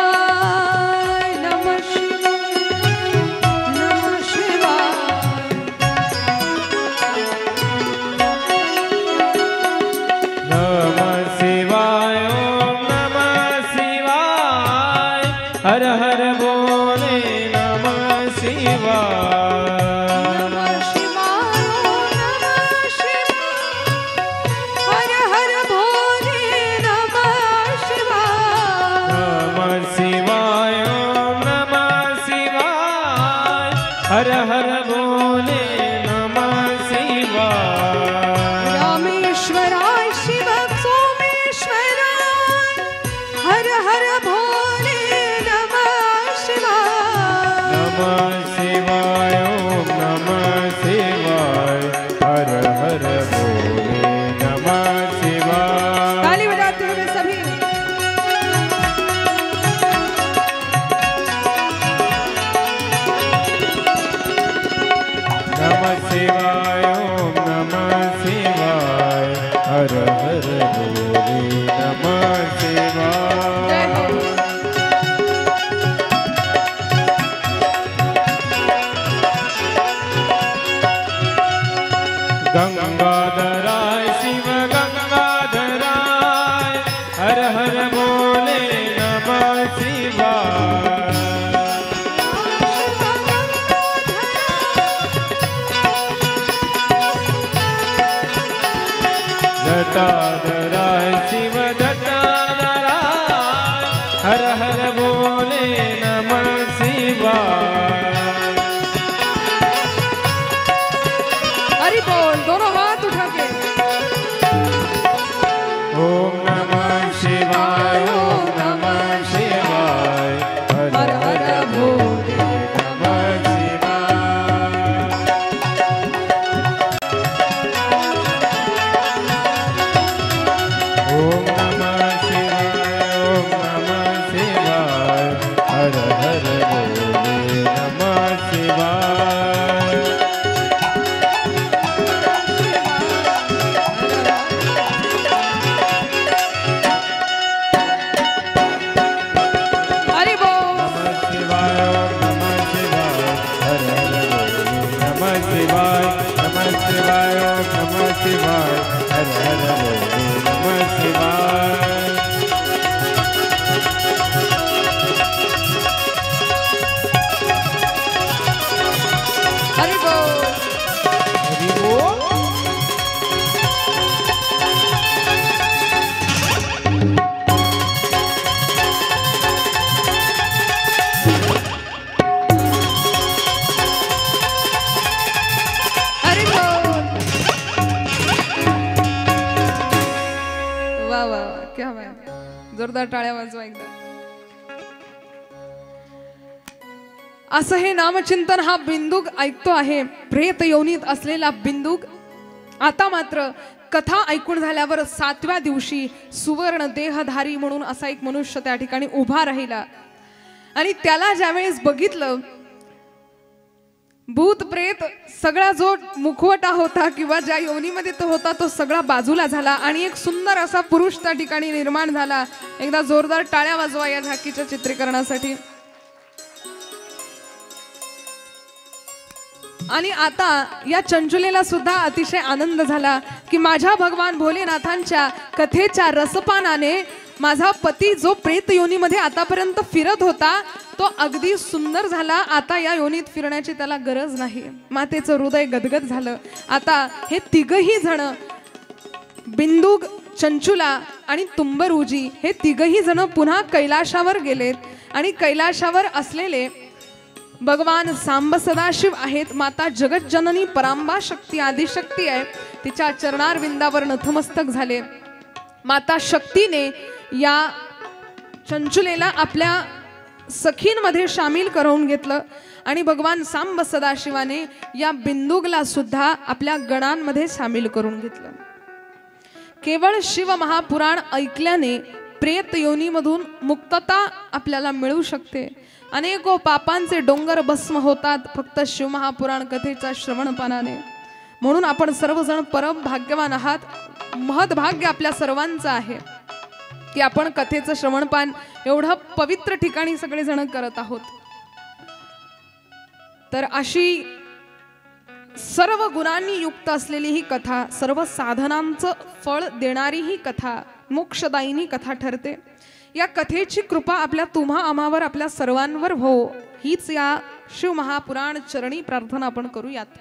हर हर बोले, नमः शिवाय. नमः शिवाय, नमः शिवाय, हर हर भोले, नमः शिवाय. नमः शिवाय, नमः शिवाय, हर हर बोले, नमः शिवाय. रामेश्वराय शिव सोमेश्वराय, हर हर भोले, नमः शिवाय, नमः शिवाय, हर हर बोले, नमः शिवाय. ताली बजाते हुए सभी. नमः शिवाय, नमः शिवाय, हर हर बोले, नमः शिवाय. जय हो. गंगाधराय शिव गंगाधराय हर हर बोले नमः शिवाय जटाधराय शिव जटाधराय हर हर बोले नमः शिवाय हरि बोल दोनों हाथ उठा के ओम नमः शिवाय ओम नमः शिवाय हर हर भोले नमः शिवाय ओम नमः शिवाय ओम नमः शिवाय हर हर भोले नमः शिवाय हरि बोल नमः शिवाय ओम नमः शिवाय हर हर बोले नमः शिवाय नमः शिवाय ओम नमः शिवाय हर हर बोले नमः शिवाय हरि बोल हरि बोल हरि बोल वाह वाह वाह क्या बात आहे. जोरदार टाळ्या वाजवा एकदा. असं हे नामचिंतन हा बिंदुक ऐकतो आहे, प्रेत योनीत असलेला बिंदुक आता मात्र कथा ऐकून झाल्यावर 7व्या दिवशी सुवर्ण देहधारी म्हणून असा एक मनुष्य त्या ठिकाणी उभा राहिला. आणि त्याला ज्यावेळेस बघितलं, भूत प्रेत सगळा जो मुखवटा होता किंवा ज्या योनीमध्ये तो होता तो सगळा बाजूला झाला आणि एक सुंदर असा पुरुष त्या ठिकाणी निर्माण झाला. एकदा जोरदार टाळ्या वाजवा या झाकीच्या चित्रीकरणासाठी. आणि आता या चंचुलेला सुद्धा अतिशय आनंद झाला की माझ्या भगवान भोलेनाथांच्या कथेच्या रसपानाने माझा पती जो प्रेत योनीमध्ये आतापर्यंत फिरत होता तो अगदी सुंदर झाला. आता या योनीत फिरण्याची त्याला गरज नाही. मातेचं हृदय गदगद झालं. आता हे तिघही जण बिंदुक, चंचुला आणि तुंबरुजी हे तिघही जण पुन्हा कैलाशावर गेलेत. आणि कैलाशावर असलेले भगवान सांब सदाशिव आहेत. माता जगज्जननी परांबा शक्ती आदिशक्ती आहे, तिच्या चरणारविंदावर नतमस्तक झाले. माता शक्तीने या चंचुलेला आपल्या सखींमध्ये सामील करून घेतलं आणि भगवान सांब सदाशिवाने या बिंदुकला सुद्धा आपल्या गणांमध्ये सामील करून घेतलं. केवळ शिव महापुराण ऐकल्याने प्रेत योनीमधून मुक्तता आपल्याला मिळू शकते. अनेको पापांचे डोंगर भस्म होतात फक्त शिवमहापुराण कथेच्या श्रवणपानाने. म्हणून आपण सर्वजण परम भाग्यवान आहात. महद्भाग्य आपल्या सर्वांचं आहे की आपण कथेचं श्रवणपान एवढं पवित्र ठिकाणी सगळेजण करत आहोत. तर अशी सर्व गुणांनी युक्त असलेली ही कथा, सर्व साधनांचं फळ देणारी ही कथा, मोक्षदायिनी कथा ठरते. या कथेची कृपा आपल्या तुम्हा आम्हावर, आपल्या सर्वांवर हो, हीच या शिव महापुराण चरणी प्रार्थना आपण करूयात.